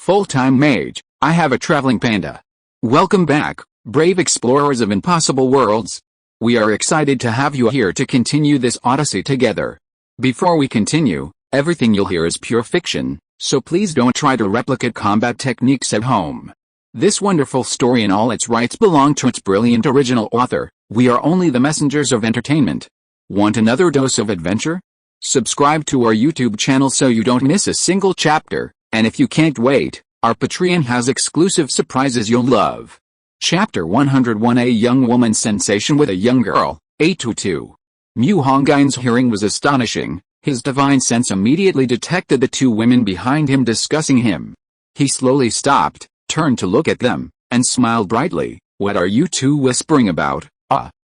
full-time mage, I have a traveling panda. Welcome back, brave explorers of impossible worlds. We are excited to have you here to continue this odyssey together. Before we continue, everything you'll hear is pure fiction, so please don't try to replicate combat techniques at home. This wonderful story in all its rights belong to its brilliant original author. We are only the messengers of entertainment. Want another dose of adventure? Subscribe to our YouTube channel so you don't miss a single chapter, and if you can't wait, our Patreon has exclusive surprises you'll love. Chapter 101: A young woman's sensation with a young girl, 822. Mu Hongyun's hearing was astonishing. His divine sense immediately detected the two women behind him discussing him. He slowly stopped, turned to look at them, and smiled brightly. What are you two whispering about?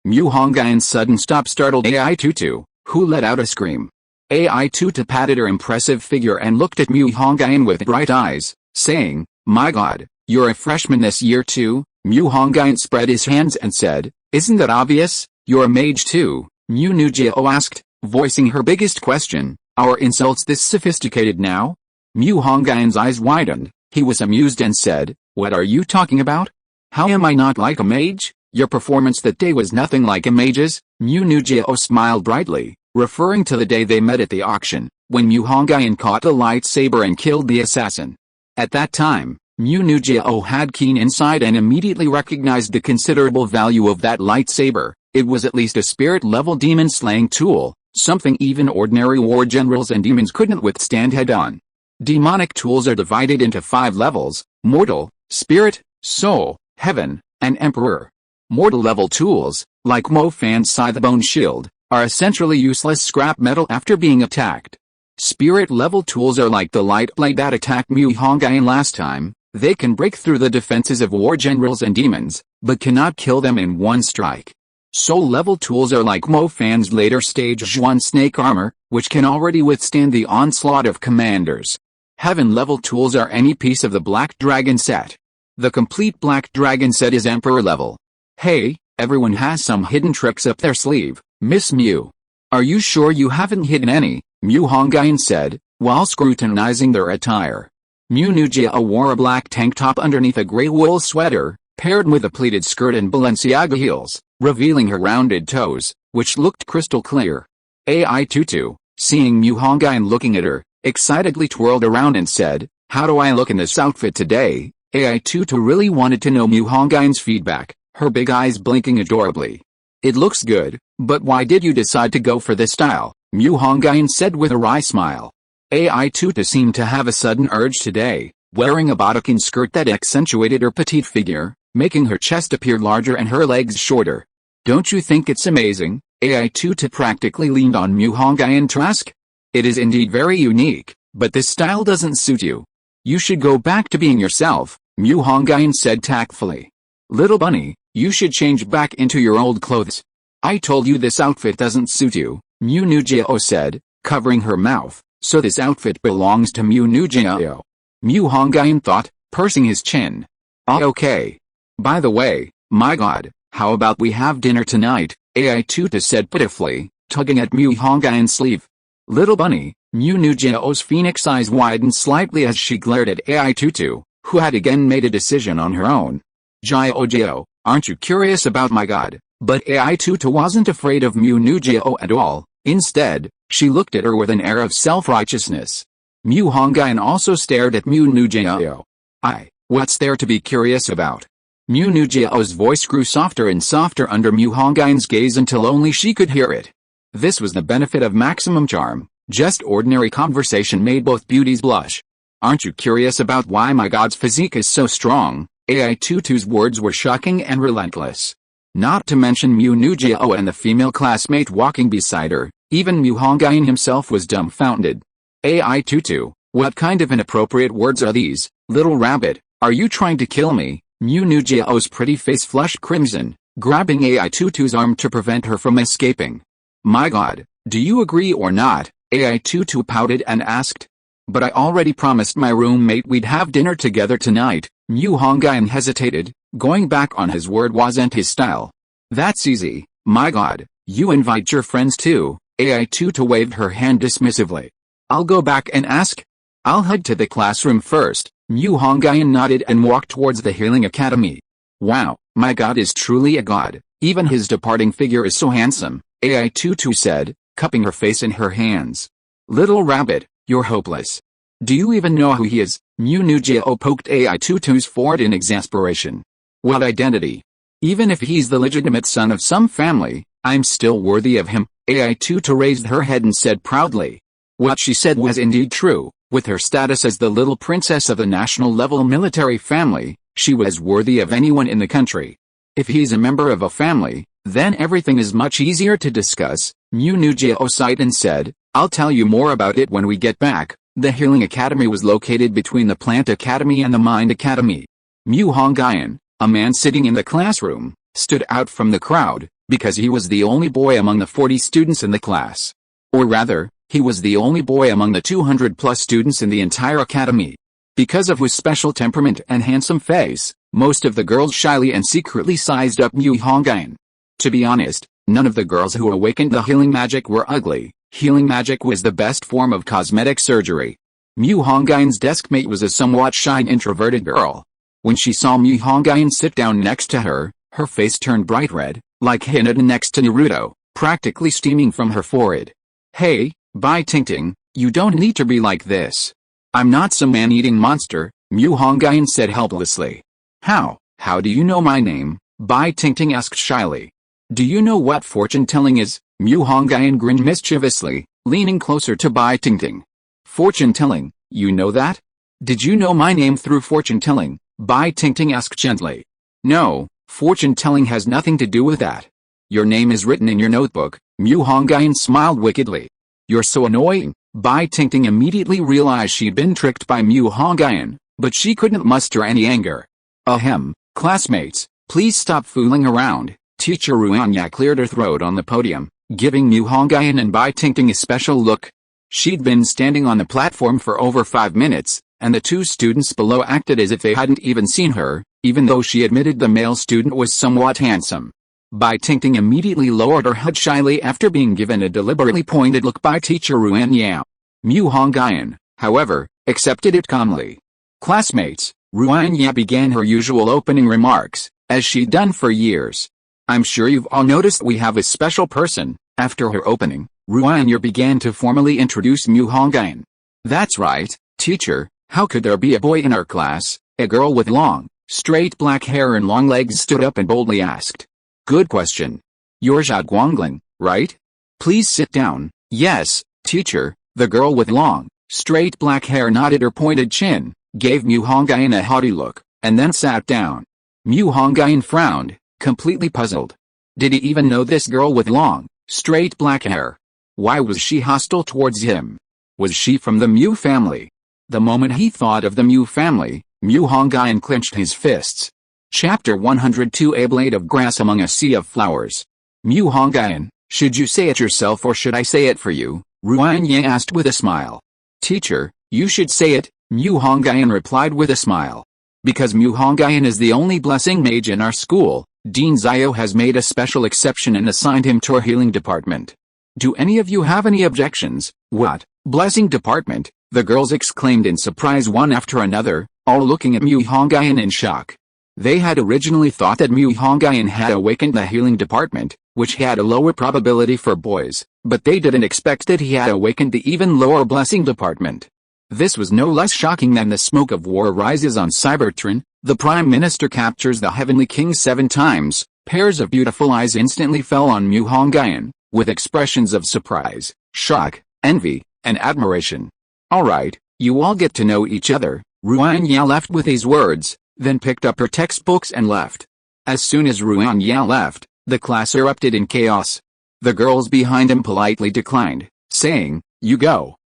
Mu Hongyun sudden stop startled AI22, who let out a scream. AI22 patted her impressive figure and looked at Mu Hongyun with bright eyes, saying, "My God, you're a freshman this year too?" Mu Hongyun spread his hands and said, "Isn't that obvious? You're a mage too?" Mu Nujio asked, voicing her biggest question. "Are insults this sophisticated now?" Mu Hongyun's eyes widened. He was amused and said, "What are you talking about? How am I not like a mage? Your performance that day was nothing like a mage's." Mu Nujio smiled brightly, referring to the day they met at the auction, when Mu Hongyun caught the lightsaber and killed the assassin. At that time, Mu Nujio had keen insight and immediately recognized the considerable value of that lightsaber. It was at least a spirit-level demon-slaying tool, something even ordinary war generals and demons couldn't withstand head-on. Demonic tools are divided into 5 levels: mortal, spirit, soul, heaven, and emperor. Mortal-level tools, like Mo Fan's Scythebone Shield, are essentially useless scrap metal after being attacked. Spirit-level tools are like the light blade that attacked Mu Hongyun last time. They can break through the defenses of war generals and demons, but cannot kill them in one strike. Soul-level tools are like Mo Fan's later stage Zhan snake armor, which can already withstand the onslaught of commanders. Heaven-level tools are any piece of the Black Dragon set. The complete Black Dragon set is Emperor level. Hey, everyone has some hidden tricks up their sleeve, Miss Mu. Are you sure you haven't hidden any? Mu Hongyun said, while scrutinizing their attire. Mu Nujia wore a black tank top underneath a gray wool sweater, paired with a pleated skirt and Balenciaga heels, revealing her rounded toes, which looked crystal clear. AI22, seeing Mu Hongyun looking at her, excitedly twirled around and said, "How do I look in this outfit today?" AI22 really wanted to know Mu Hongyun's feedback, her big eyes blinking adorably. "It looks good, but why did you decide to go for this style?" Mu Hongyun said with a wry smile. AI22 seemed to have a sudden urge today, wearing a bodycon skirt that accentuated her petite figure, making her chest appear larger and her legs shorter. "Don't you think it's amazing?" AI22 practically leaned on Mu Hongyun to ask. "It is indeed very unique, but this style doesn't suit you. You should go back to being yourself," Mu Hongyun said tactfully. "Little bunny, you should change back into your old clothes." "I told you this outfit doesn't suit you," Mu Nujio said, covering her mouth. "So this outfit belongs to Mu Nujio." Mu Hongyun thought, pursing his chin. Okay. By the way, my God, how about we have dinner tonight?" AI22 said pitifully, tugging at Mu Hongyun's sleeve. "Little bunny," Mu Nujio's phoenix eyes widened slightly as she glared at AI22, who had again made a decision on her own. "Jio, aren't you curious about my God?" But AI22 wasn't afraid of Mu Nujio at all. Instead, she looked at her with an air of self-righteousness. Mu Hongyun also stared at Mu Nujio. What's there to be curious about?" Mu Nujio's voice grew softer and softer under Mu Hongyun's gaze until only she could hear it. This was the benefit of maximum charm. Just ordinary conversation made both beauties blush. "Aren't you curious about why my God's physique is so strong?" AI22's words were shocking and relentless. Not to mention Mu Nujio and the female classmate walking beside her, even Mu Hongyun himself was dumbfounded. AI22, what kind of inappropriate words are these, little rabbit? Are you trying to kill me? Mu Nujio's pretty face flushed crimson, grabbing AI22's arm to prevent her from escaping. "My God, do you agree or not?" AI22 pouted and asked. "But I already promised my roommate we'd have dinner together tonight." Mu Hongyun hesitated. Going back on his word wasn't his style. "That's easy, my God, you invite your friends too." AI22 waved her hand dismissively. "I'll go back and ask. I'll head to the classroom first." Mu Hongyun nodded and walked towards the Healing Academy. Wow, my god is truly a god, even his departing figure is so handsome, Ai Tutu said, cupping her face in her hands. Little rabbit, you're hopeless. Do you even know who he is? Mu Nujio poked Ai Tutu's forehead in exasperation. What identity? Even if he's the legitimate son of some family, I'm still worthy of him, Ai Tutu raised her head and said proudly. What she said was indeed true. With her status as the little princess of a national-level military family, she was worthy of anyone in the country. If he's a member of a family, then everything is much easier to discuss, Mu Nujio sighed and said, I'll tell you more about it when we get back. The Healing Academy was located between the Plant Academy and the Mind Academy. Mu Hongyun, a man sitting in the classroom, stood out from the crowd, because he was the only boy among the 40 students in the class. Or rather, he was the only boy among the 200-plus students in the entire academy. Because of his special temperament and handsome face, most of the girls shyly and secretly sized up Mu Hongyun. To be honest, none of the girls who awakened the healing magic were ugly. Healing magic was the best form of cosmetic surgery. Mu Hongyun's deskmate was a somewhat shy and introverted girl. When she saw Mu Hongyun sit down next to her, her face turned bright red, like Hinata next to Naruto, practically steaming from her forehead. Hey, Bai Tingting, you don't need to be like this. I'm not some man-eating monster, Mu Hongyun said helplessly. How do you know my name? Bai Tingting asked shyly. Do you know what fortune-telling is? Mu Hongyun grinned mischievously, leaning closer to Bai Tingting. Fortune-telling, you know that? Did you know my name through fortune-telling? Bai Tingting asked gently. No, fortune-telling has nothing to do with that. Your name is written in your notebook, Mu Hongyun smiled wickedly. You're so annoying. Bai Tingting immediately realized she'd been tricked by Mu Hongyun, but she couldn't muster any anger. Ahem, classmates, please stop fooling around. Teacher Ruanya cleared her throat on the podium, giving Mu Hongyun and Bai Tingting a special look. She'd been standing on the platform for over 5 minutes, and the 2 students below acted as if they hadn't even seen her, even though she admitted the male student was somewhat handsome. Bai Tingting immediately lowered her head shyly after being given a deliberately pointed look by teacher Ruanya. Mu Hongyun, however, accepted it calmly. Classmates, Ruanya began her usual opening remarks, as she'd done for years. I'm sure you've all noticed we have a special person. After her opening, Ruanya began to formally introduce Mu Hongyun. That's right, teacher, how could there be a boy in our class? A girl with long, straight black hair and long legs stood up and boldly asked. Good question. You're Zha Guangling, right? Please sit down. Yes, teacher, the girl with long, straight black hair nodded her pointed chin, gave Mu Hongyun a haughty look, and then sat down. Mu Hongyun frowned, completely puzzled. Did he even know this girl with long, straight black hair? Why was she hostile towards him? Was she from the Mu family? The moment he thought of the Mu family, Mu Hongyun clenched his fists. Chapter 102 A Blade of Grass Among a Sea of Flowers. Mu Hongyun, should you say it yourself or should I say it for you? Ruanya asked with a smile. Teacher, you should say it, Mu Hongyun replied with a smile. Because Mu Hongyun is the only blessing mage in our school, Dean Zio has made a special exception and assigned him to our healing department. Do any of you have any objections? What, blessing department? The girls exclaimed in surprise one after another, all looking at Mu Hongyun in shock. They had originally thought that Mu Hongyun had awakened the healing department, which had a lower probability for boys, but they didn't expect that he had awakened the even lower blessing department. This was no less shocking than the smoke of war rises on Cybertron, the Prime Minister captures the Heavenly King 7 times, pairs of beautiful eyes instantly fell on Mu Hongyun, with expressions of surprise, shock, envy, and admiration. Alright, you all get to know each other, Ruanya left with these words, then picked up her textbooks and left. As soon as Ruanya left, the class erupted in chaos. The girls behind him politely declined, saying, you go,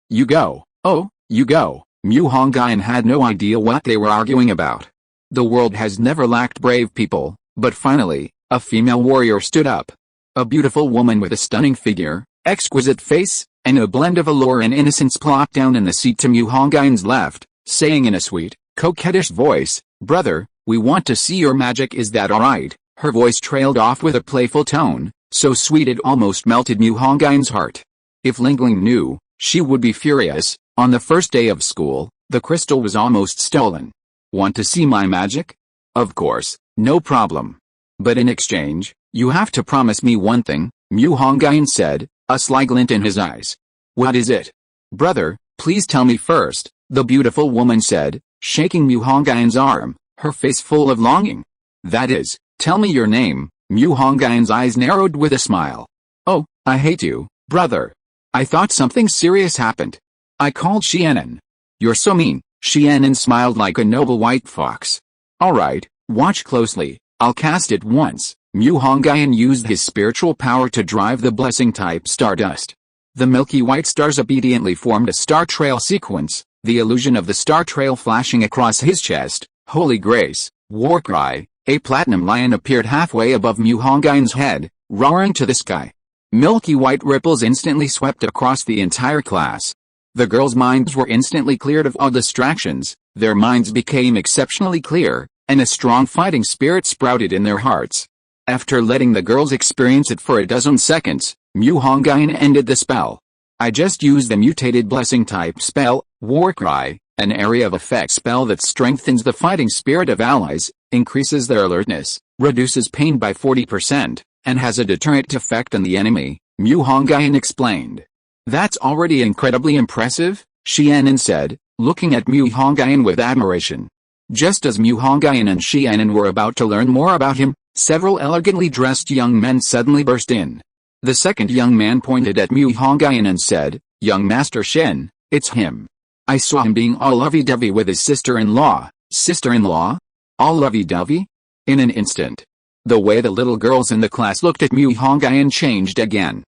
oh, you go. Mu Hongyun had no idea what they were arguing about. The world has never lacked brave people, but finally, a female warrior stood up. A beautiful woman with a stunning figure, exquisite face, and a blend of allure and innocence plopped down in the seat to Mu Hongyun's left, saying in a sweet, coquettish voice, brother, we want to see your magic, is that alright? Her voice trailed off with a playful tone, so sweet it almost melted Mu Hongyun's heart. If Lingling knew, she would be furious. On the first day of school, the crystal was almost stolen. Want to see my magic? Of course, no problem. But in exchange, you have to promise me one thing, Mu Hongyun said, a sly glint in his eyes. What is it? Brother, please tell me first, the beautiful woman said, shaking Mu Hongyun's arm, her face full of longing. That is, tell me your name. Mu Hongyun's eyes narrowed with a smile. Oh, I hate you, brother. I thought something serious happened. I called Xianen. You're so mean. Xianen smiled like a noble white fox. Alright, watch closely, I'll cast it once. Mu Hongyun used his spiritual power to drive the blessing-type stardust. The milky white stars obediently formed a star trail sequence, the illusion of the star trail flashing across his chest. Holy grace, Warcry, a platinum lion appeared halfway above Mu Hongyun's head, roaring to the sky. Milky white ripples instantly swept across the entire class. The girls' minds were instantly cleared of all distractions, their minds became exceptionally clear, and a strong fighting spirit sprouted in their hearts. After letting the girls experience it for a dozen seconds, Mu Hongyun ended the spell. I just used the mutated blessing-type spell, Warcry, an area of effect spell that strengthens the fighting spirit of allies, increases their alertness, reduces pain by 40%, and has a deterrent effect on the enemy, Mu Hongyun explained. That's already incredibly impressive, Xianen said, looking at Mu Hongyun with admiration. Just as Mu Hongyun and Xianen were about to learn more about him, several elegantly dressed young men suddenly burst in. The second young man pointed at Mu Hongyun and said, Young Master Shen, it's him. I saw him being all lovey-dovey with his sister-in-law. Sister-in-law? All lovey-dovey? In an instant. The way the little girls in the class looked at Mu Hongyun changed again.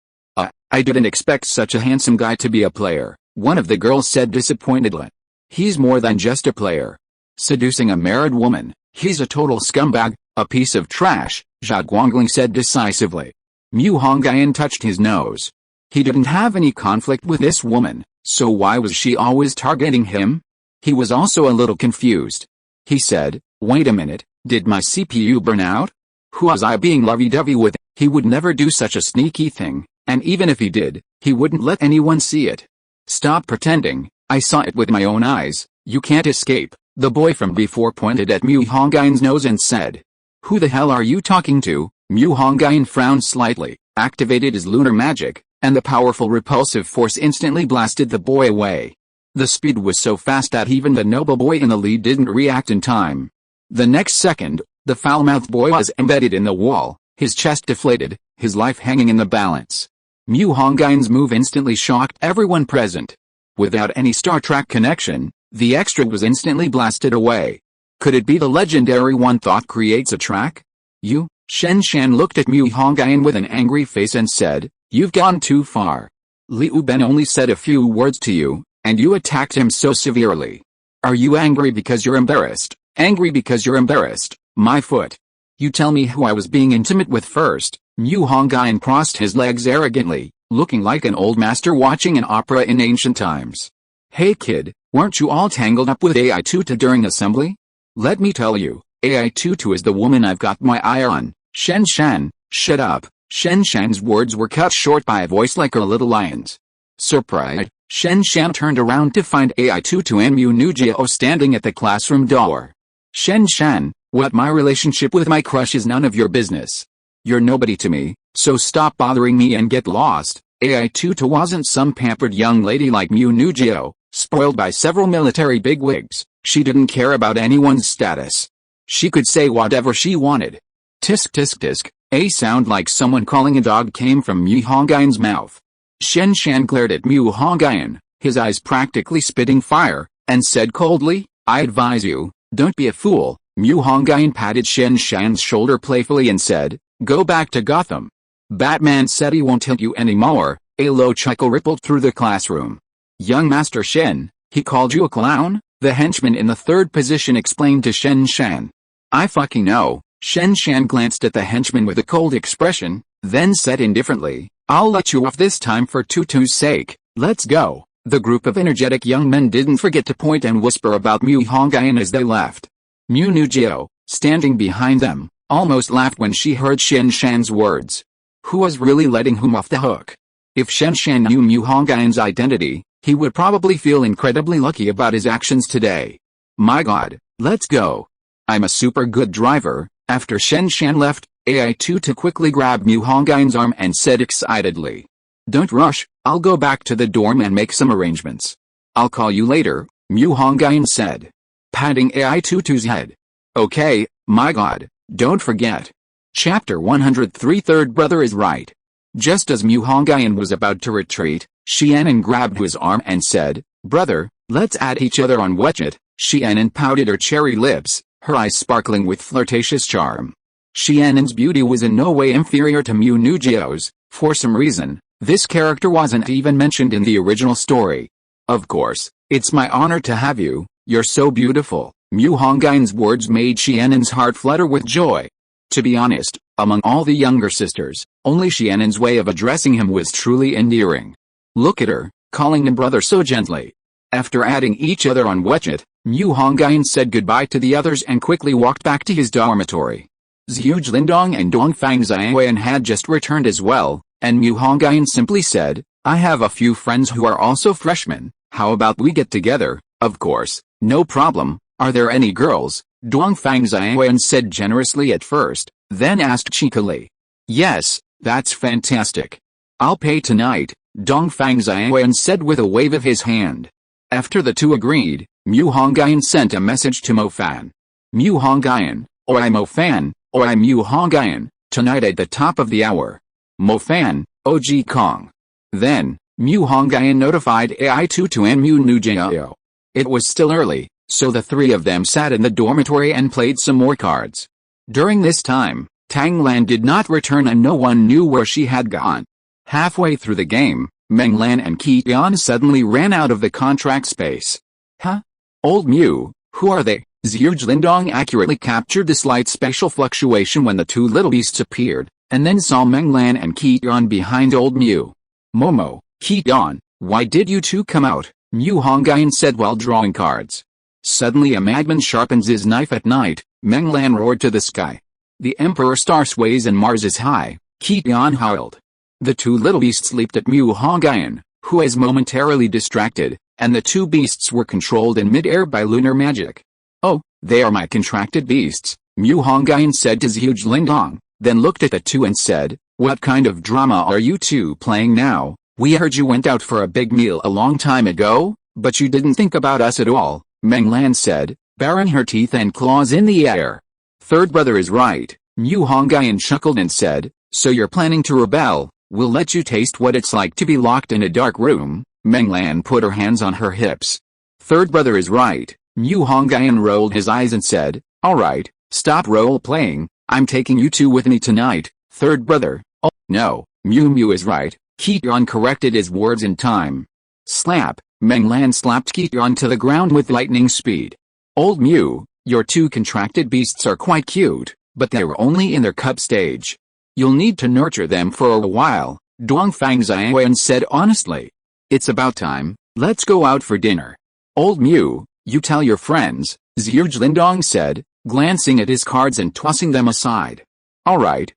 I didn't expect such a handsome guy to be a player, one of the girls said disappointedly. He's more than just a player. Seducing a married woman, he's a total scumbag, a piece of trash, Zha Guangling said decisively. Mu Hongyun touched his nose. He didn't have any conflict with this woman, so why was she always targeting him? He was also a little confused. He said, wait a minute, did my CPU burn out? Who was I being lovey-dovey with? He would never do such a sneaky thing, and even if he did, he wouldn't let anyone see it. Stop pretending, I saw it with my own eyes, you can't escape. The boy from before pointed at Mu Hongyun's nose and said, Who the hell are you talking to? Mu Hongyun frowned slightly, activated his lunar magic, and the powerful repulsive force instantly blasted the boy away. The speed was so fast that even the noble boy in the lead didn't react in time. The next second, the foul-mouthed boy was embedded in the wall, his chest deflated, his life hanging in the balance. Mu Hongyun's move instantly shocked everyone present. Without any Star Trek connection, the extra was instantly blasted away. Could it be the legendary one thought creates a track? You? Shen Shan looked at Mu Hongyun with an angry face and said, You've gone too far. Liu Ben only said a few words to you, and you attacked him so severely. Are you angry because you're embarrassed? Angry because you're embarrassed, my foot. You tell me who I was being intimate with first. Mu Hongyun crossed his legs arrogantly, looking like an old master watching an opera in ancient times. Hey kid, weren't you all tangled up with AI Tutu during assembly? Let me tell you, AI Tutu is the woman I've got my eye on. Shen Shan, shut up. Shen Shan's words were cut short by a voice like a little lion's. Surprised, Shen Shan turned around to find AI Tutu and Mu Nujio standing at the classroom door. Shen Shan, what my relationship with my crush is none of your business. You're nobody to me, so stop bothering me and get lost. AI Tutu wasn't some pampered young lady like Mu Nujio, spoiled by several military bigwigs. She didn't care about anyone's status. She could say whatever she wanted. Tisk tisk tisk, a sound like someone calling a dog came from Mu Hongyun's mouth. Shen Shan glared at Mu Hongyun, his eyes practically spitting fire, and said coldly, I advise you, don't be a fool. Mu Hongyun patted Shen Shan's shoulder playfully and said, Go back to Gotham. Batman said he won't hit you anymore. A low chuckle rippled through the classroom. Young Master Shen, he called you a clown? The henchman in the third position explained to Shen Shan. I fucking know. Shen Shan glanced at the henchman with a cold expression, then said indifferently, I'll let you off this time for Tutu's sake. Let's go. The group of energetic young men didn't forget to point and whisper about Mu Hongyun as they left. Mu Nujio, standing behind them, almost laughed when she heard Shen Shan's words. Who was really letting whom off the hook? If Shen Shan knew Mu Hongyun's identity, he would probably feel incredibly lucky about his actions today. My god, Let's go. I'm a super good driver. After Shen Shan left, AI2 quickly grabbed Mu Hongyun's arm and said excitedly. Don't rush, I'll go back to the dorm and make some arrangements. I'll call you later, Mu Hongyun said, patting AI2's head. Okay, my god, don't forget. Chapter 103 Third brother is right. Just as Mu Hongyun was about to retreat, Xianan grabbed his arm and said, Brother, let's add each other on Wetchet. Xianan pouted her cherry lips, her eyes sparkling with flirtatious charm. Xianan's beauty was in no way inferior to Mu Nujiao's. For some reason, this character wasn't even mentioned in the original story. Of course, it's my honor to have you, you're so beautiful. Mu Hongyun's words made Xianan's heart flutter with joy. To be honest, among all the younger sisters, only Xianan's way of addressing him was truly endearing. Look at her, calling him brother so gently. After adding each other on Wetchet, Mu Hongyun said goodbye to the others and quickly walked back to his dormitory. Zhu Lindong and Dongfang Xiaoyan had just returned as well, and Mu Hongyun simply said, I have a few friends who are also freshmen, how about we get together? Of course, no problem. Are there any girls? Dongfang Xiaoyan said generously at first, then asked cheekily. Yes, that's fantastic. I'll pay tonight, Dongfang Xiaoyan said with a wave of his hand. After the two agreed, Mu Hongyun sent a message to Mo Fan. Mu Hongyun, Oi Mo Fan, Oi Mu Hongyun, tonight at the top of the hour. Mo Fan, OG Kong. Then, Mu Hongyun notified AI2 and Mu Nujiao. It was still early, so the three of them sat in the dormitory and played some more cards. During this time, Tang Lan did not return and no one knew where she had gone. Halfway through the game, Meng Lan and Qiyuan suddenly ran out of the contract space. Huh? Old Mu, who are they? Zhu Lindong accurately captured the slight spatial fluctuation when the two little beasts appeared, and then saw Meng Lan and Qiyuan behind Old Mu. Momo, Qiyuan, why did you two come out? Mu Hongyun said while drawing cards. Suddenly a madman sharpens his knife at night, Meng Lan roared to the sky. The Emperor star sways and Mars is high, Qiyuan howled. The two little beasts leaped at Mu Hongyun, who was momentarily distracted, and the two beasts were controlled in mid-air by lunar magic. Oh, they are my contracted beasts, Mu Hongyun said to Zhu Lindong, then looked at the two and said, what kind of drama are you two playing now? We heard you went out for a big meal a long time ago, but you didn't think about us at all, Meng Lan said, baring her teeth and claws in the air. Third brother is right, Mu Hongyun chuckled and said, so you're planning to rebel? We'll let you taste what it's like to be locked in a dark room. Meng Lan put her hands on her hips. Third brother is right, Mu Hongyun rolled his eyes and said, alright, stop role-playing, I'm taking you two with me tonight. Third brother, oh, no, Mu is right, Qiyuan corrected his words in time. Slap, Meng Lan slapped Qiyuan to the ground with lightning speed. Old Mu, your two contracted beasts are quite cute, but they're only in their cub stage. You'll need to nurture them for a while, Dongfang Xiaoyan said honestly. It's about time, let's go out for dinner. Old Mu, you tell your friends, Zhu Lindong said, glancing at his cards and tossing them aside. Alright,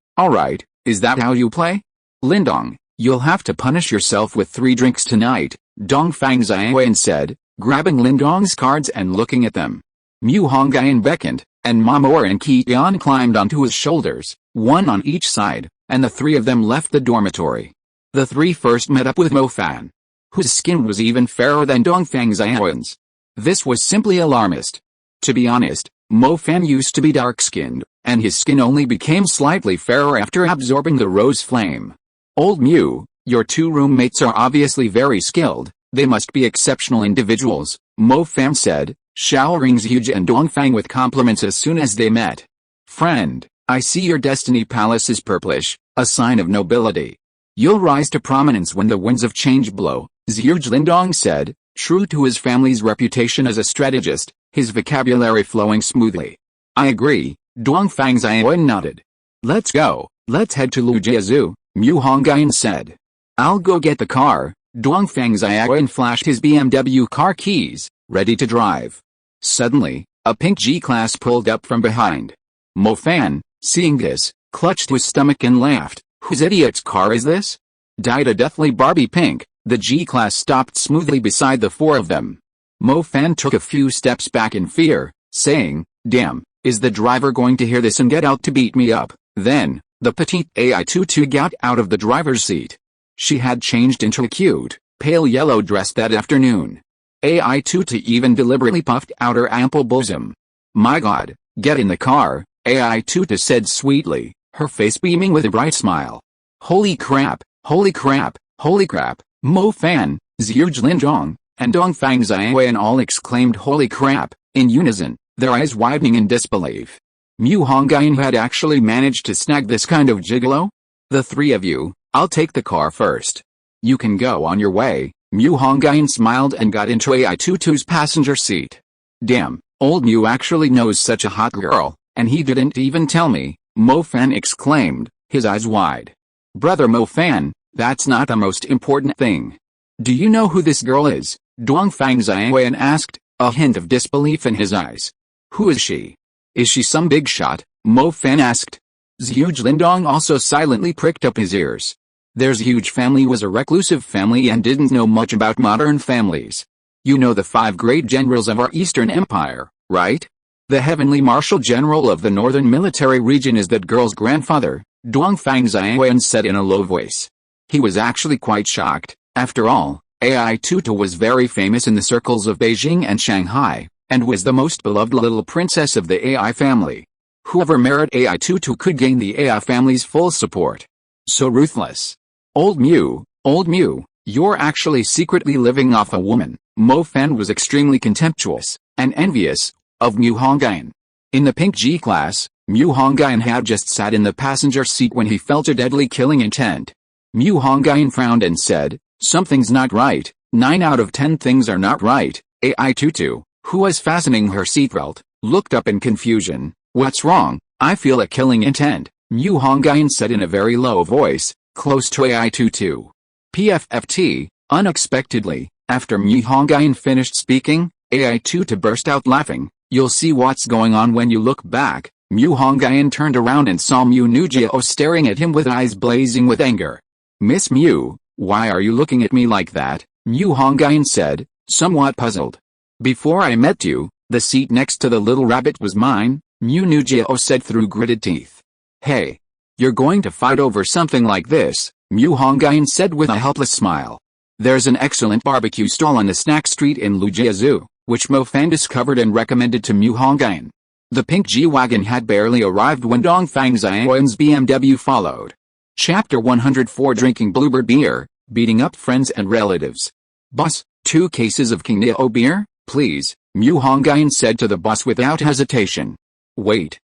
is that how you play? Lindong, you'll have to punish yourself with 3 drinks tonight, Dongfang Xiaoyan said, grabbing Lindong's cards and looking at them. Mu Hongyun beckoned, and Mamor and Qiyuan climbed onto his shoulders, one on each side, and the three of them left the dormitory. The three first met up with Mo Fan, whose skin was even fairer than Dongfang Xiaoyan's. This was simply alarmist. To be honest, Mo Fan used to be dark-skinned, and his skin only became slightly fairer after absorbing the rose flame. Old Mu, your two roommates are obviously very skilled, they must be exceptional individuals, Mo Fan said, showering Zhu and Dongfang with compliments as soon as they met. Friend, I see your destiny palace is purplish, a sign of nobility. You'll rise to prominence when the winds of change blow, Zhu Lindong said, true to his family's reputation as a strategist, his vocabulary flowing smoothly. I agree, Dongfang Xiaoyan nodded. Let's go, let's head to Lujiazhu, Mu Hongyun said. I'll go get the car, Dongfang Xiaoyan flashed his BMW car keys, ready to drive. Suddenly, a pink G-Class pulled up from behind. Mo Fan, seeing this, clutched his stomach and laughed. Whose idiot's car is this? Dyed a deathly Barbie pink, the G-Class stopped smoothly beside the four of them. Mo Fan took a few steps back in fear, saying, "Damn, is the driver going to hear this and get out to beat me up?" Then, the petite AI Tutu got out of the driver's seat. She had changed into a cute, pale yellow dress that afternoon. AI Tutu even deliberately puffed out her ample bosom. "My God, get in the car," AI Tutu said sweetly, her face beaming with a bright smile. "Holy crap, holy crap, holy crap," Mo Fan, Zhu Lindong, and Dongfang Xiaoyan all exclaimed holy crap, in unison, their eyes widening in disbelief. Mu Hongyun had actually managed to snag this kind of gigolo? "The three of you, I'll take the car first. You can go on your way." Mu Hongyun smiled and got into AI Tutu's passenger seat. "Damn, old Mu actually knows such a hot girl, and he didn't even tell me," Mo Fan exclaimed, his eyes wide. "Brother Mo Fan, that's not the most important thing. Do you know who this girl is?" Dongfang Xiaoyan asked, a hint of disbelief in his eyes. "Who is she? Is she some big shot?" Mo Fan asked. Zhu Lindong also silently pricked up his ears. Their huge family was a reclusive family and didn't know much about modern families. "You know the 5 great generals of our Eastern Empire, right? The Heavenly Marshal General of the Northern Military Region is that girl's grandfather," Dongfang Xiaoyan said in a low voice. He was actually quite shocked. After all, AI Tutu was very famous in the circles of Beijing and Shanghai, and was the most beloved little princess of the AI family. Whoever married AI Tutu could gain the AI family's full support. So ruthless. Old Mu, you're actually secretly living off a woman." Mo Fan was extremely contemptuous, and envious, of Mu Hongyun. In the Pink G class, Mu Hongyun had just sat in the passenger seat when he felt a deadly killing intent. Mu Hongyun frowned and said, "Something's not right." 9 out of 10 things are not right. AI Tutu, who was fastening her seatbelt, looked up in confusion. "What's wrong?" "I feel a killing intent," Mu Hongyun said in a very low voice, close to AI Tutu. PFFT, unexpectedly, after Mu Hongyun finished speaking, AI Tutu burst out laughing. "You'll see what's going on when you look back." Mu Hongyun turned around and saw Mu Nujio staring at him with eyes blazing with anger. "Miss Mu, why are you looking at me like that?" Mu Hongyun said, somewhat puzzled. "Before I met you, the seat next to the little rabbit was mine," Mu Nujio said through gritted teeth. "Hey, you're going to fight over something like this," Mu Hongyun said with a helpless smile. "There's an excellent barbecue stall on the snack street in Lujiazhu, which Mo Fan discovered and recommended to Mu Hongyun." The pink G-Wagon had barely arrived when Dongfang Xiaoyan's BMW followed. Chapter 104 Drinking Bluebird Beer, Beating Up Friends and Relatives. "Boss, 2 cases of Qinling beer, please," Mu Hongyun said to the boss without hesitation. Wait,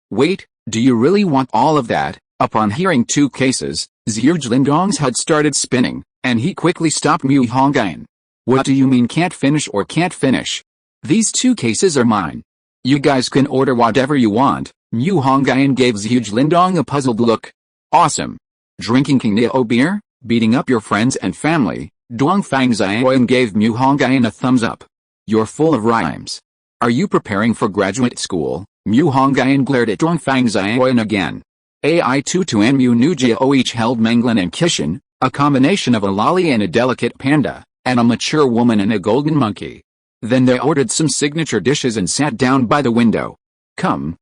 do you really want all of that?" Upon hearing 2 cases, Zhu Lindong's head started spinning, and he quickly stopped Mu Hongyun. "What do you mean can't finish or can't finish? These 2 cases are mine. You guys can order whatever you want." Mu Hongyun gave Zhu Lindong a puzzled look. "Awesome. Drinking Qinling beer, beating up your friends and family." Dongfang Xiaoyan gave Mu Hongyun a thumbs up. "You're full of rhymes. Are you preparing for graduate school?" Mu Hongyun glared at Dongfang Xiaoyan again. AI Tutu and Mu Nujio each held Meng Lan and Qishan, a combination of a lolly and a delicate panda, and a mature woman and a golden monkey. Then they ordered some signature dishes and sat down by the window. Come,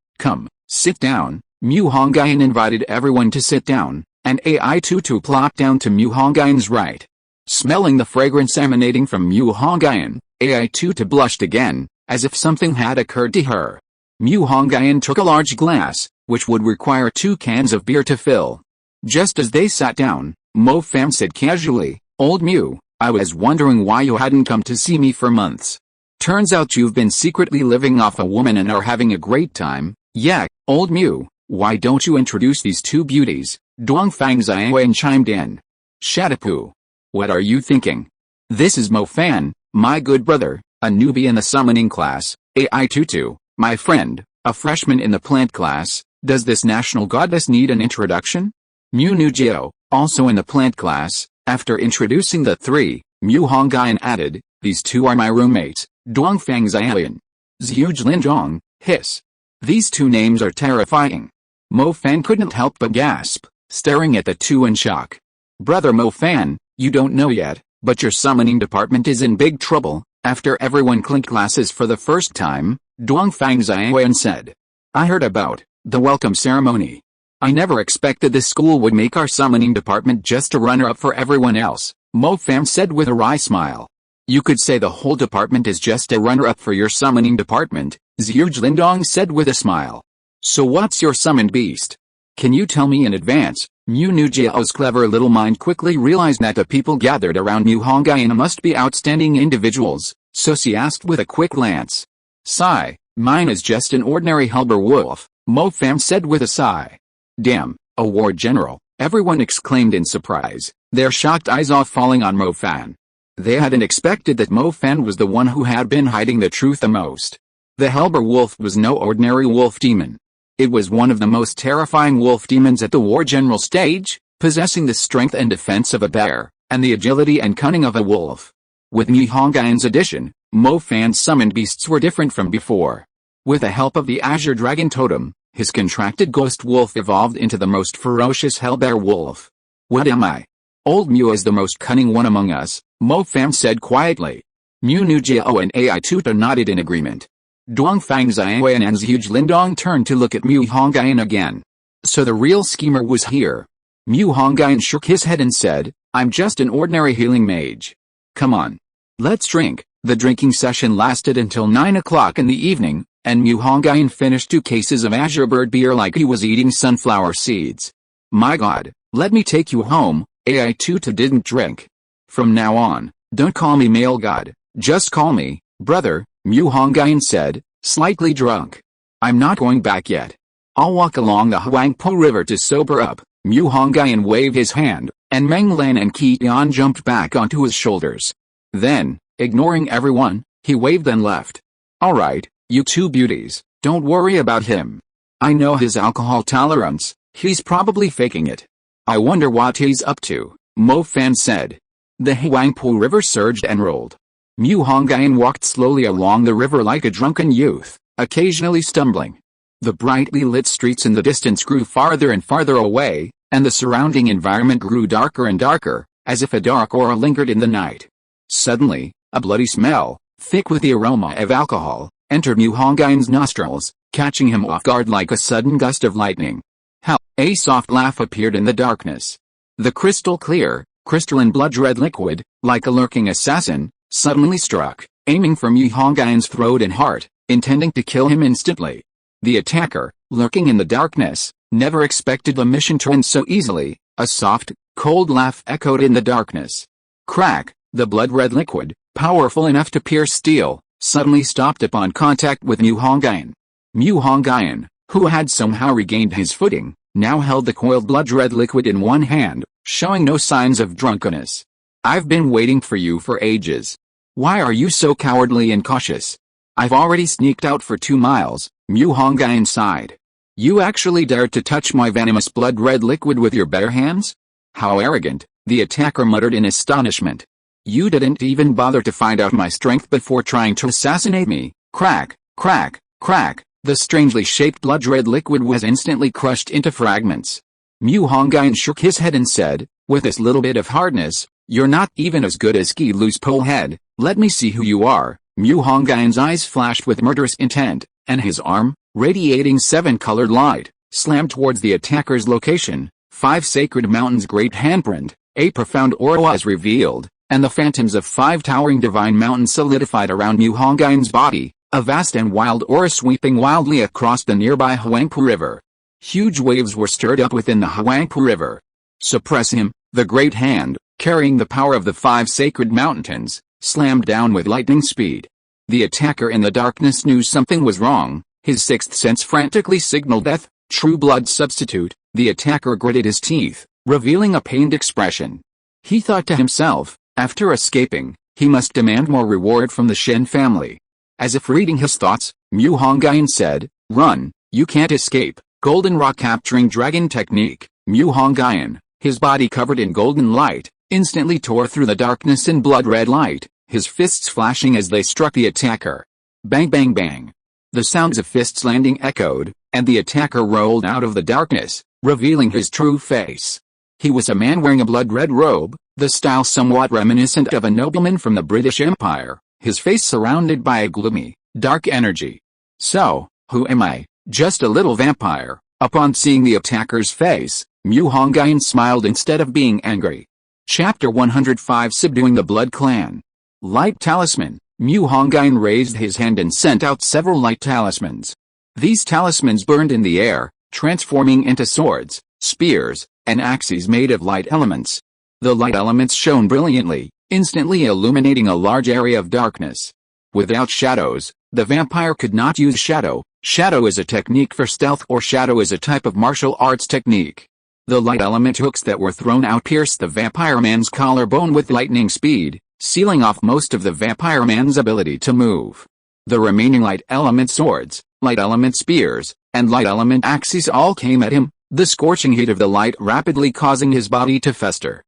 sit down." Mu Hongyun invited everyone to sit down, and AI Tutu plopped down to Mu Hongyun's right. Smelling the fragrance emanating from Mu Hongyun, AI Tutu blushed again, as if something had occurred to her. Mu Hongyun took a large glass, which would require 2 cans of beer to fill. Just as they sat down, Mo Fan said casually, "Old Mu, I was wondering why you hadn't come to see me for months. Turns out you've been secretly living off a woman and are having a great time." "Yeah, Old Mu, why don't you introduce these 2 beauties?" Dongfang Xiaoyan chimed in. "Shatapu. What are you thinking? This is Mo Fan, my good brother, a newbie in the summoning class. AI Tutu, my friend, a freshman in the plant class. Does this national goddess need an introduction?" Mu Nujio, also in the plant class, after introducing the 3, Mu Hongyun added, "These 2 are my roommates, Dongfang Xiaoyan." Zhu Lindong, hiss. "These 2 names are terrifying." Mo Fan couldn't help but gasp, staring at the 2 in shock. "Brother Mo Fan, you don't know yet, but your summoning department is in big trouble." After everyone clinked glasses for the first time, Dongfang Xiaoyan said. I heard about the welcome ceremony. I never expected this school would make our summoning department just a runner-up for everyone else, Mo Fan said with a wry smile. You could say the whole department is just a runner-up for your summoning department, Zhu Lindong said with a smile. So what's your summoned beast? Can you tell me in advance? Mu Nujiao's clever little mind quickly realized that the people gathered around Mu Hongyun must be outstanding individuals, so she asked with a quick glance. Sigh, mine is just an ordinary Helber wolf, Mo Fan said with a sigh. Damn, a war general, everyone exclaimed in surprise, their shocked eyes all falling on Mo Fan. They hadn't expected that Mo Fan was the one who had been hiding the truth the most. The Helber wolf was no ordinary wolf demon. It was one of the most terrifying wolf demons at the war general stage, possessing the strength and defense of a bear, and the agility and cunning of a wolf. With Mu Hongyun's addition, Mo Fan's summoned beasts were different from before. With the help of the Azure Dragon Totem, his contracted ghost wolf evolved into the most ferocious hellbear wolf. What am I? Old Mu is the most cunning one among us, Mo Fan said quietly. Mu Nujiao and Ai Tuta nodded in agreement. Dongfang Xiaoyan and Zhu Lindong turned to look at Mu Hongyun again. So the real schemer was here. Mu Hongyun shook his head and said, I'm just an ordinary healing mage. Come on. Let's drink. The drinking session lasted until 9 o'clock in the evening, and Mu Hongyun finished 2 cases of Azure Bird beer like he was eating sunflower seeds. My god, let me take you home, Ai Tuta didn't drink. From now on, don't call me male god, just call me, brother, Mu Hongyun said, slightly drunk. I'm not going back yet. I'll walk along the Huangpu River to sober up, Mu Hongyun waved his hand, and Meng Lan and Qian jumped back onto his shoulders. Then, ignoring everyone, he waved and left. Alright, you two beauties, don't worry about him. I know his alcohol tolerance, he's probably faking it. I wonder what he's up to, Mo Fan said. The Huangpu River surged and rolled. Mu Hongyun walked slowly along the river like a drunken youth, occasionally stumbling. The brightly lit streets in the distance grew farther and farther away, and the surrounding environment grew darker and darker, as if a dark aura lingered in the night. Suddenly, a bloody smell, thick with the aroma of alcohol, entered Mu Hongyun's nostrils, catching him off guard like a sudden gust of lightning. How? A soft laugh appeared in the darkness. The crystal-clear, crystalline blood-red liquid, like a lurking assassin, suddenly struck, aiming for Mu Hongyun's throat and heart, intending to kill him instantly. The attacker, lurking in the darkness, never expected the mission to end so easily. A soft, cold laugh echoed in the darkness. Crack, the blood-red liquid, powerful enough to pierce steel, suddenly stopped upon contact with Mu Hongyun. Mu Hongyun, who had somehow regained his footing, now held the coiled blood-red liquid in one hand, showing no signs of drunkenness. I've been waiting for you for ages. Why are you so cowardly and cautious? I've already sneaked out for 2 miles, Mu Hongyun sighed. You actually dared to touch my venomous blood-red liquid with your bare hands? How arrogant, the attacker muttered in astonishment. You didn't even bother to find out my strength before trying to assassinate me. Crack, crack, crack, the strangely shaped blood-red liquid was instantly crushed into fragments. Mu Hongyun shook his head and said, with this little bit of hardness, you're not even as good as Ski Lu's polehead. Let me see who you are. Mu Hongyun's eyes flashed with murderous intent, and his arm, radiating 7-colored light, slammed towards the attacker's location. 5 sacred mountains' great handprint, a profound aura was revealed, and the phantoms of 5 towering divine mountains solidified around Mu Hongyun's body, a vast and wild aura sweeping wildly across the nearby Huangpu River. Huge waves were stirred up within the Huangpu River. Suppress him, the great hand, carrying the power of the 5 sacred mountains, slammed down with lightning speed. The attacker in the darkness knew something was wrong. His 6th sense frantically signaled death. True blood substitute. The attacker gritted his teeth, revealing a pained expression. He thought to himself, after escaping, he must demand more reward from the Shen family. As if reading his thoughts, Mu Hongyun said, run, you can't escape. Golden rock capturing dragon technique. Mu Hongyun, his body covered in golden light, instantly tore through the darkness in blood-red light, his fists flashing as they struck the attacker. Bang bang bang. The sounds of fists landing echoed, and the attacker rolled out of the darkness, revealing his true face. He was a man wearing a blood-red robe, the style somewhat reminiscent of a nobleman from the British Empire, his face surrounded by a gloomy, dark energy. So, who am I? Just a little vampire. Upon seeing the attacker's face, Mu Hongyun smiled instead of being angry. Chapter 105 Subduing the Blood Clan. Light Talisman. Mu Hongyun raised his hand and sent out several light talismans. These talismans burned in the air, transforming into swords, spears, and axes made of light elements. The light elements shone brilliantly, instantly illuminating a large area of darkness. Without shadows, the vampire could not use shadow. Shadow is a technique for stealth, or shadow is a type of martial arts technique. The light element hooks that were thrown out pierced the vampire man's collarbone with lightning speed, sealing off most of the vampire man's ability to move. The remaining light element swords, light element spears, and light element axes all came at him, the scorching heat of the light rapidly causing his body to fester.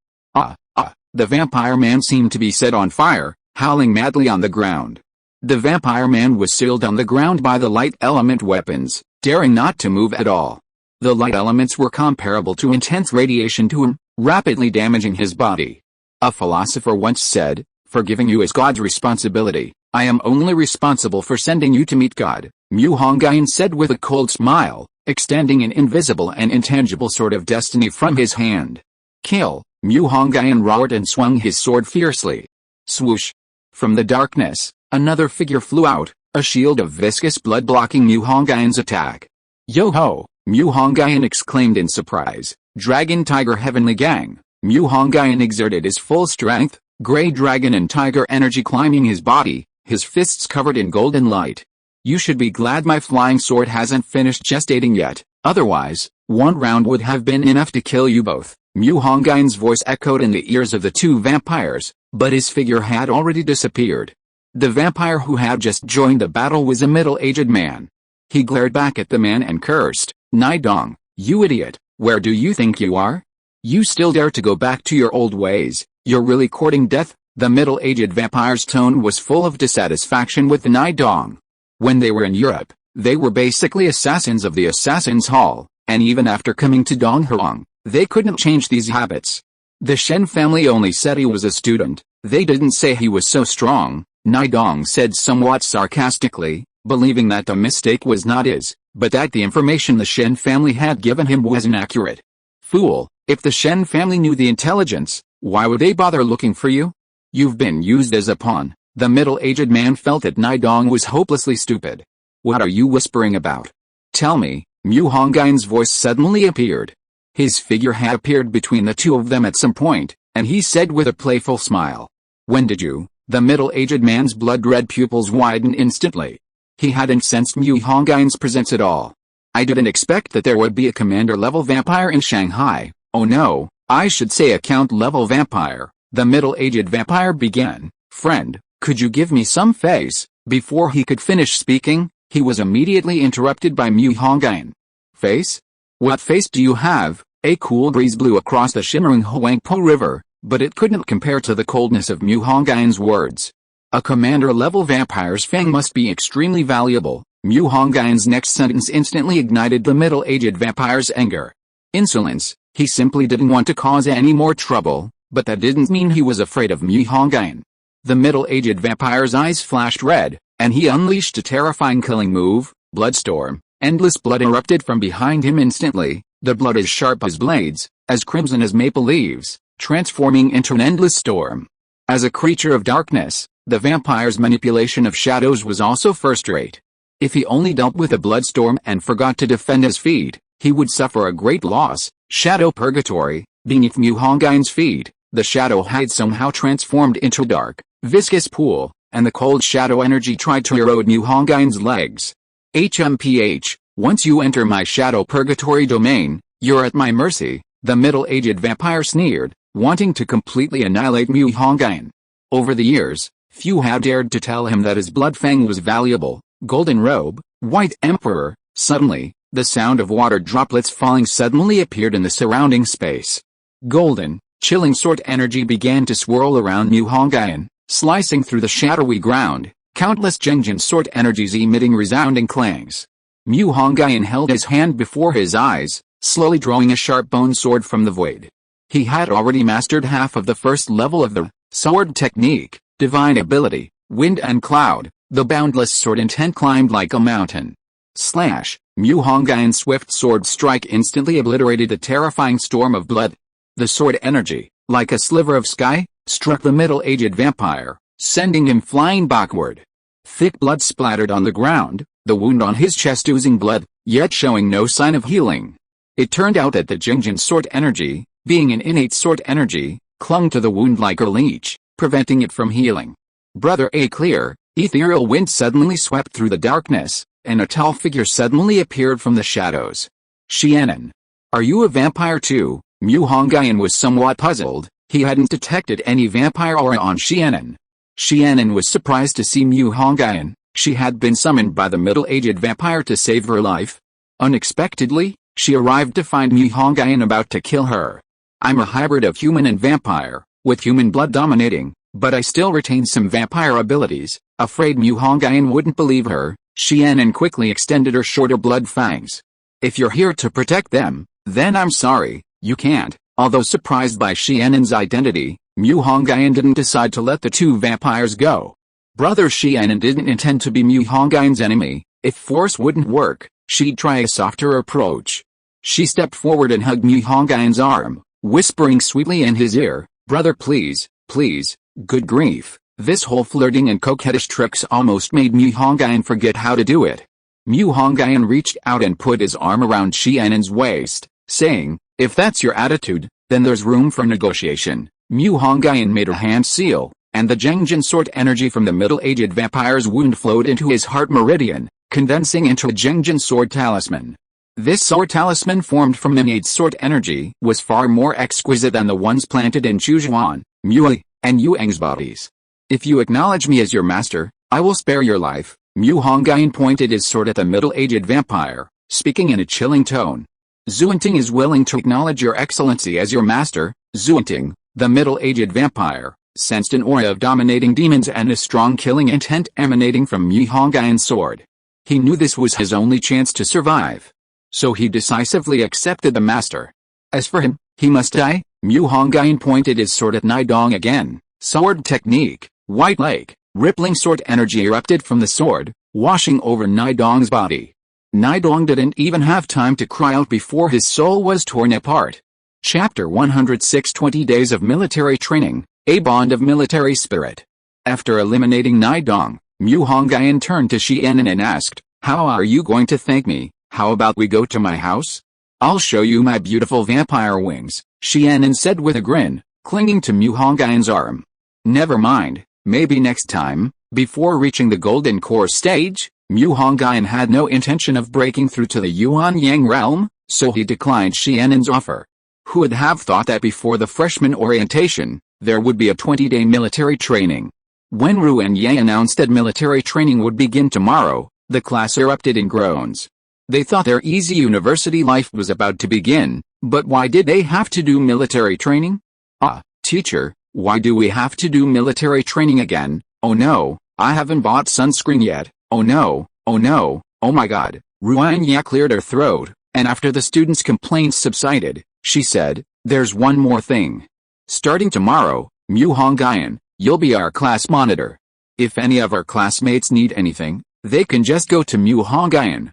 The vampire man seemed to be set on fire, howling madly on the ground. The vampire man was sealed on the ground by the light element weapons, daring not to move at all. The light elements were comparable to intense radiation to him, rapidly damaging his body. A philosopher once said, "Forgiving you is God's responsibility. I am only responsible for sending you to meet God," Mu Hongyun said with a cold smile, extending an invisible and intangible sword of destiny from his hand. "Kill!" Mu Hongyun roared and swung his sword fiercely. Swoosh! From the darkness, another figure flew out, a shield of viscous blood blocking Mu Hongyun's attack. "Yo-ho!" Mu Hongyun exclaimed in surprise. "Dragon Tiger Heavenly Gang!" Mu Hongyun exerted his full strength, gray dragon and tiger energy climbing his body, his fists covered in golden light. "You should be glad my flying sword hasn't finished gestating yet, otherwise, one round would have been enough to kill you both." Mu Hongyun's voice echoed in the ears of the two vampires, but his figure had already disappeared. The vampire who had just joined the battle was a middle-aged man. He glared back at the man and cursed, "Nidong, you idiot, where do you think you are? You still dare to go back to your old ways, you're really courting death?" The middle-aged vampire's tone was full of dissatisfaction with the Nidong. When they were in Europe, they were basically assassins of the Assassin's Hall, and even after coming to Donghuang, they couldn't change these habits. The Shen family only said he was a student, they didn't say he was so strong, Nidong said somewhat sarcastically, believing that the mistake was not his, but that the information the Shen family had given him was inaccurate. "Fool, if the Shen family knew the intelligence, why would they bother looking for you? You've been used as a pawn." The middle-aged man felt that Nidong was hopelessly stupid. "What are you whispering about? Tell me." Mu Hongyun's voice suddenly appeared. His figure had appeared between the two of them at some point, and he said with a playful smile, "When did you?" The middle-aged man's blood-red pupils widened instantly. He hadn't sensed Mu Hongyun's presence at all. "I didn't expect that there would be a commander-level vampire in Shanghai. Oh no, I should say a count-level vampire." The middle-aged vampire began. "Friend, could you give me some face?" Before he could finish speaking, he was immediately interrupted by Mu Hongyun. "Face? What face do you have?" A cool breeze blew across the shimmering Huangpo River, but it couldn't compare to the coldness of Mu Hongyun's words. "A commander-level vampire's fang must be extremely valuable." Mu Hongyun's next sentence instantly ignited the middle-aged vampire's anger. Insolence, he simply didn't want to cause any more trouble, but that didn't mean he was afraid of Mu Hongyun. The middle-aged vampire's eyes flashed red, and he unleashed a terrifying killing move, Bloodstorm. Endless blood erupted from behind him instantly, the blood as sharp as blades, as crimson as maple leaves, transforming into an endless storm. As a creature of darkness, the vampire's manipulation of shadows was also first-rate. If he only dealt with a bloodstorm and forgot to defend his feet, he would suffer a great loss. Shadow Purgatory. Beneath Mu Hongyun's feet, the shadow had somehow transformed into a dark, viscous pool, and the cold shadow energy tried to erode Mu Hongyun's legs. HMPH, once you enter my Shadow Purgatory domain, you're at my mercy, the middle-aged vampire sneered, wanting to completely annihilate Mu Hongyun. Over the years, few had dared to tell him that his blood fang was valuable. Golden robe, White Emperor. Suddenly, the sound of water droplets falling suddenly appeared in the surrounding space. Golden, chilling sword energy began to swirl around Mu Hongyun, slicing through the shadowy ground, countless Zhengjin sword energies emitting resounding clangs. Mu Hongyun held his hand before his eyes, slowly drawing a sharp bone sword from the void. He had already mastered half of the first level of the sword technique, divine ability, wind and cloud, The boundless sword intent climbed like a mountain. Slash! Mu Hongyun's swift sword strike instantly obliterated the terrifying storm of blood. The sword energy, like a sliver of sky, struck the middle-aged vampire, sending him flying backward. Thick blood splattered on the ground, the wound on his chest oozing blood, yet showing no sign of healing. It turned out that the Jingjin sword energy, being an innate sword energy, clung to the wound like a leech, preventing it from healing. Brother, a clear, ethereal wind suddenly swept through the darkness, and a tall figure suddenly appeared from the shadows. Xianen. Are you a vampire too? Mu Hongyun was somewhat puzzled, he hadn't detected any vampire aura on Xianen. Xianen was surprised to see Mu Hongyun, she had been summoned by the middle-aged vampire to save her life. Unexpectedly, she arrived to find Mu Hongyun about to kill her. I'm a hybrid of human and vampire, with human blood dominating, but I still retain some vampire abilities. Afraid Mu Hongyun wouldn't believe her, Xianen quickly extended her shorter blood fangs. If you're here to protect them, then I'm sorry, you can't. Although surprised by Xianen's identity, Mu Hongyun didn't decide to let the two vampires go. Brother Xianen didn't intend to be Mu Hongyun's enemy. If force wouldn't work, she'd try a softer approach. She stepped forward and hugged Mu Hongyun's arm, whispering sweetly in his ear, "Brother, please, please." Good grief, this whole flirting and coquettish tricks almost made Mu Hongyun forget how to do it. Mu Hongyun reached out and put his arm around Xianen's waist, saying, "If that's your attitude, then there's room for negotiation." Mu Hongyun made her hand seal, and the Jingjin sword energy from the middle-aged vampire's wound flowed into his heart meridian, condensing into a Jingjin sword talisman. This sword talisman, formed from innate sword energy, was far more exquisite than the ones planted in Chujuan, Mui, and Yuang's bodies. "If you acknowledge me as your master, I will spare your life." Mu Hongyun pointed his sword at the middle-aged vampire, speaking in a chilling tone. "Zuanting is willing to acknowledge your excellency as your master." Zuanting, the middle-aged vampire, sensed an aura of dominating demons and a strong killing intent emanating from Mu Hongyun's sword. He knew this was his only chance to survive. So he decisively accepted the master. As for him, he must die. Mu Hongyun pointed his sword at Nidong again. Sword technique, white lake, rippling sword energy erupted from the sword, washing over Nidong's body. Nidong didn't even have time to cry out before his soul was torn apart. Chapter 106, 20 Days of Military Training, a Bond of Military Spirit. After eliminating Nidong, Mu Hongyun turned to Xianen and asked, "How are you going to thank me? How about we go to my house? I'll show you my beautiful vampire wings," Xianen said with a grin, clinging to Mu Hongyun's arm. "Never mind, maybe next time." Before reaching the Golden Core stage, Mu Hongyun had no intention of breaking through to the Yuan-Yang realm, so he declined Xianen's offer. Who would have thought that before the freshman orientation, there would be a 20-day military training? When Ruyi announced that military training would begin tomorrow, the class erupted in groans. They thought their easy university life was about to begin, but why did they have to do military training? Teacher, why do we have to do military training again? Oh no, I haven't bought sunscreen yet. Oh no, oh my god. Ruyi cleared her throat, and after the students' complaints subsided, she said, "There's one more thing. Starting tomorrow, Mu Hongyun, you'll be our class monitor. If any of our classmates need anything, they can just go to Mu Hongyun."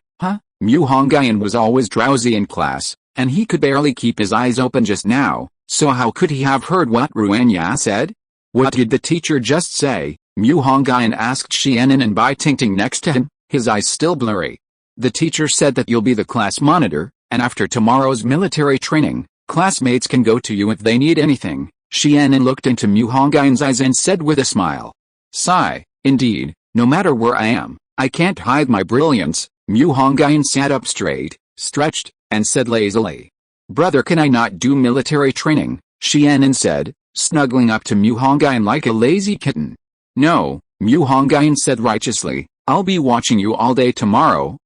Mu Hongyun was always drowsy in class, and he could barely keep his eyes open just now, so how could he have heard what Ruyi said? What did the teacher just say? Mu Hongyun asked Xianen, and by Tingting next to him, his eyes still blurry. "The teacher said that you'll be the class monitor, and after tomorrow's military training, classmates can go to you if they need anything." Xianen looked into Mu Hongyun's eyes and said with a smile. "Sigh, indeed, no matter where I am, I can't hide my brilliance." Mu Hongyun sat up straight, stretched, and said lazily. "Brother, can I not do military training?" Xianen said, snuggling up to Mu Hongyun like a lazy kitten. "No," Mu Hongyun said righteously, "I'll be watching you all day tomorrow."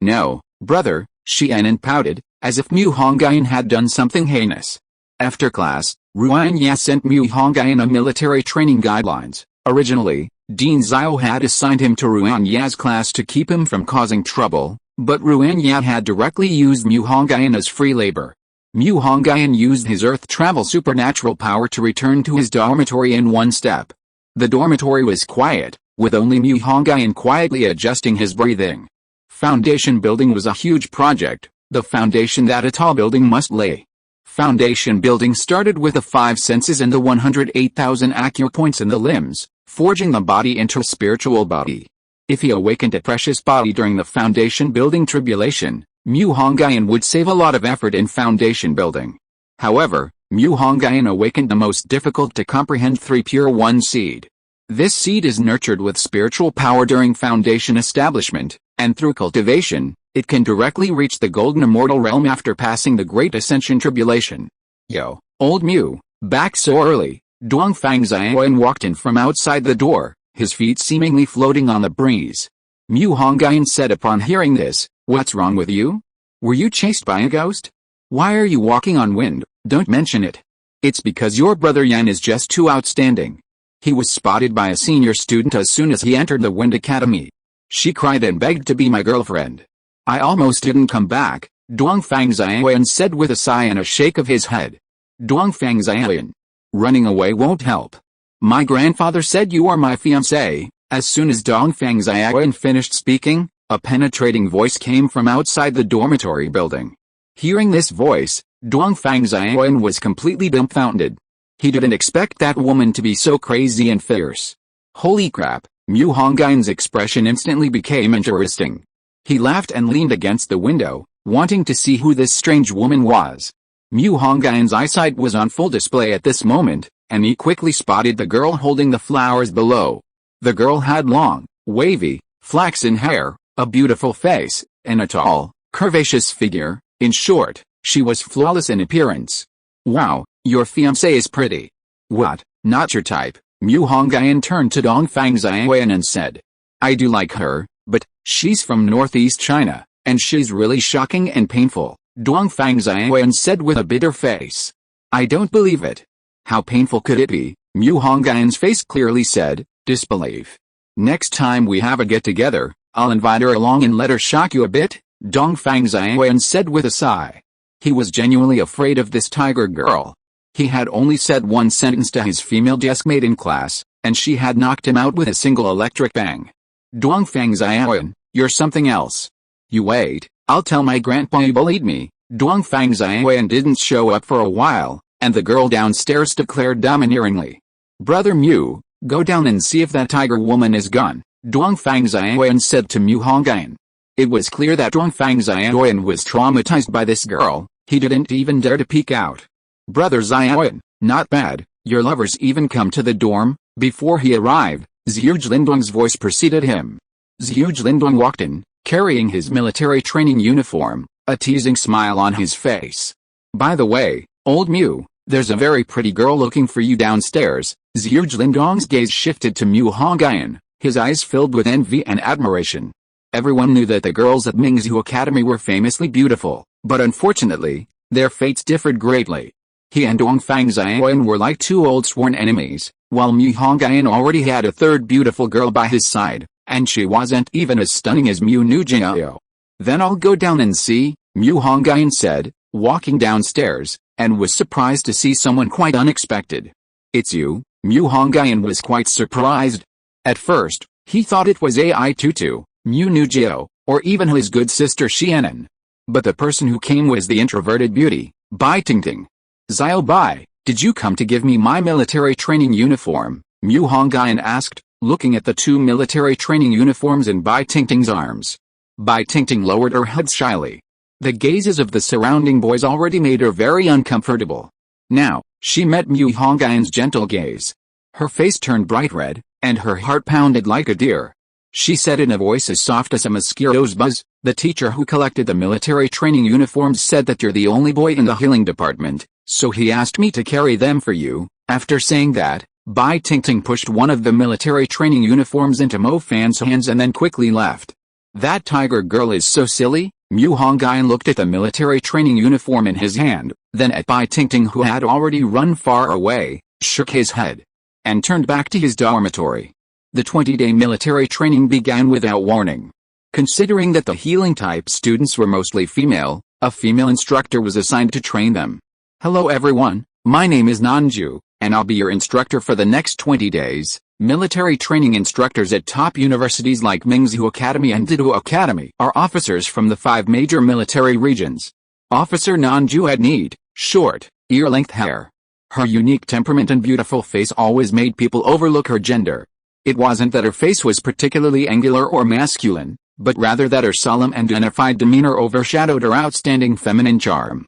No, brother," Xianen pouted, as if Mu Hongyun had done something heinous. After class, Ruyi sent Mu Hongyun a military training guidelines. Originally, Dean Zhao had assigned him to Ruyi's class to keep him from causing trouble, but Ruyi had directly used Mu Hongyun as free labor. Mu Hongyun used his earth travel supernatural power to return to his dormitory in one step. The dormitory was quiet, with only Mu Hongyun quietly adjusting his breathing. Foundation building was a huge project, the foundation that a tall building must lay. Foundation building started with the 5 senses and the 108,000 acupoints in the limbs, forging the body into a spiritual body. If he awakened a precious body during the foundation building tribulation, Mu Hongyun would save a lot of effort in foundation building. However, Mu Hongyun awakened the most difficult to comprehend 3 pure 1 seed. This seed is nurtured with spiritual power during foundation establishment, and through cultivation, it can directly reach the golden immortal realm after passing the great ascension tribulation. Yo, old Mu, back so early. Dongfang Xiaoyan walked in from outside the door, his feet seemingly floating on the breeze. Mu Hongyun said upon hearing this, "What's wrong with you? Were you chased by a ghost? Why are you walking on wind? Don't mention it. It's because your brother Yan is just too outstanding. He was spotted by a senior student as soon as he entered the Wind Academy. She cried and begged to be my girlfriend. I almost didn't come back," Dongfang Xiaoyan said with a sigh and a shake of his head. Dongfang Xiaoyan. Running away won't help. My grandfather said you are my fiancé. As soon as Dongfang Xiaoyan finished speaking, a penetrating voice came from outside the dormitory building. Hearing this voice, Dongfang Xiaoyan was completely dumbfounded. He didn't expect that woman to be so crazy and fierce. Holy crap, Mu Hongyun's expression instantly became interesting. He laughed and leaned against the window, wanting to see who this strange woman was. Mu Hongyun's eyesight was on full display at this moment, and he quickly spotted the girl holding the flowers below. The girl had long, wavy, flaxen hair, a beautiful face, and a tall, curvaceous figure. In short, she was flawless in appearance. Wow, your fiancée is pretty. What, not your type? Mu Hongyun turned to Dongfang Xiaoyan and said. I do like her, but she's from northeast China, and she's really shocking and painful, Dongfang Xiaoyan said with a bitter face. I don't believe it. How painful could it be? Mu Hongyun's face clearly said, disbelief. Next time we have a get-together, I'll invite her along and let her shock you a bit, Dongfang Xiaoyan said with a sigh. He was genuinely afraid of this tiger girl. He had only said one sentence to his female deskmate in class, and she had knocked him out with a single electric bang. Dongfang Xiaoyan, you're something else. You wait, I'll tell my grandpa you bullied me. Dongfang Xiaoyan didn't show up for a while, and the girl downstairs declared domineeringly. Brother Mu, go down and see if that tiger woman is gone, Dongfang Xiaoyan said to Mu Hongyun. It was clear that Dongfang Xiaoyan was traumatized by this girl. He didn't even dare to peek out. Brother Xiaoyan, not bad, your lovers even come to the dorm. Before he arrived, Zhu Lindong's voice preceded him. Zhu Lindong walked in, carrying his military training uniform, a teasing smile on his face. By the way, old Mu, there's a very pretty girl looking for you downstairs. Zhu Lindong's gaze shifted to Mu Hongyun, his eyes filled with envy and admiration. Everyone knew that the girls at Mingzhu Academy were famously beautiful, but unfortunately, their fates differed greatly. He and Dongfang Xiaoyan were like two old sworn enemies, while Mu Hongyun already had a third beautiful girl by his side, and she wasn't even as stunning as Mu Nujiao. Then I'll go down and see, Mu Hongyun said, walking downstairs, and was surprised to see someone quite unexpected. It's you? Mu Hongyun was quite surprised. At first, he thought it was Ai Tutu, Mu Nujiao, or even his good sister Xianan. But the person who came was the introverted beauty, Bai Tingting. Xiao Bai, did you come to give me my military training uniform? Mu Hongyun asked, looking at the two military training uniforms in Bai Tingting's arms. Bai Tingting lowered her head shyly. The gazes of the surrounding boys already made her very uncomfortable. Now, she met Mu Hongyun's gentle gaze. Her face turned bright red, and her heart pounded like a deer. She said in a voice as soft as a mosquito's buzz, the teacher who collected the military training uniforms said that you're the only boy in the healing department, so he asked me to carry them for you. After saying that, Bai Tingting pushed one of the military training uniforms into Mo Fan's hands and then quickly left. That tiger girl is so silly. Mu Hongyun looked at the military training uniform in his hand, then at Bai Tingting who had already run far away, shook his head, and turned back to his dormitory. The 20-day military training began without warning. Considering that the healing-type students were mostly female, a female instructor was assigned to train them. Hello everyone, my name is Nanju, and I'll be your instructor for the next 20 days, Military training instructors at top universities like Mingzhu Academy and Didu Academy are officers from the 5 major military regions. Officer Nanju had neat, short, ear-length hair. Her unique temperament and beautiful face always made people overlook her gender. It wasn't that her face was particularly angular or masculine, but rather that her solemn and dignified demeanor overshadowed her outstanding feminine charm.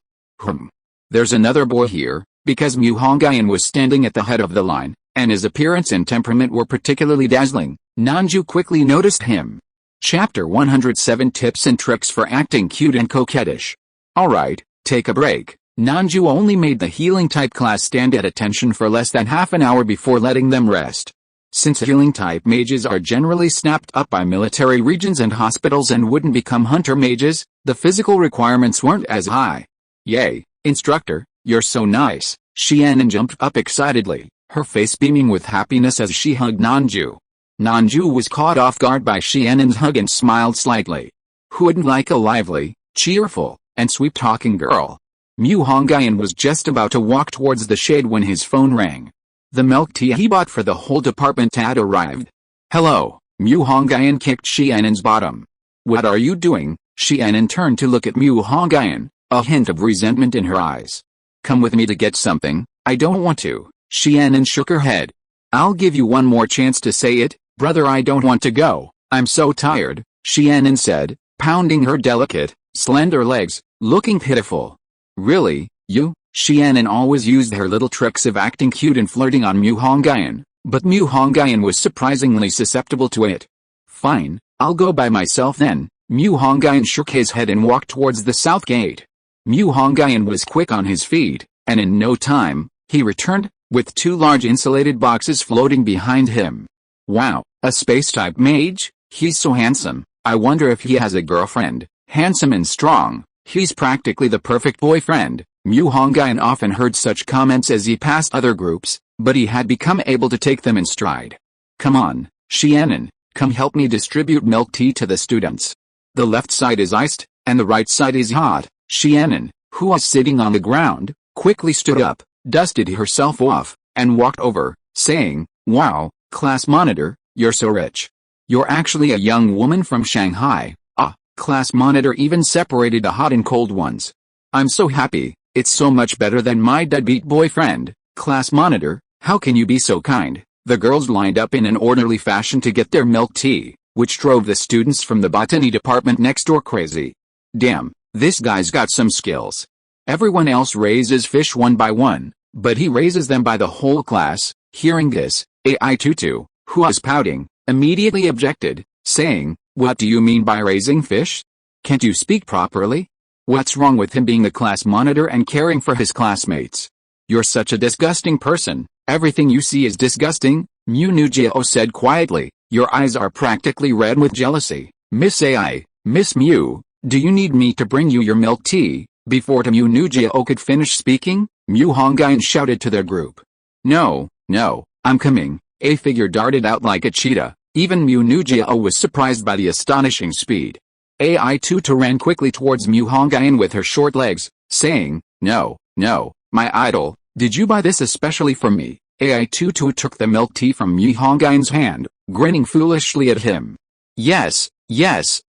There's another boy here, because Mu Hongyun was standing at the head of the line, and his appearance and temperament were particularly dazzling. Nanju quickly noticed him. Chapter 107 Tips and Tricks for Acting Cute and Coquettish. Alright, take a break. Nanju only made the healing type class stand at attention for less than half an hour before letting them rest. Since healing type mages are generally snapped up by military regions and hospitals and wouldn't become hunter mages, the physical requirements weren't as high. Yay, instructor, you're so nice. Xianan jumped up excitedly, her face beaming with happiness as she hugged Nanju. Nanju was caught off guard by Xianan's hug and smiled slightly. Who wouldn't like a lively, cheerful, and sweet-talking girl? Mu Hongyun was just about to walk towards the shade when his phone rang. The milk tea he bought for the whole department had arrived. Hello, Mu Hongyun kicked Xianan's bottom. What are you doing? Xianan turned to look at Mu Hongyun, a hint of resentment in her eyes. Come with me to get something. I don't want to. Xianan shook her head. I'll give you one more chance to say it, brother. I don't want to go. I'm so tired, Xianan said, pounding her delicate, slender legs, looking pitiful. Really, you? Xianan always used her little tricks of acting cute and flirting on Mu Hongyun, but Mu Hongyun was surprisingly susceptible to it. Fine, I'll go by myself then. Mu Hongyun shook his head and walked towards the south gate. Mu Hongyun was quick on his feet, and in no time, he returned, with 2 large insulated boxes floating behind him. Wow, a space-type mage? He's so handsome. I wonder if he has a girlfriend. Handsome and strong, he's practically the perfect boyfriend. Mu Hongyun often heard such comments as he passed other groups, but he had become able to take them in stride. Come on, Xianan, come help me distribute milk tea to the students. The left side is iced, and the right side is hot. Xianan, who was sitting on the ground, quickly stood up, dusted herself off, and walked over, saying, Wow, class monitor, you're so rich. You're actually a young woman from Shanghai. Ah, class monitor even separated the hot and cold ones. I'm so happy, it's so much better than my deadbeat boyfriend. Class monitor, how can you be so kind? The girls lined up in an orderly fashion to get their milk tea, which drove the students from the botany department next door crazy. Damn, this guy's got some skills. Everyone else raises fish one by one, but he raises them by the whole class. Hearing this, AI Tutu, who was pouting, immediately objected, saying, What do you mean by raising fish? Can't you speak properly? What's wrong with him being the class monitor and caring for his classmates? You're such a disgusting person. Everything you see is disgusting, Mu Nujiao said quietly. Your eyes are practically red with jealousy. Miss AI, Miss Mu, do you need me to bring you your milk tea? Before Mu Nujiao could finish speaking, Mu Hongyun shouted to their group. No, I'm coming. A figure darted out like a cheetah. Even Mu Nujiao was surprised by the astonishing speed. AI Tutu ran quickly towards Mu Hongyun with her short legs, saying, No, my idol, did you buy this especially for me? AI Tutu took the milk tea from Mu Hongyun's hand, grinning foolishly at him. Yes,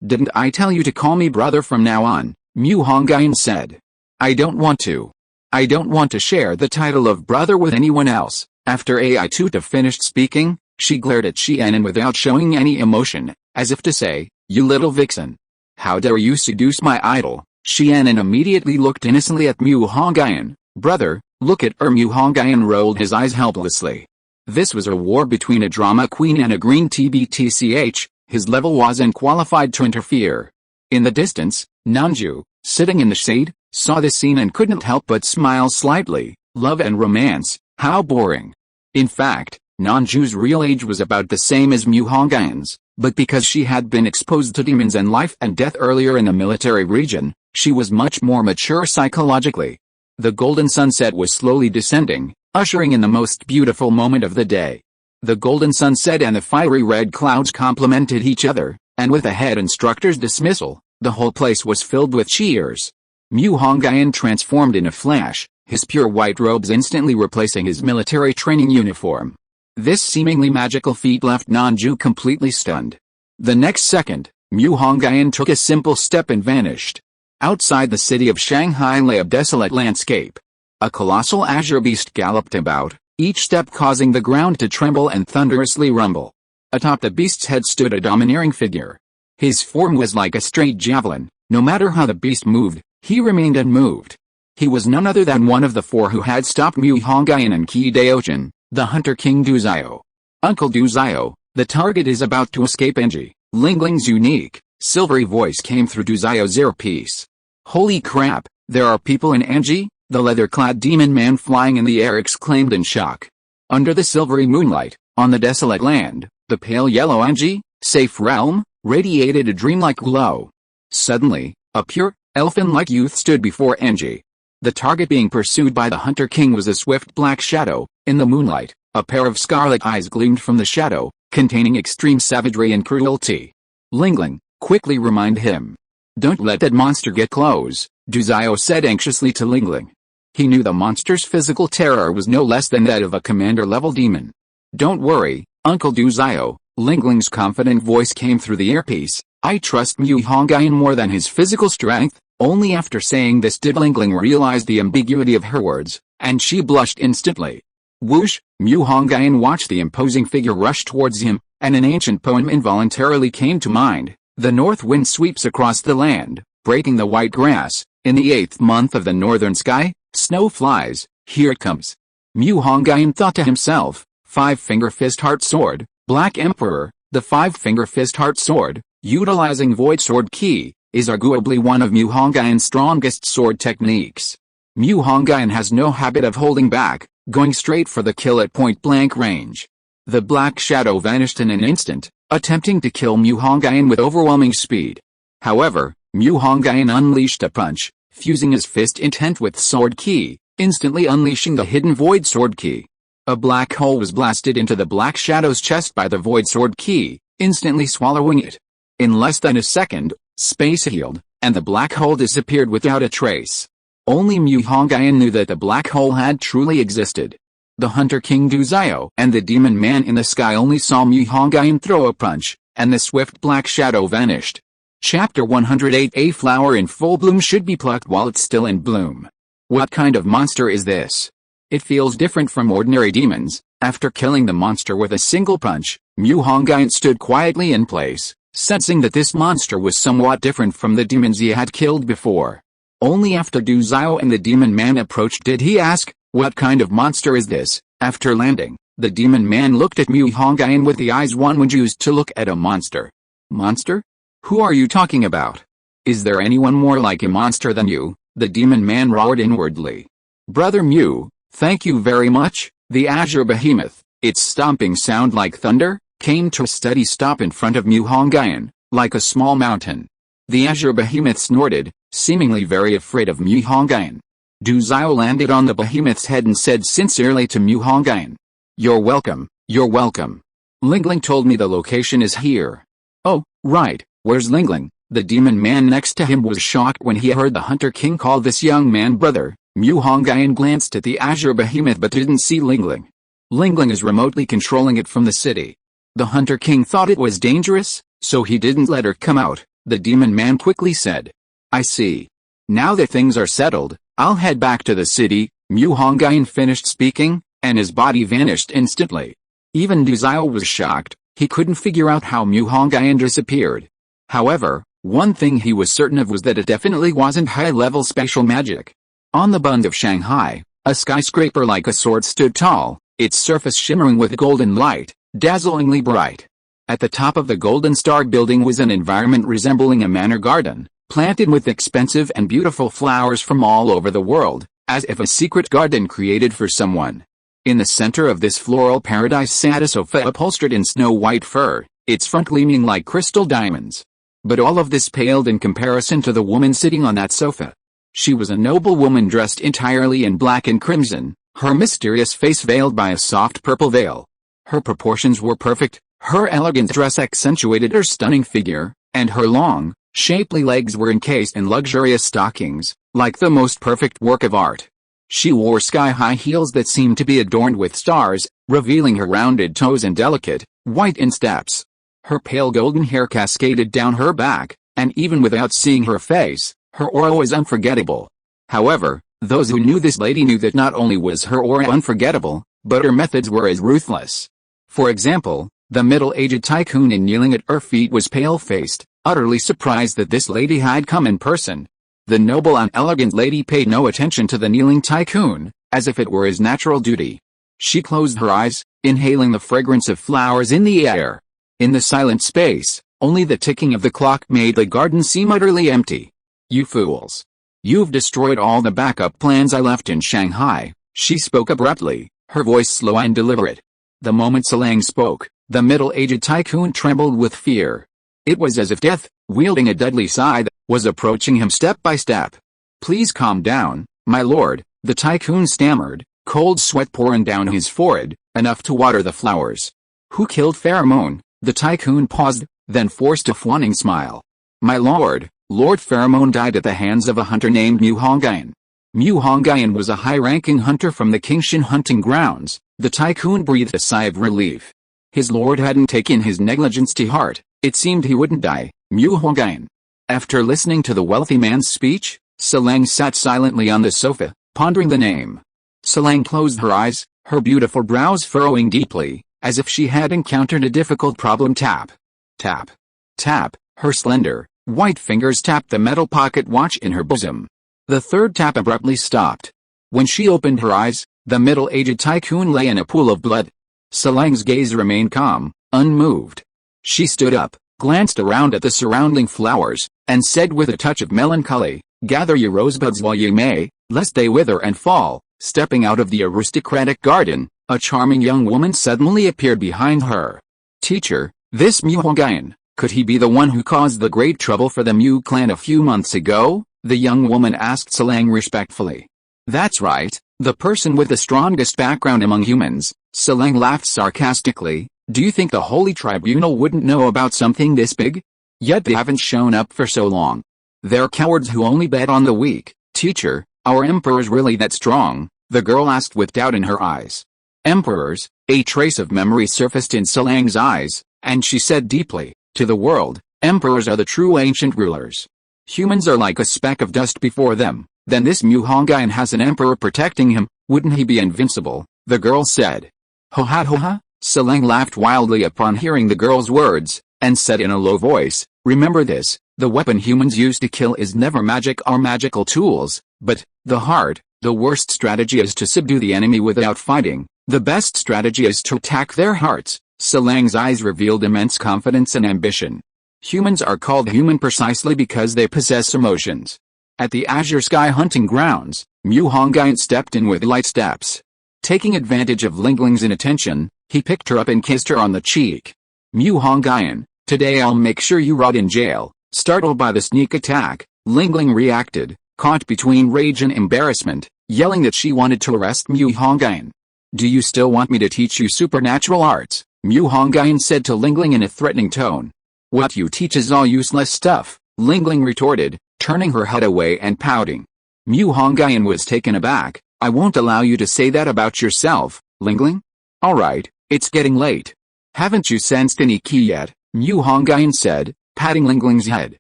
didn't I tell you to call me brother from now on? Mu Hongyun said. I don't want to share the title of brother with anyone else. After AI Tutu finished speaking, she glared at Xianan without showing any emotion, as if to say, You little vixen. How dare you seduce my idol? Xianan immediately looked innocently at Mu Hongyun. Brother, look at her. Mu Hongyun rolled his eyes helplessly. This was a war between a drama queen and a green TBTCH, his level wasn't qualified to interfere. In the distance, Nanju, sitting in the shade, saw this scene and couldn't help but smile slightly. Love and romance, how boring. In fact, Nanju's real age was about the same as Mu Hongyun's, but because she had been exposed to demons and life and death earlier in the military region, she was much more mature psychologically. The golden sunset was slowly descending, ushering in the most beautiful moment of the day. The golden sunset and the fiery red clouds complemented each other, and with the head instructor's dismissal, the whole place was filled with cheers. Mu Hongyun transformed in a flash, his pure white robes instantly replacing his military training uniform. This seemingly magical feat left Nanju completely stunned. The next second, Mu Hongyun took a simple step and vanished. Outside the city of Shanghai lay a desolate landscape. A colossal azure beast galloped about, each step causing the ground to tremble and thunderously rumble. Atop the beast's head stood a domineering figure. His form was like a straight javelin. No matter how the beast moved, he remained unmoved. He was none other than one of the four who had stopped Mu Hongyun and Qi Daochen, the Hunter King Du Xiao. Uncle Du Xiao, the target is about to escape Enji. Lingling's unique, silvery voice came through Du Xiao's earpiece. Holy crap, there are people in Enji? The leather-clad demon man flying in the air exclaimed in shock. Under the silvery moonlight, on the desolate land, the pale yellow Enji, safe realm, radiated a dreamlike glow. Suddenly, a pure, elfin-like youth stood before Enji. The target being pursued by the Hunter King was a swift black shadow. In the moonlight, a pair of scarlet eyes gleamed from the shadow, containing extreme savagery and cruelty. Lingling, quickly remind him. Don't let that monster get close, Du Xiao said anxiously to Lingling. He knew the monster's physical terror was no less than that of a commander-level demon. Don't worry, Uncle Du Xiao, Lingling's confident voice came through the earpiece. I trust Mu Hongyun more than his physical strength. Only after saying this did Lingling realize the ambiguity of her words, and she blushed instantly. Whoosh, Mu Hongyun watched the imposing figure rush towards him, and an ancient poem involuntarily came to mind. The north wind sweeps across the land, breaking the white grass. In the 8th month of the northern sky, snow flies. Here it comes. Mu Hongyun thought to himself, Five-finger fist heart sword, Black Emperor. The five-finger fist heart sword, utilizing void sword ki, is arguably one of Mu Hongyun's strongest sword techniques. Mu Hongyun has no habit of holding back, going straight for the kill at point-blank range. The black shadow vanished in an instant, attempting to kill Mu Hongyun with overwhelming speed. However, Mu Hongyun unleashed a punch, fusing his fist intent with sword ki, instantly unleashing the hidden void sword ki. A black hole was blasted into the black shadow's chest by the void sword ki, instantly swallowing it. In less than a second, space healed, and the black hole disappeared without a trace. Only Mu Hongyun knew that the black hole had truly existed. The Hunter King Du Xiao and the demon man in the sky only saw Mu Hongyun throw a punch, and the swift black shadow vanished. Chapter 108. A flower in full bloom should be plucked while it's still in bloom. What kind of monster is this? It feels different from ordinary demons. After killing the monster with a single punch, Mu Hongyun stood quietly in place, sensing that this monster was somewhat different from the demons he had killed before. Only after Du Xiao and the demon man approached did he ask, what kind of monster is this? After landing, the demon man looked at Mu Hongyun with the eyes one would use to look at a monster. Monster? Who are you talking about? Is there anyone more like a monster than you? The demon man roared inwardly. Brother Mu, thank you very much. The azure behemoth, its stomping sound like thunder, came to a steady stop in front of Mu Hongyun, like a small mountain. The azure behemoth snorted, seemingly very afraid of Mu Hongyun. Du Xiao landed on the behemoth's head and said sincerely to Mu Hongyun. You're welcome, you're welcome. Lingling told me the location is here. Oh, right, where's Lingling? The demon man next to him was shocked when he heard the Hunter King call this young man brother. Mu Hongyun glanced at the azure behemoth but didn't see Lingling. Lingling is remotely controlling it from the city. The Hunter King thought it was dangerous, so he didn't let her come out, the demon man quickly said. I see. Now that things are settled, I'll head back to the city. Mu Hongyun finished speaking, and his body vanished instantly. Even Du Xiao was shocked, he couldn't figure out how Mu Hongyun disappeared. However, one thing he was certain of was that it definitely wasn't high-level spatial magic. On the bund of Shanghai, a skyscraper like a sword stood tall, its surface shimmering with golden light, dazzlingly bright. At the top of the Golden Star building was an environment resembling a manor garden, planted with expensive and beautiful flowers from all over the world, as if a secret garden created for someone. In the center of this floral paradise sat a sofa upholstered in snow-white fur, its front gleaming like crystal diamonds. But all of this paled in comparison to the woman sitting on that sofa. She was a noble woman dressed entirely in black and crimson, her mysterious face veiled by a soft purple veil. Her proportions were perfect, her elegant dress accentuated her stunning figure, and her long, shapely legs were encased in luxurious stockings, like the most perfect work of art. She wore sky-high heels that seemed to be adorned with stars, revealing her rounded toes and delicate, white insteps. Her pale golden hair cascaded down her back, and even without seeing her face, her aura was unforgettable. However, those who knew this lady knew that not only was her aura unforgettable, but her methods were as ruthless. For example, the middle-aged tycoon kneeling at her feet was pale-faced, utterly surprised that this lady had come in person. The noble and elegant lady paid no attention to the kneeling tycoon, as if it were his natural duty. She closed her eyes, inhaling the fragrance of flowers in the air. In the silent space, only the ticking of the clock made the garden seem utterly empty. "You fools. You've destroyed all the backup plans I left in Shanghai," she spoke abruptly, her voice slow and deliberate. The moment Qinling spoke, the middle-aged tycoon trembled with fear. It was as if death, wielding a deadly scythe, was approaching him step by step. "Please calm down, my lord," the tycoon stammered, cold sweat pouring down his forehead, enough to water the flowers. "Who killed Pheromone?" The tycoon paused, then forced a fawning smile. "My lord, Lord Pheromone died at the hands of a hunter named Mu Hongyun." Mu Hongyun was a high-ranking hunter from the Qingshan hunting grounds. The tycoon breathed a sigh of relief. His lord hadn't taken his negligence to heart. It seemed he wouldn't die. Mu Hongyun. After listening to the wealthy man's speech, Qinling sat silently on the sofa, pondering the name. Qinling closed her eyes, her beautiful brows furrowing deeply, as if she had encountered a difficult problem. Tap. Tap. Tap. Her slender, white fingers tapped the metal pocket watch in her bosom. The third tap abruptly stopped. When she opened her eyes, the middle-aged tycoon lay in a pool of blood. Qiling's gaze remained calm, unmoved. She stood up, glanced around at the surrounding flowers, and said with a touch of melancholy, "Gather your rosebuds while you may, lest they wither and fall." Stepping out of the aristocratic garden, a charming young woman suddenly appeared behind her. "Teacher, this Mu Hongyun, could he be the one who caused the great trouble for the Mu clan a few months ago?" the young woman asked Qinling respectfully. "That's right, the person with the strongest background among humans." Qinling laughed sarcastically. "Do you think the Holy Tribunal wouldn't know about something this big? Yet they haven't shown up for so long. They're cowards who only bet on the weak." "Teacher, our emperor's really that strong?" the girl asked with doubt in her eyes. "Emperors?" A trace of memory surfaced in Qiling's eyes, and she said deeply, "To the world, emperors are the true ancient rulers. Humans are like a speck of dust before them. Then this Mu Hongyun has an emperor protecting him, wouldn't he be invincible?" the girl said. "Ho ha ho ha!" Qinling laughed wildly upon hearing the girl's words, and said in a low voice, "Remember this, the weapon humans use to kill is never magic or magical tools, but the heart. The worst strategy is to subdue the enemy without fighting. The best strategy is to attack their hearts." Qiling's eyes revealed immense confidence and ambition. Humans are called human precisely because they possess emotions. At the Azure Sky hunting grounds, Mu Hongyun stepped in with light steps. Taking advantage of Lingling's inattention, he picked her up and kissed her on the cheek. "Mu Hongyun, today I'll make sure you rot in jail." Startled by the sneak attack, Lingling reacted, caught between rage and embarrassment, yelling that she wanted to arrest Mu Hongyun. "Do you still want me to teach you supernatural arts?" Mu Hongyun said to Lingling in a threatening tone. "What you teach is all useless stuff," Lingling retorted, turning her head away and pouting. Mu Hongyun was taken aback. "I won't allow you to say that about yourself, Lingling. Alright, it's getting late. Haven't you sensed any ki yet?" Mu Hongyun said, patting Lingling's head.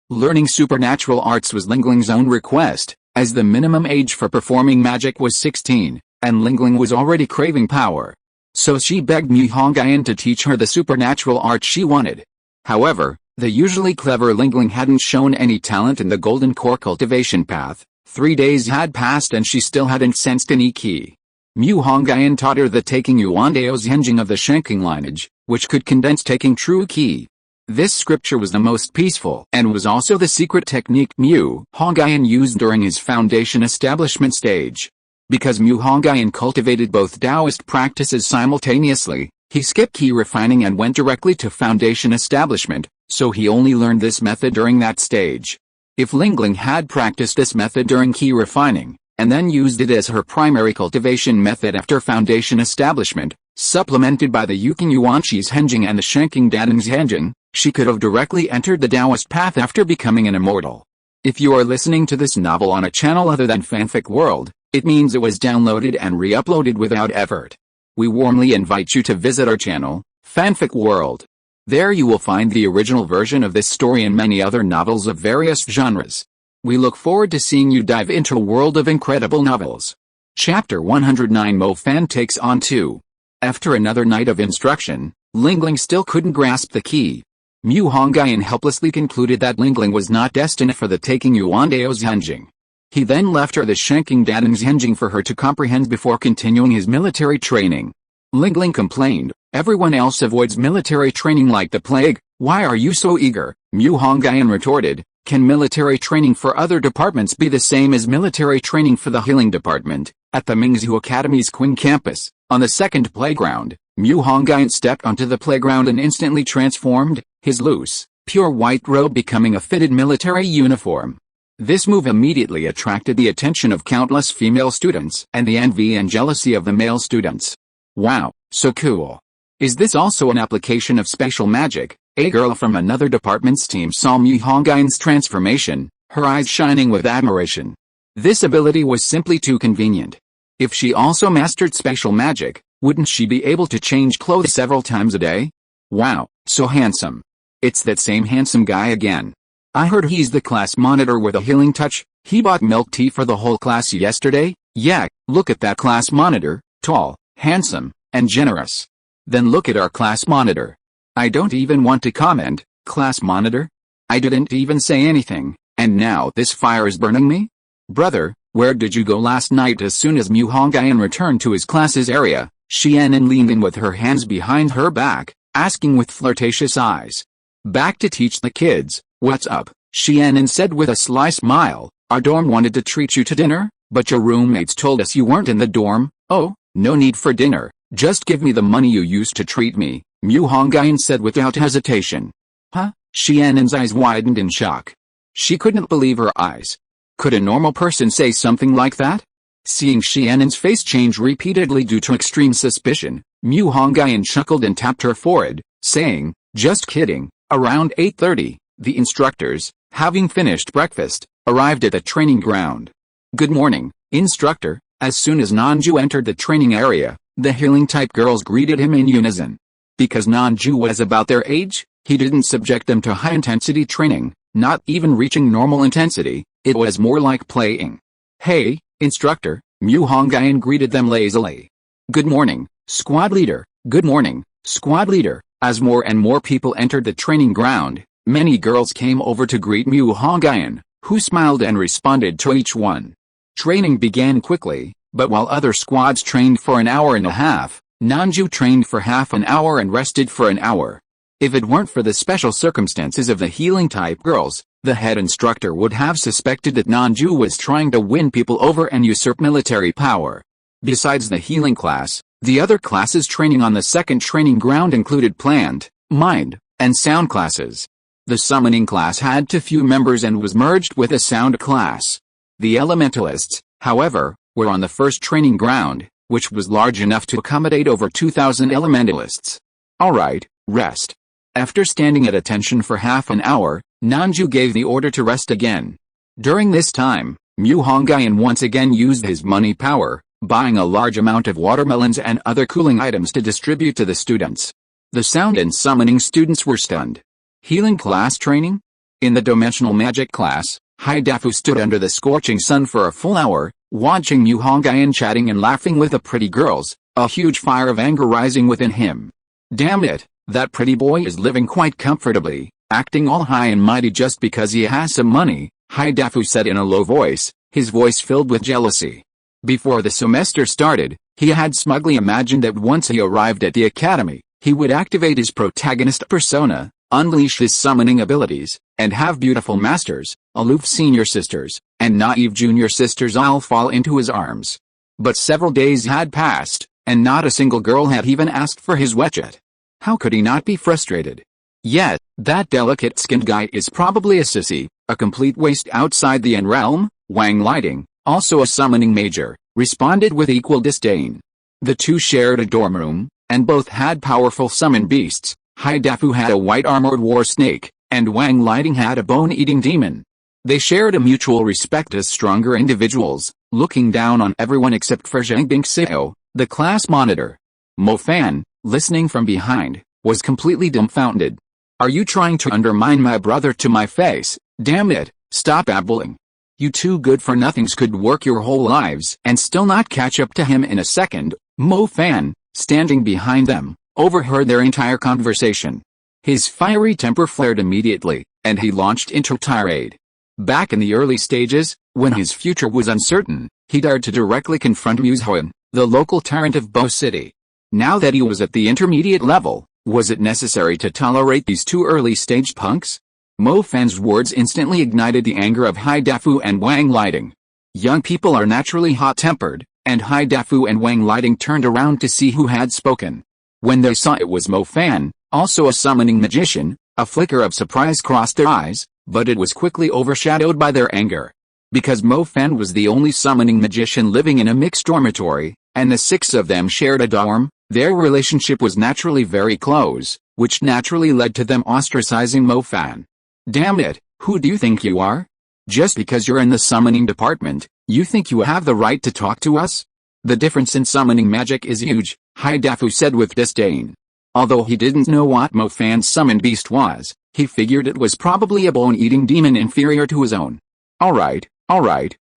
Learning supernatural arts was Lingling's own request, as the minimum age for performing magic was 16, and Lingling was already craving power. So she begged Mu Hongyun to teach her the supernatural art she wanted. However, the usually clever Lingling hadn't shown any talent in the golden core cultivation path. 3 days had passed and she still hadn't sensed any ki. Mu Hongyun taught her the taking Yuandao's henging of the Shanking lineage, which could condense taking true ki. This scripture was the most peaceful and was also the secret technique Mu Hongyun used during his foundation establishment stage. Because Mu Hongyun cultivated both Taoist practices simultaneously, he skipped ki refining and went directly to foundation establishment, so he only learned this method during that stage. If Lingling had practiced this method during ki refining, and then used it as her primary cultivation method after foundation establishment, supplemented by the Yuking Yuanqi's henging and the Shanking Daning's henging, she could have directly entered the Taoist path after becoming an immortal. If you are listening to this novel on a channel other than Fanfic World, it means it was downloaded and re-uploaded without effort. we warmly invite you to visit our channel, Fanfic World. There you will find the original version of this story and many other novels of various genres. We look forward to seeing you dive into a world of incredible novels. Chapter 109 Mo Fan takes on 2. After another night of instruction, Lingling still couldn't grasp the key. Mu Hongyun helplessly concluded that Lingling was not destined for the taking Yuandao's Zhenjing. He then left her the Shanking Dadan's Zhenjing for her to comprehend before continuing his military training. Lingling complained, "Everyone else avoids military training like the plague, why are you so eager?" Mu Hongyun retorted, "Can military training for other departments be the same as military training for the healing department?" At the Mingzhu Academy's Qin campus, on the second playground, Mu Hongyun stepped onto the playground and instantly transformed, his loose, pure white robe becoming a fitted military uniform. This move immediately attracted the attention of countless female students and the envy and jealousy of the male students. "Wow, so cool. Is this also an application of spatial magic?" A girl from another department's team saw Mu Hongyun's transformation, her eyes shining with admiration. This ability was simply too convenient. If she also mastered spatial magic, wouldn't she be able to change clothes several times a day? "Wow, so handsome. It's that same handsome guy again. I heard he's the class monitor with a healing touch. He bought milk tea for the whole class yesterday. Yeah, look at that class monitor, tall, handsome, and generous. Then look at our class monitor. I don't even want to comment, class monitor. I didn't even say anything, and now this fire is burning me? Brother, where did you go last night?" As soon as Mu Hongyun returned to his class's area, Xianin leaned in with her hands behind her back, asking with flirtatious eyes. "Back to teach the kids, what's up?" Xianin said with a sly smile. "Our dorm wanted to treat you to dinner, but your roommates told us you weren't in the dorm." "Oh, no need for dinner, just give me the money you used to treat me," Mu Hongyun said without hesitation. "Huh?" Xianin's eyes widened in shock. She couldn't believe her eyes. Could a normal person say something like that? Seeing Xianin's face change repeatedly due to extreme suspicion, Mu Hongyun chuckled and tapped her forehead, saying, "Just kidding." Around 8:30, the instructors, having finished breakfast, arrived at the training ground. "Good morning, instructor." As soon as Nanju entered the training area, the healing-type girls greeted him in unison. Because Nanju was about their age, he didn't subject them to high-intensity training, not even reaching normal intensity. It was more like playing. "Hey, instructor," Mu Hongyun greeted them lazily. "Good morning, squad leader." "Good morning, squad leader." As more and more people entered the training ground, many girls came over to greet Mu Hongyun, who smiled and responded to each one. Training began quickly, but while other squads trained for an hour and a half, Nanju trained for half an hour and rested for an hour. If it weren't for the special circumstances of the healing-type girls, the head instructor would have suspected that Nanju was trying to win people over and usurp military power. Besides the healing class, the other classes training on the second training ground included plant, mind, and sound classes. The summoning class had too few members and was merged with a sound class. The elementalists, however, were on the first training ground, which was large enough to accommodate over 2,000 elementalists. "Alright, rest." After standing at attention for half an hour, Nanju gave the order to rest again. During this time, Mu Hongyun once again used his money power, buying a large amount of watermelons and other cooling items to distribute to the students. The sound and summoning students were stunned. Healing class training? In the dimensional magic class, Haidafu stood under the scorching sun for a full hour, watching Mu Hongyun chatting and laughing with the pretty girls, a huge fire of anger rising within him. "Damn it, that pretty boy is living quite comfortably, acting all high and mighty just because he has some money," Haidafu said in a low voice, his voice filled with jealousy. Before the semester started, he had smugly imagined that once he arrived at the academy, he would activate his protagonist persona, unleash his summoning abilities, and have beautiful masters, aloof senior sisters, and naive junior sisters all fall into his arms. But several days had passed, and not a single girl had even asked for his wechat. How could he not be frustrated? Yet, that delicate-skinned guy is probably a sissy, a complete waste outside the realm. Wang Lighting, also a summoning major, responded with equal disdain. The two shared a dorm room, and both had powerful summon beasts. Haidafu had a white-armored war snake, and Wang Lighting had a bone-eating demon. They shared a mutual respect as stronger individuals, looking down on everyone except for Zhang Bingseo, the class monitor. Mo Fan, listening from behind, was completely dumbfounded. Are you trying to undermine my brother to my face? Damn it, stop babbling. You two good-for-nothings could work your whole lives and still not catch up to him in a second. Mo Fan, standing behind them, overheard their entire conversation. His fiery temper flared immediately, and he launched into tirade. Back in the early stages, when his future was uncertain, he dared to directly confront Muzhuan, the local tyrant of Bo City. Now that he was at the intermediate level, was it necessary to tolerate these two early-stage punks? Mo Fan's words instantly ignited the anger of Hai Dafu and Wang Lighting. Young people are naturally hot-tempered, and Hai Dafu and Wang Lighting turned around to see who had spoken. When they saw it was Mo Fan, also a summoning magician, a flicker of surprise crossed their eyes, but it was quickly overshadowed by their anger. Because Mo Fan was the only summoning magician living in a mixed dormitory, and the six of them shared a dorm, their relationship was naturally very close, which naturally led to them ostracizing Mo Fan. Damn it, who do you think you are? Just because you're in the summoning department, you think you have the right to talk to us? The difference in summoning magic is huge, Hai Dafu said with disdain. Although he didn't know what Mo Fan's summoned beast was, he figured it was probably a bone-eating demon inferior to his own. Alright,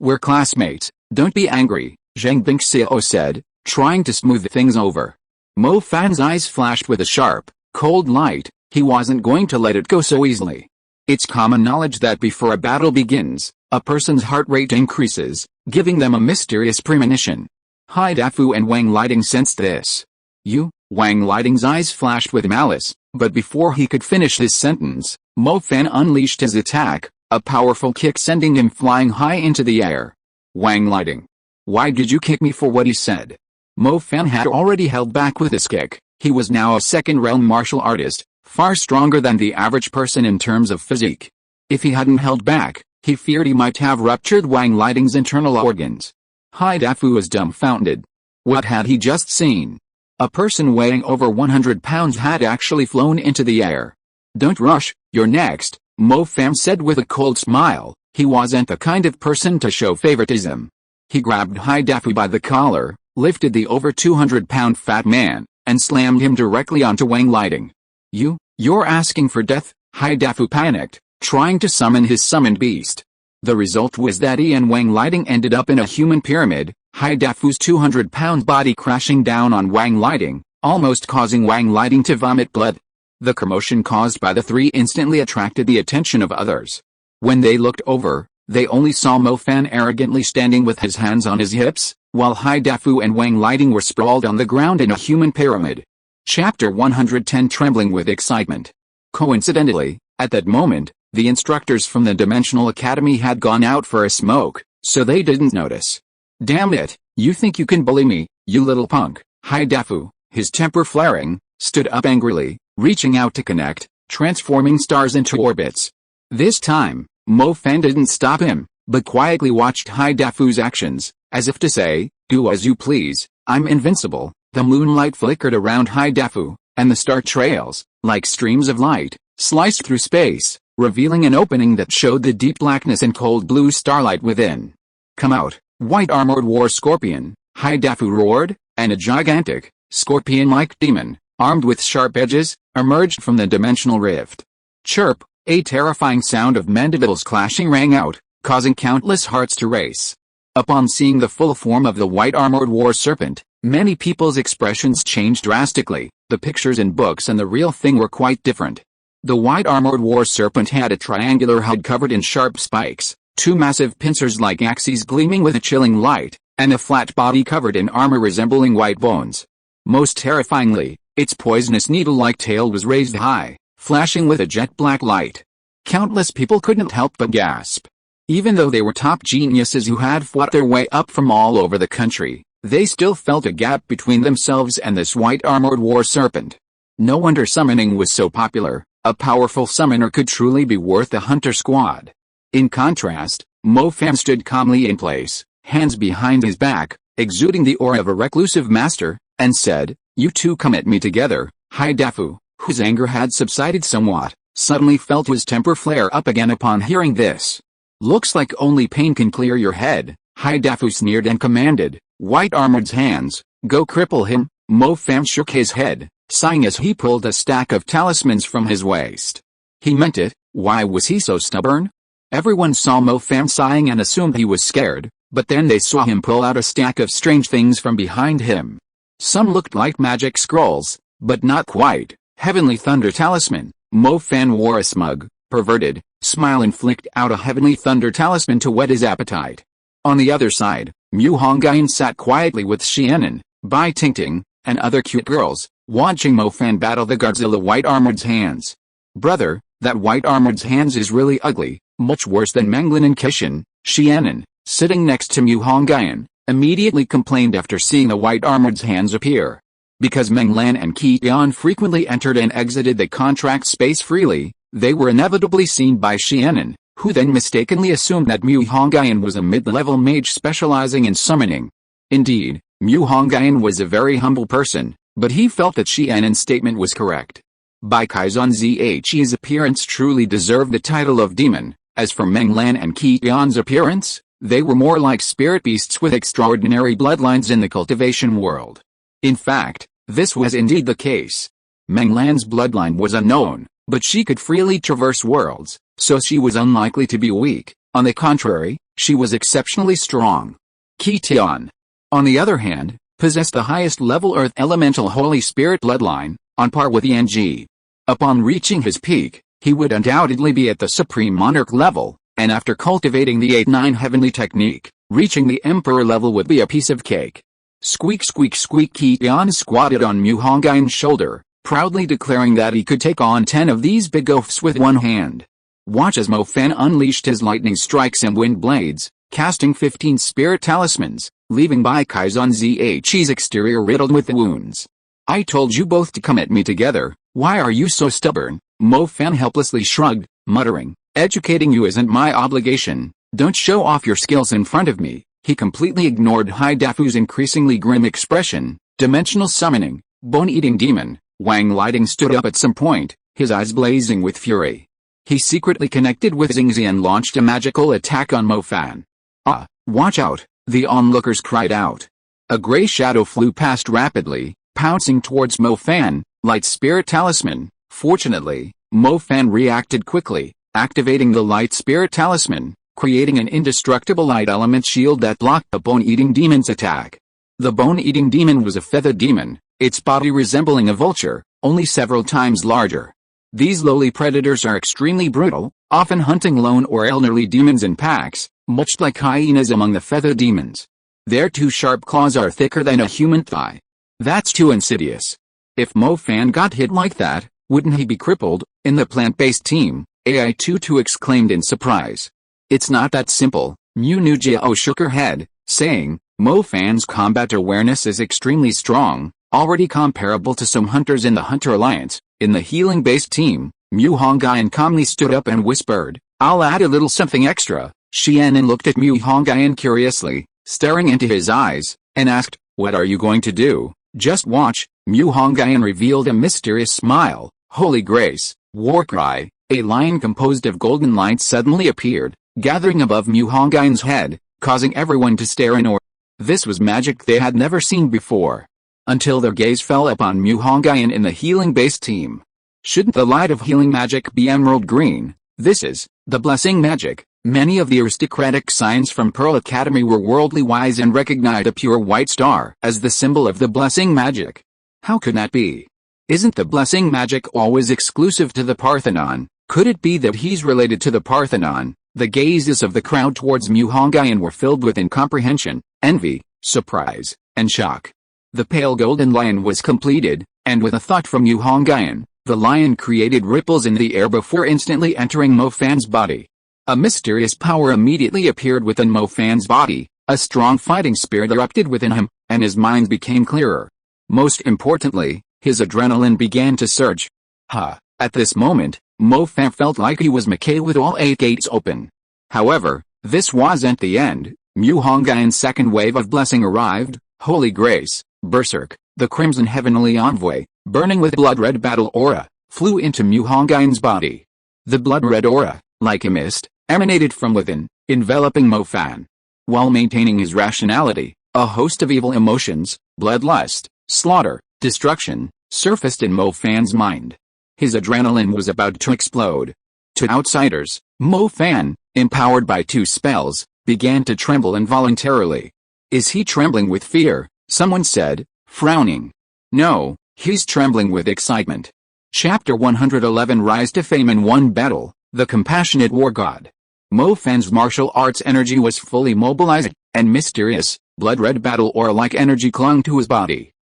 we're classmates, don't be angry, Zhang Bingxiao said, trying to smooth things over. Mo Fan's eyes flashed with a sharp, cold light. He wasn't going to let it go so easily. It's common knowledge that before a battle begins, a person's heart rate increases, giving them a mysterious premonition. Hai Dafu and Wang Lighting sensed this. You? Wang Lighting's eyes flashed with malice, but before he could finish his sentence, Mo Fan unleashed his attack, a powerful kick sending him flying high into the air. Wang Lighting. Why did you kick me for what he said? Mo Fan had already held back with his kick. He was now a second-realm martial artist, far stronger than the average person in terms of physique. If he hadn't held back, he feared he might have ruptured Wang Lighting's internal organs. Hai Dafu was dumbfounded. What had he just seen? A person weighing over 100 pounds had actually flown into the air. Don't rush, you're next, Mo Fan said with a cold smile. He wasn't the kind of person to show favoritism. He grabbed Hai Dafu by the collar, lifted the over 200-pound fat man, and slammed him directly onto Wang Lighting. You're asking for death, Hai Dafu panicked, trying to summon his summoned beast. The result was that he and Wang Lighting ended up in a human pyramid, Hai Dafu's 200-pound body crashing down on Wang Lighting, almost causing Wang Lighting to vomit blood. The commotion caused by the three instantly attracted the attention of others. When they looked over, they only saw Mo Fan arrogantly standing with his hands on his hips, while Hai Dafu and Wang Lighting were sprawled on the ground in a human pyramid. Chapter 110 Trembling with excitement. Coincidentally, at that moment, the instructors from the Dimensional Academy had gone out for a smoke, so they didn't notice. Damn it, you think you can bully me, you little punk? Hai Dafu, his temper flaring, stood up angrily, reaching out to connect, transforming stars into orbits. This time, Mo Fan didn't stop him, but quietly watched Hai Dafu's actions, as if to say, do as you please, I'm invincible. The moonlight flickered around Hai Dafu, and the star trails, like streams of light, sliced through space, revealing an opening that showed the deep blackness and cold blue starlight within. Come out, white-armored war scorpion, Hai Dafu roared, and a gigantic, scorpion-like demon, armed with sharp edges, emerged from the dimensional rift. Chirp, a terrifying sound of mandibles clashing rang out, causing countless hearts to race. Upon seeing the full form of the white-armored war serpent, many people's expressions changed drastically. The pictures in books and the real thing were quite different. The white-armored war serpent had a triangular head covered in sharp spikes, two massive pincers like axes gleaming with a chilling light, and a flat body covered in armor resembling white bones. Most terrifyingly, its poisonous needle-like tail was raised high, flashing with a jet-black light. Countless people couldn't help but gasp. Even though they were top geniuses who had fought their way up from all over the country, they still felt a gap between themselves and this white-armored war serpent. No wonder summoning was so popular. A powerful summoner could truly be worth a hunter squad. In contrast, Mo Fan stood calmly in place, hands behind his back, exuding the aura of a reclusive master, and said, "You two come at me together." Hai Dafu, whose anger had subsided somewhat, suddenly felt his temper flare up again upon hearing this. "Looks like only pain can clear your head," Hai Dafu sneered and commanded, "White Armored's hands, go cripple him." Mo Fan shook his head, sighing as he pulled a stack of talismans from his waist. He meant it. Why was he so stubborn? Everyone saw Mo Fan sighing and assumed he was scared, but then they saw him pull out a stack of strange things from behind him. Some looked like magic scrolls, but not quite. Heavenly Thunder Talisman. Mo Fan wore a smug, perverted smile and flicked out a Heavenly Thunder Talisman to whet his appetite. On the other side, Mu Hongyun sat quietly with Xianan, Bai Tingting, and other cute girls, watching Mo Fan battle the Godzilla White Armored's hands. Brother, that White Armored's hands is really ugly, much worse than Meng Lan and Kishin. Xianan, sitting next to Mu Hongyun, immediately complained after seeing the White Armored's hands appear. Because Meng Lan and Qinling frequently entered and exited the contract space freely, they were inevitably seen by Xianan, who then mistakenly assumed that Mu Hongyun was a mid-level mage specializing in summoning. Indeed, Mu Hongyun was a very humble person, but he felt that Xianan's statement was correct. By Kaizan Zhe's appearance truly deserved the title of demon. As for Meng Lan and Qingling's appearance, they were more like spirit beasts with extraordinary bloodlines in the cultivation world. In fact, this was indeed the case. Meng Lan's bloodline was unknown, but she could freely traverse worlds, so she was unlikely to be weak. On the contrary, she was exceptionally strong. Qinling, on the other hand, possessed the highest level Earth Elemental Holy Spirit bloodline, on par with Yang. Upon reaching his peak, he would undoubtedly be at the Supreme Monarch level, and after cultivating the 8-9 Heavenly Technique, reaching the Emperor level would be a piece of cake. Squeak squeak squeak. Qinling squatted on Mu Hongyun's shoulder, proudly declaring that he could take on 10 of these big oafs with one hand. Watch as Mo Fan unleashed his lightning strikes and wind blades, casting 15 spirit talismans, leaving Bai Kaizan Zhe's exterior riddled with wounds. I told you both to come at me together, why are you so stubborn? Mo Fan helplessly shrugged, muttering, educating you isn't my obligation, don't show off your skills in front of me. He completely ignored Hai Dafu's increasingly grim expression. Dimensional summoning, bone-eating demon. Wang Lighting stood up at some point, his eyes blazing with fury. He secretly connected with Xingzi and launched a magical attack on Mo Fan. Ah, watch out, the onlookers cried out. A gray shadow flew past rapidly, pouncing towards Mo Fan, light spirit talisman. Fortunately, Mo Fan reacted quickly, activating the light spirit talisman, creating an indestructible light element shield that blocked the bone-eating demon's attack. The bone-eating demon was a feathered demon, its body resembling a vulture, only several times larger. These lowly predators are extremely brutal, often hunting lone or elderly demons in packs, much like hyenas among the feathered demons. Their two sharp claws are thicker than a human thigh. That's too insidious. If Mo Fan got hit like that, wouldn't he be crippled? In the plant-based team, AI22 exclaimed in surprise. It's not that simple. Mu Nujiao shook her head, saying, Mo Fan's combat awareness is extremely strong, already comparable to some hunters in the Hunter Alliance. In the healing-based team, Mu Hongyun calmly stood up and whispered, I'll add a little something extra. Xianan looked at Mu Hongyun curiously, staring into his eyes, and asked, what are you going to do? Just watch. Mu Hongyun revealed a mysterious smile. Holy Grace, Warcry, a lion composed of golden light suddenly appeared, gathering above Mu Hongyun's head, causing everyone to stare in awe. This was magic they had never seen before. Until their gaze fell upon Mu Hongyun in the healing-based team. Shouldn't the light of healing magic be emerald green? This is the blessing magic. Many of the aristocratic scions from Pearl Academy were worldly wise and recognized a pure white star as the symbol of the blessing magic. How could that be? Isn't the blessing magic always exclusive to the Parthenon? Could it be that he's related to the Parthenon? The gazes of the crowd towards Mu Hongyun were filled with incomprehension, envy, surprise, and shock. The pale golden lion was completed, and with a thought from Mu Hongyun, the lion created ripples in the air before instantly entering Mo Fan's body. A mysterious power immediately appeared within Mo Fan's body, a strong fighting spirit erupted within him, and his mind became clearer. Most importantly, his adrenaline began to surge. At this moment, Mo Fan felt like he was McKay with all 8 gates open. However, this wasn't the end. Mu Hongyun's second wave of blessing arrived. Holy Grace, Berserk, the Crimson Heavenly Envoy, burning with blood-red battle aura, flew into Mu Hongyun's body. The blood-red aura, like a mist, emanated from within, enveloping Mo Fan. While maintaining his rationality, a host of evil emotions, bloodlust, slaughter, destruction, surfaced in Mo Fan's mind. His adrenaline was about to explode. To outsiders, Mo Fan, empowered by 2 spells, began to tremble involuntarily. Is he trembling with fear? Someone said, frowning. No, he's trembling with excitement. Chapter 111 Rise to Fame in One Battle, the Compassionate War God. Mo Fan's martial arts energy was fully mobilized, and mysterious, blood-red battle aura-like energy clung to his body.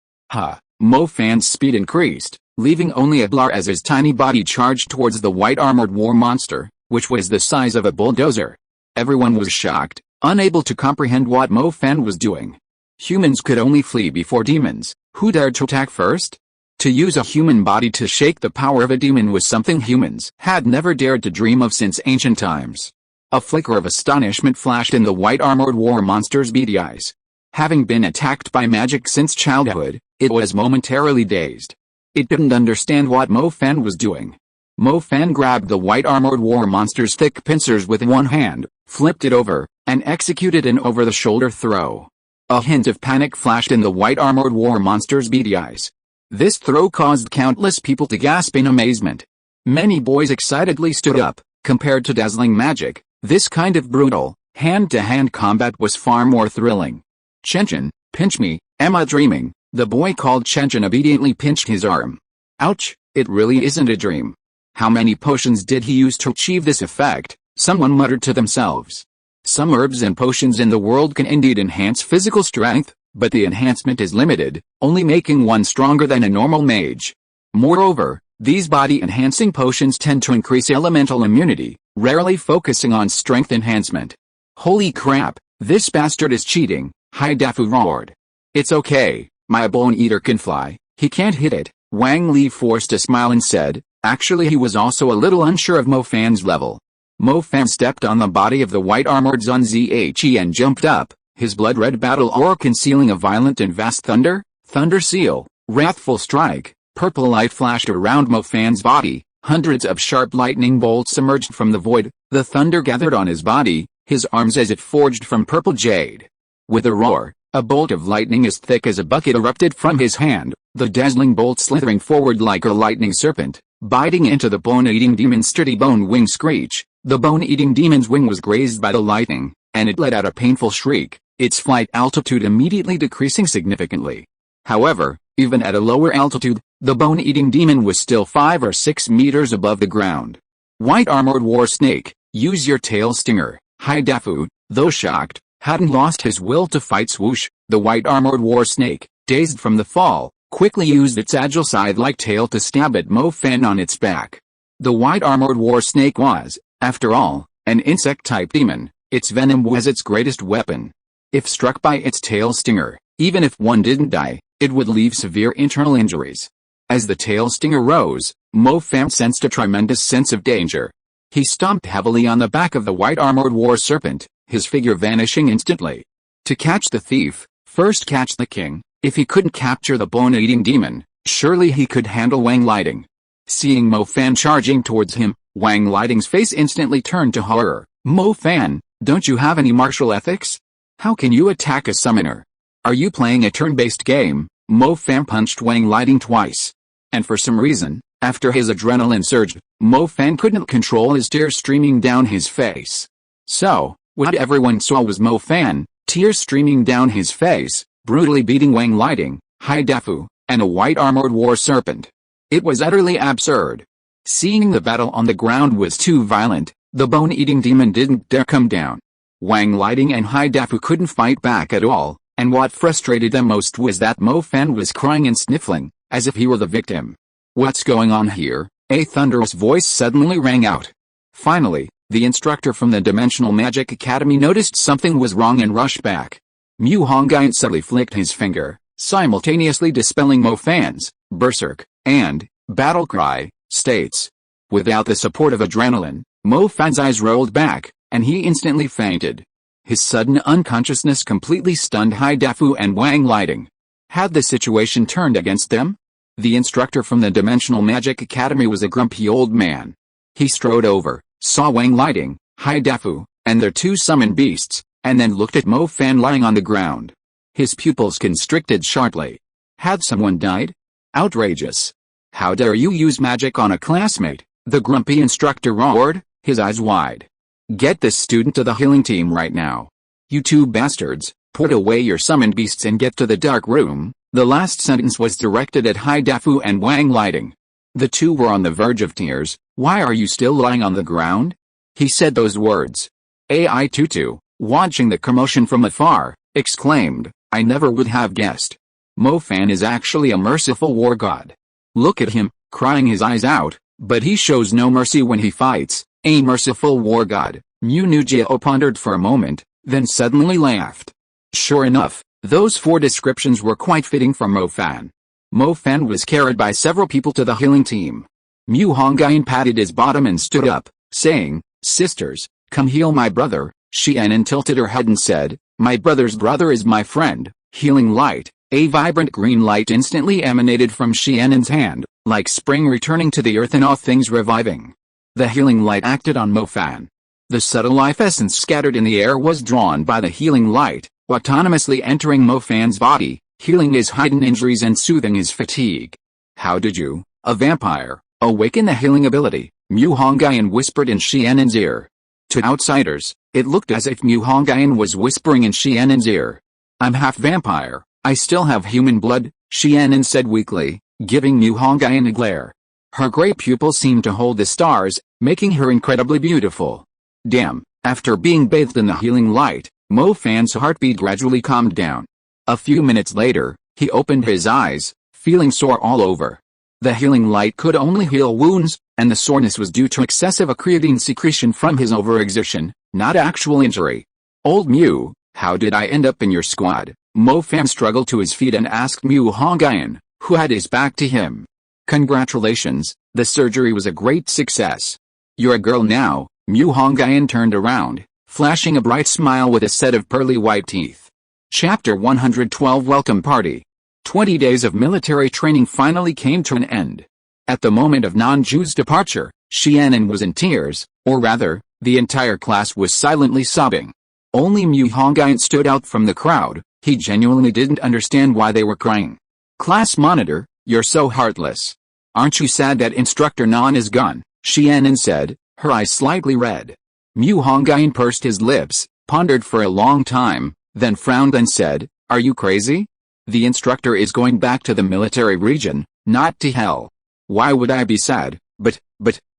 Mo Fan's speed increased, leaving only a blur as his tiny body charged towards the white-armored war monster, which was the size of a bulldozer. Everyone was shocked, unable to comprehend what Mo Fan was doing. Humans could only flee before demons. Who dared to attack first? To use a human body to shake the power of a demon was something humans had never dared to dream of since ancient times. A flicker of astonishment flashed in the white-armored war monster's beady eyes. Having been attacked by magic since childhood, it was momentarily dazed. It didn't understand what Mo Fan was doing. Mo Fan grabbed the white-armored war monster's thick pincers with one hand, flipped it over, and executed an over-the-shoulder throw. A hint of panic flashed in the white-armored war monster's beady eyes. This throw caused countless people to gasp in amazement. Many boys excitedly stood up. Compared to dazzling magic, this kind of brutal, hand-to-hand combat was far more thrilling. Chen, pinch me, am I dreaming? The boy called Chen obediently pinched his arm. Ouch, it really isn't a dream. How many potions did he use to achieve this effect? Someone muttered to themselves. Some herbs and potions in the world can indeed enhance physical strength, but the enhancement is limited, only making one stronger than a normal mage. Moreover, these body-enhancing potions tend to increase elemental immunity, rarely focusing on strength enhancement. Holy crap, this bastard is cheating, Haidafu roared. It's okay, my bone eater can fly, he can't hit it. Wang Li forced a smile and said, actually he was also a little unsure of Mo Fan's level. Mo Fan stepped on the body of the white-armored Zhan Zhe and jumped up, his blood-red battle aura concealing a violent and vast thunder, thunder seal, wrathful strike. Purple light flashed around Mo Fan's body, hundreds of sharp lightning bolts emerged from the void, the thunder gathered on his body, his arms as if forged from purple jade. With a roar, a bolt of lightning as thick as a bucket erupted from his hand, the dazzling bolt slithering forward like a lightning serpent, biting into the bone-eating demon's sturdy bone wing screech. The bone-eating demon's wing was grazed by the lightning, and it let out a painful shriek, its flight altitude immediately decreasing significantly. However, even at a lower altitude, the bone-eating demon was still 5 or 6 meters above the ground. White-armored war snake, use your tail stinger. Haidafu, though shocked, hadn't lost his will to fight. Swoosh, the white-armored war snake, dazed from the fall, quickly used its agile scythe-like tail to stab at Mo Fan on its back. The white-armored war snake was, after all, an insect-type demon. Its venom was its greatest weapon. If struck by its tail stinger, even if one didn't die, it would leave severe internal injuries. As the tail stinger rose, Mo Fan sensed a tremendous sense of danger. He stomped heavily on the back of the white-armored war serpent, his figure vanishing instantly. To catch the thief, first catch the king. If he couldn't capture the bone-eating demon, surely he could handle Wang Lighting. Seeing Mo Fan charging towards him, Wang Lighting's face instantly turned to horror. Mo Fan, don't you have any martial ethics? How can you attack a summoner? Are you playing a turn-based game? Mo Fan punched Wang Lighting twice. And for some reason, after his adrenaline surged, Mo Fan couldn't control his tears streaming down his face. So, what everyone saw was Mo Fan, tears streaming down his face, brutally beating Wang Lighting, Haidafu, and a white-armored war serpent. It was utterly absurd. Seeing the battle on the ground was too violent, the bone-eating demon didn't dare come down. Wang Lighting and Haidafu couldn't fight back at all, and what frustrated them most was that Mo Fan was crying and sniffling, as if he were the victim. What's going on here? A thunderous voice suddenly rang out. Finally, the instructor from the Dimensional Magic Academy noticed something was wrong and rushed back. Hongyun subtly flicked his finger, simultaneously dispelling Mo Fan's berserk and battle cry states. Without the support of adrenaline, Mo Fan's eyes rolled back, and he instantly fainted. His sudden unconsciousness completely stunned Haidafu and Wang Lighting. Had the situation turned against them? The instructor from the Dimensional Magic Academy was a grumpy old man. He strode over, saw Wang Lighting, Haidafu, and their 2 summoned beasts, and then looked at Mo Fan lying on the ground. His pupils constricted sharply. Had someone died? Outrageous. How dare you use magic on a classmate? The grumpy instructor roared, his eyes wide. Get this student to the healing team right now. You two bastards, put away your summoned beasts and get to the dark room. The last sentence was directed at Haidafu and Wang Lighting. The two were on the verge of tears. Why are you still lying on the ground? He said those words. AI Tutu, watching the commotion from afar, exclaimed, I never would have guessed. Mo Fan is actually a merciful war god. Look at him, crying his eyes out, but he shows no mercy when he fights. A merciful war god. Mu Nujiao pondered for a moment, then suddenly laughed. Sure enough, those four descriptions were quite fitting for Mo Fan. Mo Fan was carried by several people to the healing team. Mu Hongyun patted his bottom and stood up, saying, Sisters, come heal my brother. Xianan tilted her head and said, My brother's brother is my friend. Healing light. A vibrant green light instantly emanated from Xianan's hand, like spring returning to the earth and all things reviving. The healing light acted on Mo Fan. The subtle life essence scattered in the air was drawn by the healing light, autonomously entering Mo Fan's body, healing his hidden injuries and soothing his fatigue. How did you, a vampire, awaken the healing ability? Mu Hongyun whispered in Xianan's ear. To outsiders, it looked as if Mu Hongyun was whispering in Xianan's ear. I'm half vampire. I still have human blood, Xianan said weakly, giving Mu Hongyun a glare. Her gray pupils seemed to hold the stars, making her incredibly beautiful. Damn, after being bathed in the healing light, Mo Fan's heartbeat gradually calmed down. A few minutes later, he opened his eyes, feeling sore all over. The healing light could only heal wounds, and the soreness was due to excessive creatine secretion from his overexertion, not actual injury. Old Mu, how did I end up in your squad? Mo Fan struggled to his feet and asked Mu Hongyun, who had his back to him. Congratulations, the surgery was a great success. You're a girl now. Mu Hongyun turned around, flashing a bright smile with a set of pearly white teeth. Chapter 112 Welcome Party. 20 days of military training finally came to an end. At the moment of Nanju's departure, Xianan was in tears, or rather, the entire class was silently sobbing. Only Mu Hongyun stood out from the crowd. He genuinely didn't understand why they were crying. Class monitor, you're so heartless. Aren't you sad that Instructor Nan is gone? Xianan said, her eyes slightly red. Mu Hongyun pursed his lips, pondered for a long time, then frowned and said, Are you crazy? The instructor is going back to the military region, not to hell. Why would I be sad? But,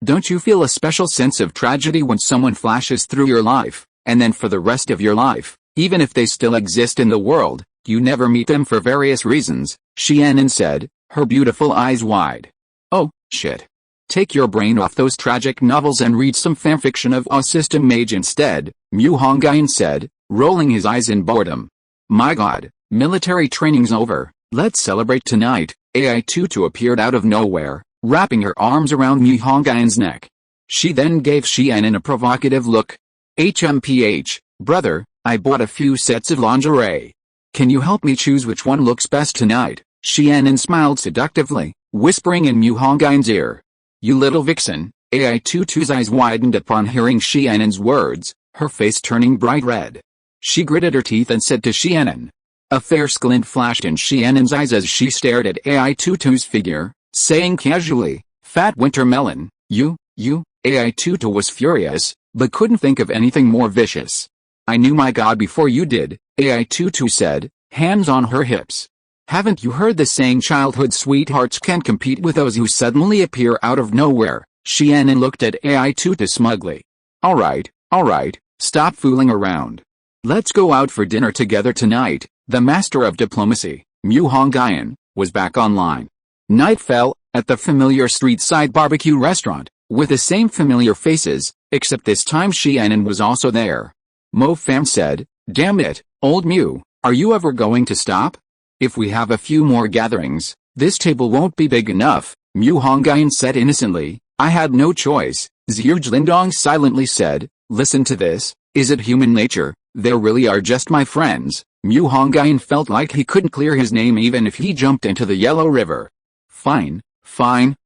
don't you feel a special sense of tragedy when someone flashes through your life, and then for the rest of your life, even if they still exist in the world, you never meet them for various reasons? Xianan said, her beautiful eyes wide. Oh, shit. Take your brain off those tragic novels and read some fanfiction of a system mage instead, Mu Hongyun said, rolling his eyes in boredom. My god, military training's over, let's celebrate tonight. AI Tutu appeared out of nowhere, wrapping her arms around Mu Hongyun's neck. She then gave Xianan a provocative look. HMPH, brother, I bought a few sets of lingerie. Can you help me choose which one looks best tonight? Xianan smiled seductively, whispering in Mu Hongyun's ear. You little vixen. AI Tutu's eyes widened upon hearing Xianan's words, her face turning bright red. She gritted her teeth and said to Xianan. A fierce glint flashed in Xianan's eyes as she stared at AI Tutu's figure, saying casually, Fat winter melon, you. AI Tutu was furious, but couldn't think of anything more vicious. I knew my god before you did, AI Tutu said, hands on her hips. Haven't you heard the saying childhood sweethearts can't compete with those who suddenly appear out of nowhere? Xianan looked at AI Tutu smugly. Alright, stop fooling around. Let's go out for dinner together tonight. The master of diplomacy, Mu Hongyun, was back online. Night fell, at the familiar street-side barbecue restaurant, with the same familiar faces, except this time Xianan was also there. Mo Fan said, Damn it, old Mu, are you ever going to stop? If we have a few more gatherings, this table won't be big enough, Mu Hongyun said innocently. I had no choice. Zhirjlindong silently said, Listen to this, is it human nature? They really are just my friends. Mu Hongyun felt like he couldn't clear his name even if he jumped into the Yellow River. Fine,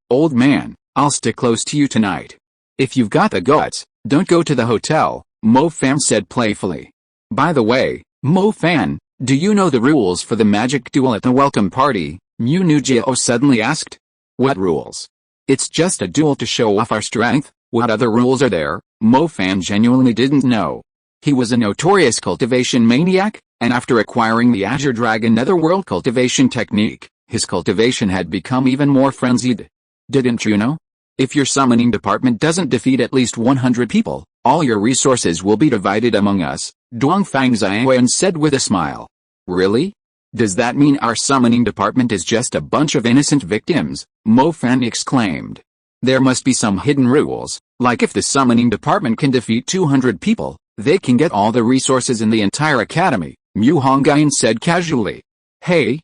old man, I'll stick close to you tonight. If you've got the guts, don't go to the hotel, Mo Fan said playfully. By the way, Mo Fan, Do you know the rules for the magic duel at the welcome party? Mu Nujio suddenly asked. What rules? It's just a duel to show off our strength. What other rules are there? Mo Fan genuinely didn't know. He was a notorious cultivation maniac, and after acquiring the Azure Dragon Netherworld cultivation technique, his cultivation had become even more frenzied. Didn't you know? If your summoning department doesn't defeat at least 100 people, all your resources will be divided among us, Dongfang Xiaoyan said with a smile. Really? Does that mean our summoning department is just a bunch of innocent victims? Mo Fan exclaimed. There must be some hidden rules, like if the summoning department can defeat 200 people, they can get all the resources in the entire academy, Mu Hongyun said casually. Hey,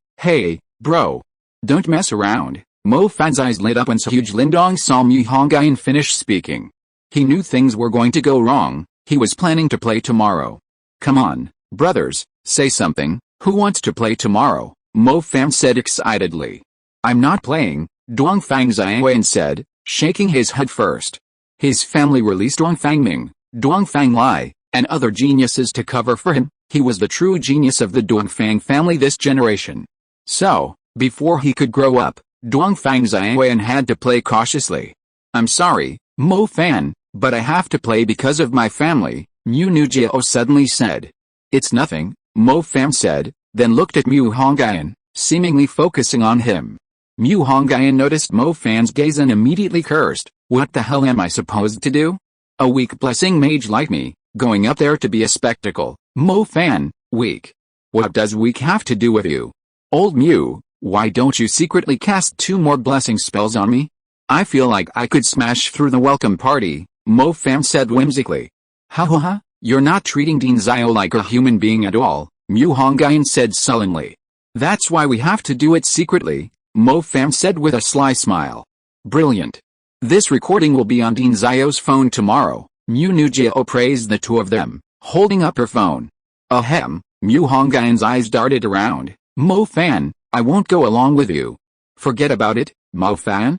bro. Don't mess around. Mo Fan's eyes lit up when Huge Lindong saw Mu Hongyun finish speaking. He knew things were going to go wrong. He was planning to play tomorrow. Come on, brothers, say something. Who wants to play tomorrow? Mo Fan said excitedly. I'm not playing, Dongfang Xiaoyan said, shaking his head first. His family released Dongfang Ming, Dongfang Lai, and other geniuses to cover for him. He was the true genius of the Dongfang family this generation. So, before he could grow up, Dongfang Xiaoyan had to play cautiously. I'm sorry, Mo Fan, but I have to play because of my family, Mu Nujio suddenly said. It's nothing, Mo Fan said, then looked at Mu Hongyun, seemingly focusing on him. Mu Hongyun noticed Mo Fan's gaze and immediately cursed. What the hell am I supposed to do? A weak blessing mage like me, going up there to be a spectacle. Mo Fan, weak. What does weak have to do with you? Old Mu, why don't you secretly cast 2 more blessing spells on me? I feel like I could smash through the welcome party, Mo Fan said whimsically. Ha, you're not treating Dean Zio like a human being at all, Mu Hongyun said sullenly. That's why we have to do it secretly, Mo Fan said with a sly smile. Brilliant. This recording will be on Dean Zio's phone tomorrow, Mu Nujio praised the two of them, holding up her phone. Ahem, Mu Hongyun's eyes darted around. Mo Fan, I won't go along with you. Forget about it, Mo Fan.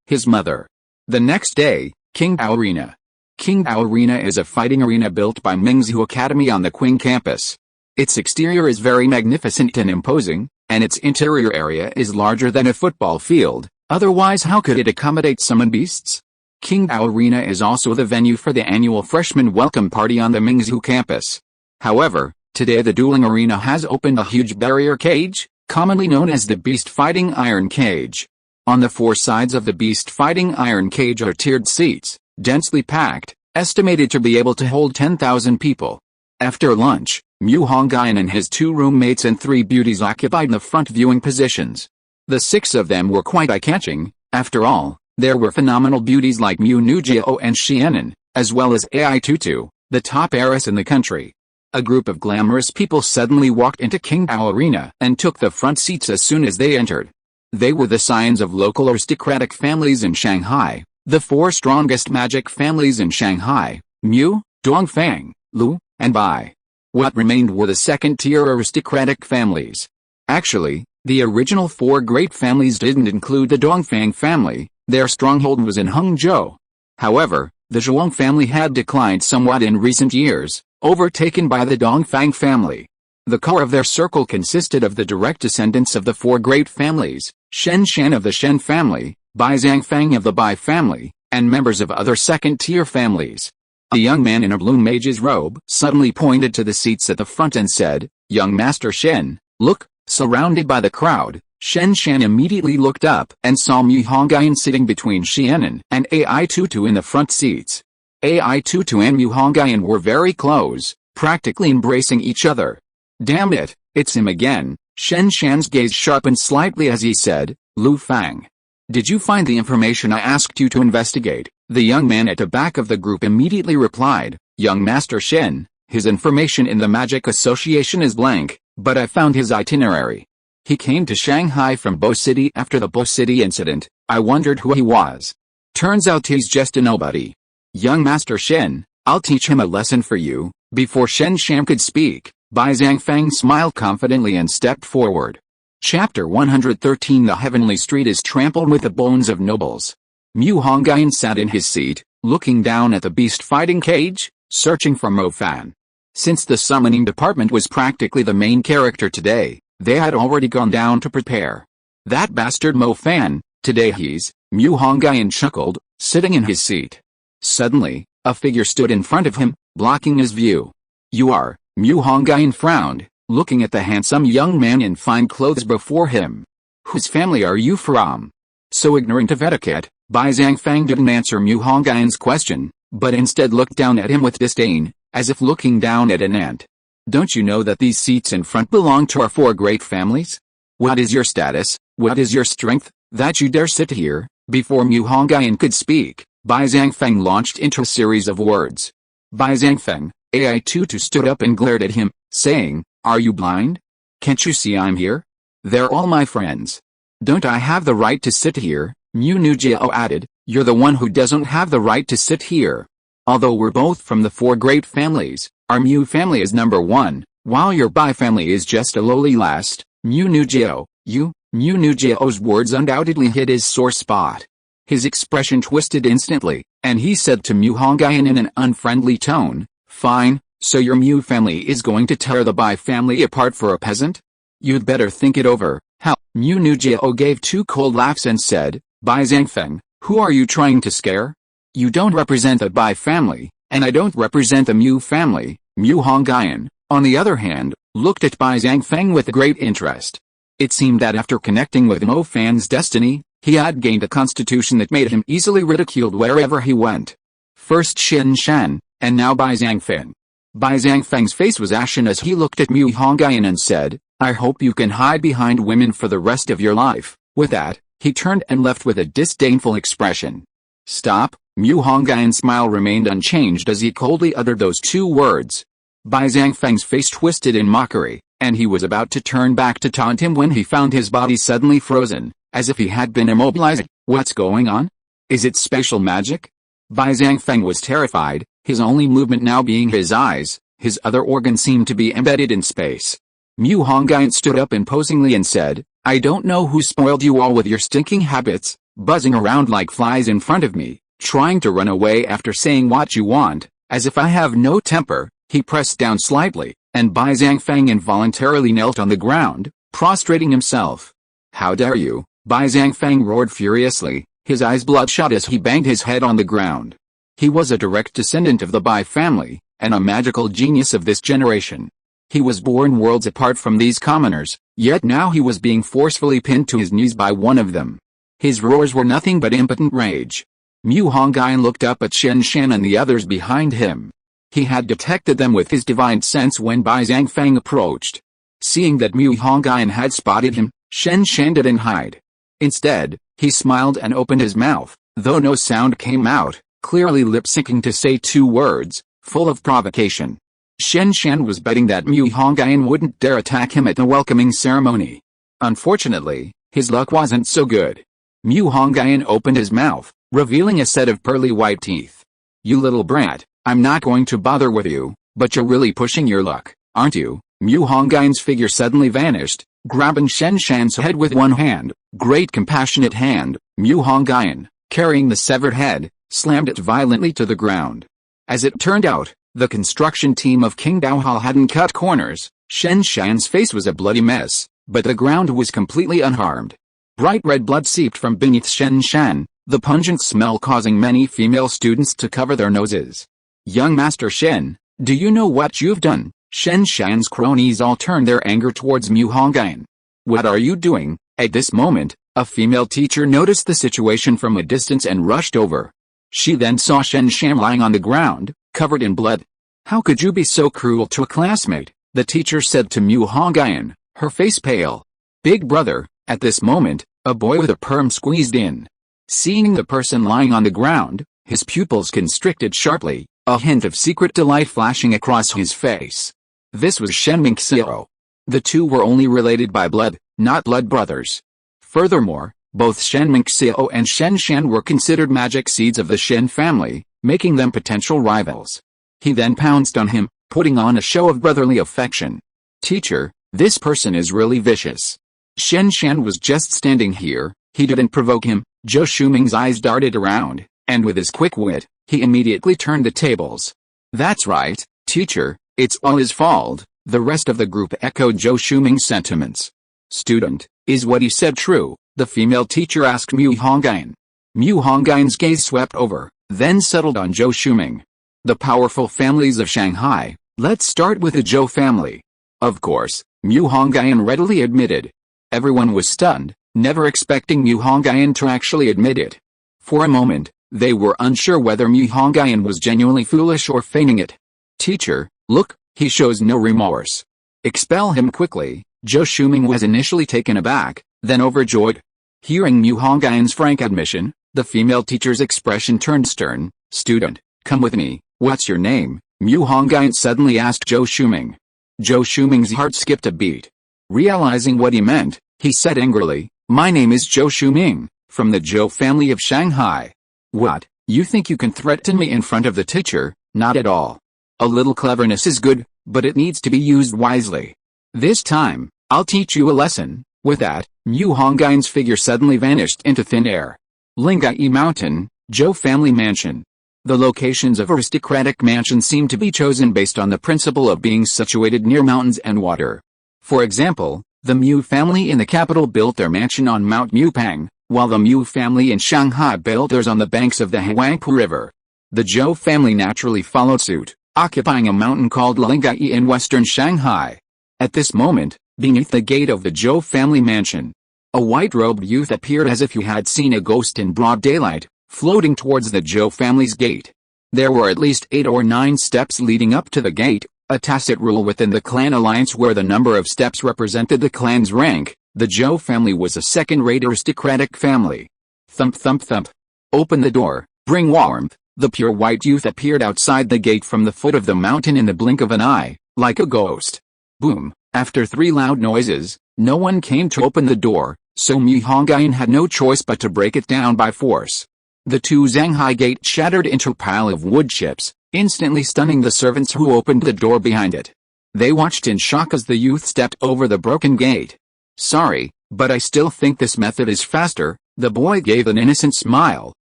His mother. The next day, Qingdao Arena. Qingdao Arena is a fighting arena built by Mingzhu Academy on the Qing campus. Its exterior is very magnificent and imposing, and its interior area is larger than a football field, otherwise how could it accommodate summon beasts? Qingdao Arena is also the venue for the annual freshman welcome party on the Mingzhu campus. However, today the dueling arena has opened a huge barrier cage, commonly known as the Beast Fighting Iron Cage. On the 4 sides of the Beast Fighting Iron Cage are tiered seats, densely packed, estimated to be able to hold 10,000 people. After lunch, Mu Hongyun and his 2 roommates and 3 beauties occupied the front viewing positions. The 6 of them were quite eye-catching. After all, there were phenomenal beauties like Mu Nujio and Xianan, as well as Ai Tutu, the top heiress in the country. A group of glamorous people suddenly walked into Qingdao Arena and took the front seats as soon as they entered. They were the scions of local aristocratic families in Shanghai, the 4 strongest magic families in Shanghai, Mu, Dongfang, Lu, and Bai. What remained were the second-tier aristocratic families. Actually, the original 4 great families didn't include the Dongfang family. Their stronghold was in Hangzhou. However, the Zhuang family had declined somewhat in recent years, overtaken by the Dongfang family. The core of their circle consisted of the direct descendants of the 4 great families, Shen Shan of the Shen family, Bai Zhangfang of the Bai family, and members of other second-tier families. A young man in a blue mage's robe suddenly pointed to the seats at the front and said, "Young Master Shen, look." Surrounded by the crowd, Shen Shan immediately looked up and saw Mu Hongyun sitting between Xianan and Ai Tutu in the front seats. Ai Tutu and Mu Hongyun were very close, practically embracing each other. Damn it, it's him again. Shen Shan's gaze sharpened slightly as he said, "Lu Fang. Did you find the information I asked you to investigate?" The young man at the back of the group immediately replied, "Young Master Shen, his information in the Magic Association is blank, but I found his itinerary. He came to Shanghai from Bo City after the Bo City incident. I wondered who he was. Turns out he's just a nobody. Young Master Shen, I'll teach him a lesson for you." Before Shen Shan could speak, Bai Zhangfang smiled confidently and stepped forward. Chapter 113 The Heavenly Street is trampled with the bones of nobles. Mu Hongyun sat in his seat, looking down at the beast fighting cage, searching for Mo Fan. Since the summoning department was practically the main character today, they had already gone down to prepare. That bastard Mo Fan, today he's, Mu Hongyun chuckled, sitting in his seat. Suddenly, a figure stood in front of him, blocking his view. You are, Mu Hongyun frowned, looking at the handsome young man in fine clothes before him. Whose family are you from? So ignorant of etiquette, Bai Zhangfang didn't answer Mu Hongyun's question, but instead looked down at him with disdain, as if looking down at an ant. Don't you know that these seats in front belong to our 4 great families? What is your status, what is your strength, that you dare sit here? Before Mu Hongyun could speak, Bai Zhangfeng launched into a series of words. Bai Zhangfeng, AI Tutu stood up and glared at him, saying, are you blind? Can't you see I'm here? They're all my friends. Don't I have the right to sit here? Mu Nujiao added, you're the one who doesn't have the right to sit here. Although we're both from the 4 great families, our Mu family is number 1, while your Bai family is just a lowly last. Mu Nujiao, Mu Nujiao's words undoubtedly hit his sore spot. His expression twisted instantly, and he said to Mu Hongyun in an unfriendly tone, fine, so your Mu family is going to tear the Bai family apart for a peasant? You'd better think it over. How? Mu Nujiao gave 2 cold laughs and said, Bai Zhangfeng, who are you trying to scare? You don't represent the Bai family, and I don't represent the Mu family. Mu Hongyun, on the other hand, looked at Bai Zhangfeng with great interest. It seemed that after connecting with Mo Fan's destiny, he had gained a constitution that made him easily ridiculed wherever he went. First Xin Shan, and now Bai Zhangfeng. Bai Zhangfeng's face was ashen as he looked at Mu Hongyun and said, I hope you can hide behind women for the rest of your life. With that, he turned and left with a disdainful expression. Stop. Mu Hongyun's smile remained unchanged as he coldly uttered those 2 words. Bai Zhangfeng's face twisted in mockery, and he was about to turn back to taunt him when he found his body suddenly frozen, as if he had been immobilized. What's going on? Is it special magic? Bai Zhangfeng was terrified, his only movement now being his eyes. His other organs seemed to be embedded in space. Mu Hongyun stood up imposingly and said, I don't know who spoiled you all with your stinking habits, buzzing around like flies in front of me, trying to run away after saying what you want, as if I have no temper. He pressed down slightly, and Bai Zhangfeng involuntarily knelt on the ground, prostrating himself. How dare you? Bai Zhangfeng roared furiously, his eyes bloodshot as he banged his head on the ground. He was a direct descendant of the Bai family, and a magical genius of this generation. He was born worlds apart from these commoners, yet now he was being forcefully pinned to his knees by one of them. His roars were nothing but impotent rage. Mu Hongyun looked up at Shen Shan and the others behind him. He had detected them with his divine sense when Bai Zhangfeng approached. Seeing that Mu Hongyun had spotted him, Shen Shan didn't hide. Instead, he smiled and opened his mouth, though no sound came out, clearly lip-syncing to say 2 words, full of provocation. Shen Shan was betting that Mu Hongyun wouldn't dare attack him at the welcoming ceremony. Unfortunately, his luck wasn't so good. Mu Hongyun opened his mouth, revealing a set of pearly white teeth. You little brat, I'm not going to bother with you, but you're really pushing your luck, aren't you? Mu Hongyun's figure suddenly vanished, grabbing Shen Shan's head with one hand. Great compassionate hand. Mu Hongyun, carrying the severed head, slammed it violently to the ground. As it turned out, the construction team of King Daohao hadn't cut corners. Shen Shan's face was a bloody mess, but the ground was completely unharmed. Bright red blood seeped from beneath Shen Shan, the pungent smell causing many female students to cover their noses. Young Master Shen, do you know what you've done? Shen Shan's cronies all turned their anger towards Mu Hongyun. What are you doing? At this moment, a female teacher noticed the situation from a distance and rushed over. She then saw Shen Shan lying on the ground, covered in blood. How could you be so cruel to a classmate? The teacher said to Mu Hongyun, her face pale. Big brother. At this moment, a boy with a perm squeezed in. Seeing the person lying on the ground, his pupils constricted sharply, a hint of secret delight flashing across his face. This was Shen Mingxiao. The two were only related by blood, not blood brothers. Furthermore, both Shen Mingxiao and Shen Shan were considered magic seeds of the Shen family, making them potential rivals. He then pounced on him, putting on a show of brotherly affection. Teacher, this person is really vicious. Shen Shan was just standing here, he didn't provoke him. Zhou Shuming's eyes darted around, and with his quick wit, he immediately turned the tables. That's right, teacher, It's all his fault. The rest of the group echoed Zhou Shuming's sentiments. Student, is what he said true? The female teacher asked Mu Hongyun. Mu Hongyun's gaze swept over, then settled on Zhou Shuming. The powerful families of Shanghai. Let's start with the Zhou family. Of course, Mu Hongyun readily admitted. Everyone was stunned, never expecting Mu Hongyun to actually admit it. For a moment, they were unsure whether Mu Hongyun was genuinely foolish or feigning it. Teacher, look, he shows no remorse. Expel him quickly. Zhou Shuming was initially taken aback, then overjoyed. Hearing Mu Hongyun's frank admission, the female teacher's expression turned stern. Student, come with me. What's your name? Mu Hongyun suddenly asked Zhou Shuming. Zhou Shuming's heart skipped a beat. Realizing what he meant, he said angrily, my name is Zhou Shuming, from the Zhou family of Shanghai. What, you think you can threaten me in front of the teacher? Not at all. A little cleverness is good, but it needs to be used wisely. This time, I'll teach you a lesson. With that, Mu Hongyun's figure suddenly vanished into thin air. Lingai Mountain, Zhou family mansion. The locations of aristocratic mansions seem to be chosen based on the principle of being situated near mountains and water. For example, the Mu family in the capital built their mansion on Mount Mupang, while the Mu family in Shanghai built theirs on the banks of the Huangpu River. The Zhou family naturally followed suit, occupying a mountain called Lingai in western Shanghai. At this moment, beneath the gate of the Zhou family mansion, a white-robed youth appeared as if he had seen a ghost in broad daylight, floating towards the Zhou family's gate. There were at least 8 or 9 steps leading up to the gate, a tacit rule within the clan alliance where the number of steps represented the clan's rank. The Zhou family was a second-rate aristocratic family. Thump thump thump. Open the door, bring warmth. The pure white youth appeared outside the gate from the foot of the mountain in the blink of an eye, like a ghost. Boom. After 3 loud noises, no one came to open the door, so Mu Hongyun had no choice but to break it down by force. The 2 Shanghai gate shattered into a pile of wood chips, instantly stunning the servants who opened the door behind it. They watched in shock as the youth stepped over the broken gate. Sorry, but I still think this method is faster. The boy gave an innocent smile,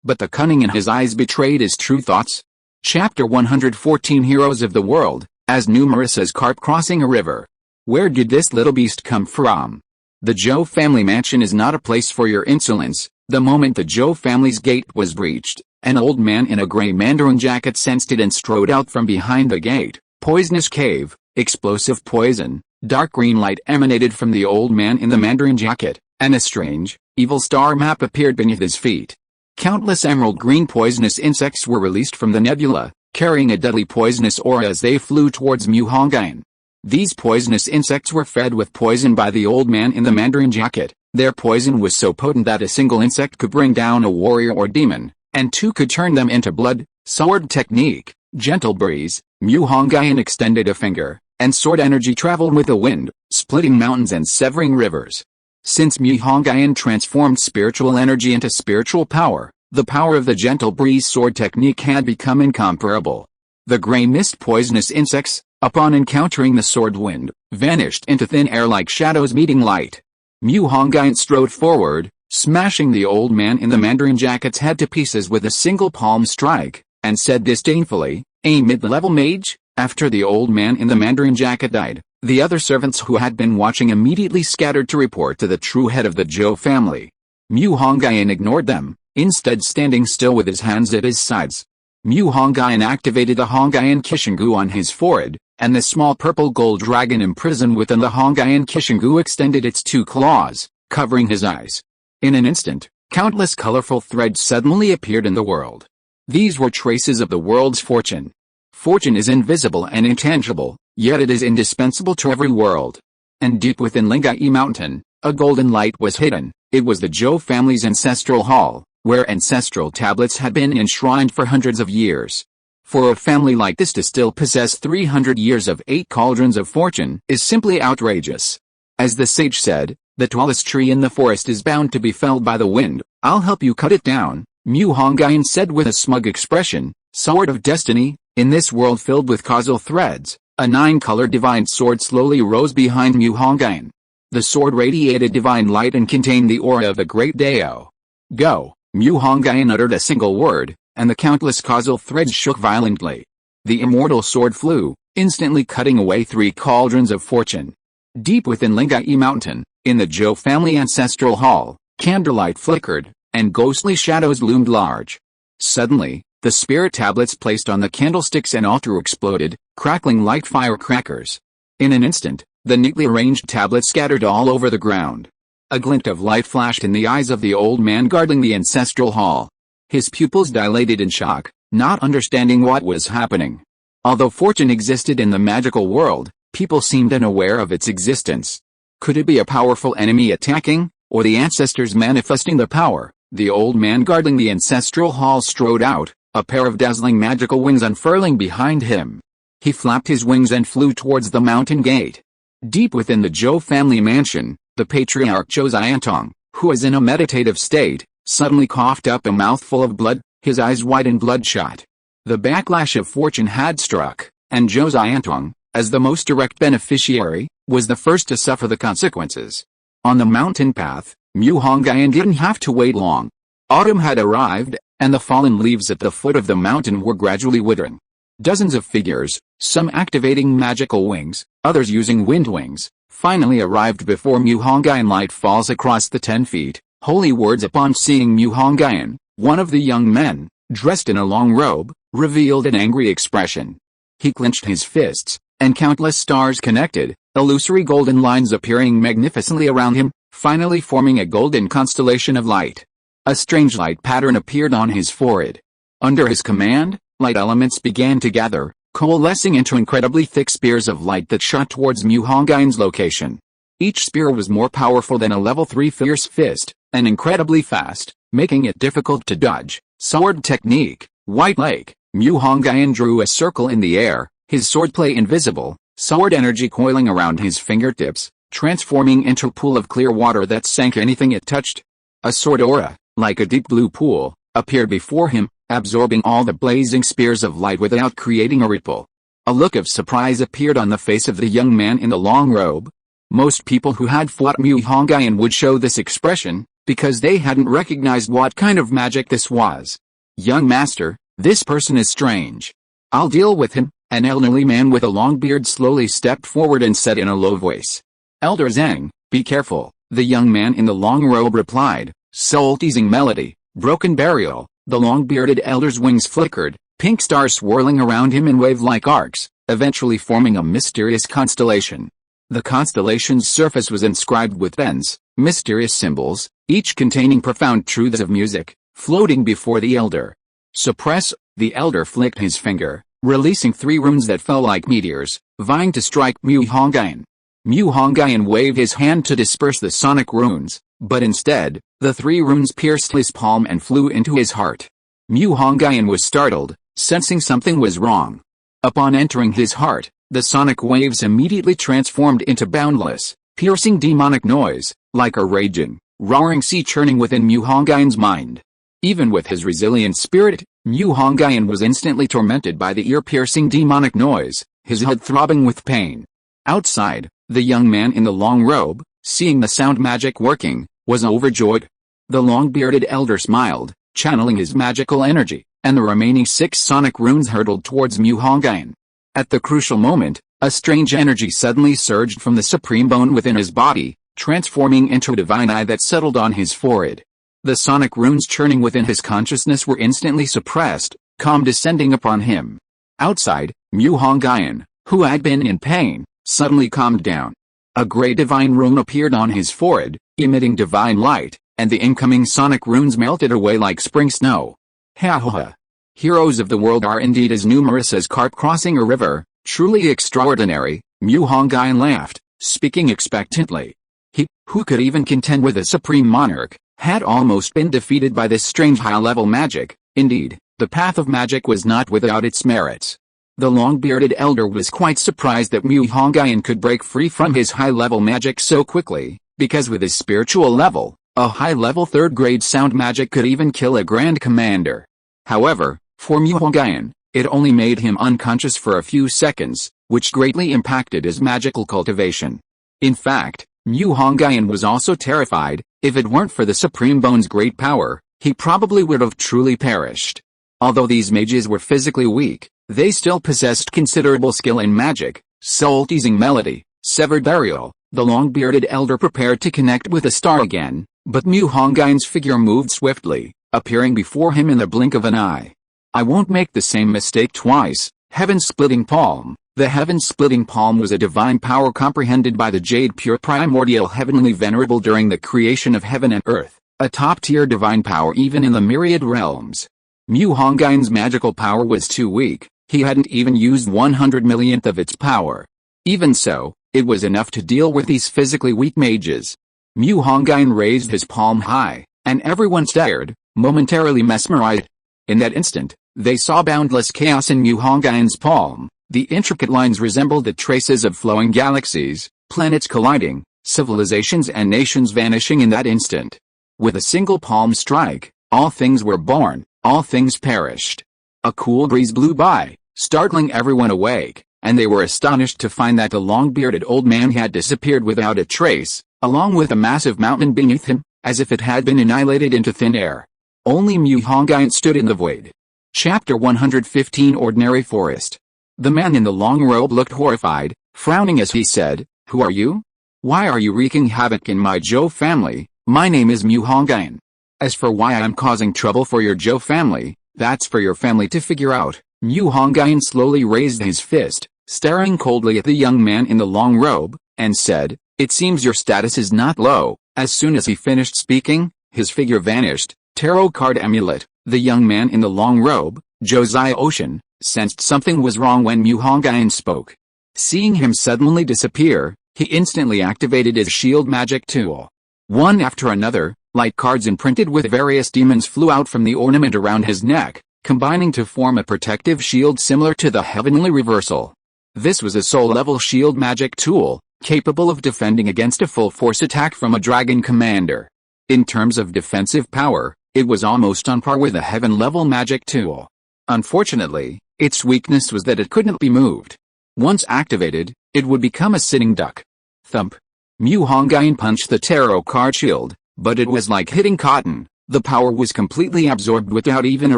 but the cunning in his eyes betrayed his true thoughts. Chapter 114 Heroes of the World, as numerous as carp crossing a river. Where did this little beast come from? The Zhou family mansion is not a place for your insolence. The moment the Zhou family's gate was breached, an old man in a gray mandarin jacket sensed it and strode out from behind the gate. Poisonous cave, explosive poison, dark green light emanated from the old man in the mandarin jacket, and a strange, evil star map appeared beneath his feet. Countless emerald green poisonous insects were released from the nebula, carrying a deadly poisonous aura as they flew towards Mu Hongyun. These poisonous insects were fed with poison by the old man in the mandarin jacket. Their poison was so potent that a single insect could bring down a warrior or demon, and 2 could turn them into blood. Sword technique, gentle breeze. Mu Hongyun extended a finger, and sword energy traveled with the wind, splitting mountains and severing rivers. Since Mu Hongyun transformed spiritual energy into spiritual power, the power of the gentle breeze sword technique had become incomparable. The gray mist poisonous insects, upon encountering the sword wind, vanished into thin air like shadows meeting light. Mu Hongyun strode forward, smashing the old man in the mandarin jacket's head to pieces with a single palm strike, and said disdainfully, "A mid-level mage?" After the old man in the mandarin jacket died, the other servants who had been watching immediately scattered to report to the true head of the Zhou family. Mu Hongyun ignored them, instead standing still with his hands at his sides. Mu Hongyun activated the Hongyun Qishingu on his forehead, and the small purple gold dragon imprisoned within the Hongyun Qishingu extended its 2 claws, covering his eyes. In an instant, countless colorful threads suddenly appeared in the world. These were traces of the world's fortune. Fortune is invisible and intangible, yet it is indispensable to every world. And deep within Lingai Mountain, a golden light was hidden. It was the Zhou family's ancestral hall, where ancestral tablets had been enshrined for hundreds of years. For a family like this to still possess 300 years of 8 cauldrons of fortune is simply outrageous. As the sage said, the tallest tree in the forest is bound to be felled by the wind. I'll help you cut it down, Mu Hongyun said with a smug expression. Sword of Destiny. In this world filled with causal threads, a 9-colored divine sword slowly rose behind Mu Hongyun. The sword radiated divine light and contained the aura of a great Dao. Go. Mu Hongyun uttered a single word, and the countless causal threads shook violently. The immortal sword flew, instantly cutting away 3 cauldrons of fortune. Deep within Lingai Mountain, in the Zhou family ancestral hall, candlelight flickered, and ghostly shadows loomed large. Suddenly, the spirit tablets placed on the candlesticks and altar exploded, crackling like firecrackers. In an instant, the neatly arranged tablets scattered all over the ground. A glint of light flashed in the eyes of the old man guarding the ancestral hall. His pupils dilated in shock, not understanding what was happening. Although fortune existed in the magical world, people seemed unaware of its existence. Could it be a powerful enemy attacking, or the ancestors manifesting the power? The old man guarding the ancestral hall strode out, a pair of dazzling magical wings unfurling behind him. He flapped his wings and flew towards the mountain gate. Deep within the Zhou family mansion, the patriarch Zhou Xiantong, who was in a meditative state, suddenly coughed up a mouthful of blood, his eyes wide and bloodshot. The backlash of fortune had struck, and Zhou Xiantong, as the most direct beneficiary, was the first to suffer the consequences. On the mountain path, Mu Hongyun didn't have to wait long. Autumn had arrived, and the fallen leaves at the foot of the mountain were gradually withering. Dozens of figures, some activating magical wings, others using wind wings, finally arrived before Mu Hongyun. Light falls across the 10 feet. Holy words. Upon seeing Mu Hongyun, one of the young men, dressed in a long robe, revealed an angry expression. He clenched his fists, and countless stars connected, illusory golden lines appearing magnificently around him, finally forming a golden constellation of light. A strange light pattern appeared on his forehead. Under his command, light elements began to gather, coalescing into incredibly thick spears of light that shot towards Mu Hongyun's location. Each spear was more powerful than a level 3 fierce fist, and incredibly fast, making it difficult to dodge. Sword technique, White Lake. Mu Hongyun drew a circle in the air, his swordplay invisible, sword energy coiling around his fingertips, transforming into a pool of clear water that sank anything it touched. A sword aura, like a deep blue pool, appeared before him, absorbing all the blazing spears of light without creating a ripple. A look of surprise appeared on the face of the young man in the long robe. Most people who had fought Mu Hongyun would show this expression, because they hadn't recognized what kind of magic this was. Young master, this person is strange. I'll deal with him. An elderly man with a long beard slowly stepped forward and said in a low voice. Elder Zhang, be careful, the young man in the long robe replied. Soul-teasing melody, broken burial. The long-bearded elder's wings flickered, pink stars swirling around him in wave-like arcs, eventually forming a mysterious constellation. The constellation's surface was inscribed with dense, mysterious symbols, each containing profound truths of music, floating before the elder. Suppress, the elder flicked his finger, releasing 3 runes that fell like meteors, vying to strike Mu Hongyun. Mu Hongyun waved his hand to disperse the sonic runes, but instead, the 3 runes pierced his palm and flew into his heart. Mu Hongyun was startled, sensing something was wrong. Upon entering his heart, the sonic waves immediately transformed into boundless, piercing demonic noise, like a raging, roaring sea churning within Mu Hongyun's mind. Even with his resilient spirit, Mu Hongyun was instantly tormented by the ear-piercing demonic noise, his head throbbing with pain. Outside, the young man in the long robe, seeing the sound magic working, was overjoyed. The long-bearded elder smiled, channeling his magical energy, and the remaining 6 sonic runes hurtled towards Mu Hongyun. At the crucial moment, a strange energy suddenly surged from the supreme bone within his body, transforming into a divine eye that settled on his forehead. The sonic runes churning within his consciousness were instantly suppressed, calm descending upon him. Outside, Mu Hongyun, who had been in pain, suddenly calmed down. A great divine rune appeared on his forehead, emitting divine light, and the incoming sonic runes melted away like spring snow. Ha ha ha. Heroes of the world are indeed as numerous as carp crossing a river, truly extraordinary, Mu Hongyun laughed, speaking expectantly. He, who could even contend with a supreme monarch, had almost been defeated by this strange high-level magic. Indeed, the path of magic was not without its merits. The long-bearded elder was quite surprised that Mu Hongyun could break free from his high-level magic so quickly, because with his spiritual level, a high-level 3rd-grade sound magic could even kill a Grand Commander. However, for Mu Hongyun, it only made him unconscious for a few seconds, which greatly impacted his magical cultivation. In fact, Mu Hongyun was also terrified. If it weren't for the Supreme Bone's great power, he probably would have truly perished. Although these mages were physically weak, They still possessed considerable skill in magic, soul-teasing melody, severed burial. The long-bearded elder prepared to connect with the star again, but Mu Hongyun's figure moved swiftly, appearing before him in the blink of an eye. I won't make the same mistake twice. Heaven-splitting palm. The heaven-splitting palm was a divine power comprehended by the Jade pure primordial heavenly venerable during the creation of heaven and earth, a top-tier divine power even in the myriad realms. Mu Hongyun's magical power was too weak, he hadn't even used 100 millionth of its power. Even so, it was enough to deal with these physically weak mages. Mu Hongyun raised his palm high, and everyone stared, momentarily mesmerized. In that instant, they saw boundless chaos in Mu Hongyun's palm. The intricate lines resembled the traces of flowing galaxies, planets colliding, civilizations and nations vanishing in that instant. With a single palm strike, all things were born, all things perished. A cool breeze blew by, startling everyone awake, and they were astonished to find that the long-bearded old man had disappeared without a trace, along with a massive mountain beneath him, as if it had been annihilated into thin air. Only Mu Hongyun stood in the void. Chapter 115 Ordinary Forest. The man in the long robe looked horrified, frowning as he said, "Who are you? Why are you wreaking havoc in my Zhou family? My name is Mu Hongyun. As for why I'm causing trouble for your Zhou family, that's for your family to figure out." Mu Hongyun slowly raised his fist, staring coldly at the young man in the long robe, and said, "It seems your status is not low." As soon as he finished speaking, his figure vanished. Tarot card amulet. The young man in the long robe, Josiah Ocean, sensed something was wrong when Mu Hongyun spoke. Seeing him suddenly disappear, he instantly activated his shield magic tool. One after another, light cards imprinted with various demons flew out from the ornament around his neck, combining to form a protective shield similar to the heavenly reversal. This was a soul-level shield magic tool, capable of defending against a full-force attack from a dragon commander. In terms of defensive power, it was almost on par with a heaven-level magic tool. Unfortunately, its weakness was that it couldn't be moved. Once activated, it would become a sitting duck. Thump. Mu Hongyun punched the tarot card shield, but it was like hitting cotton. The power was completely absorbed without even a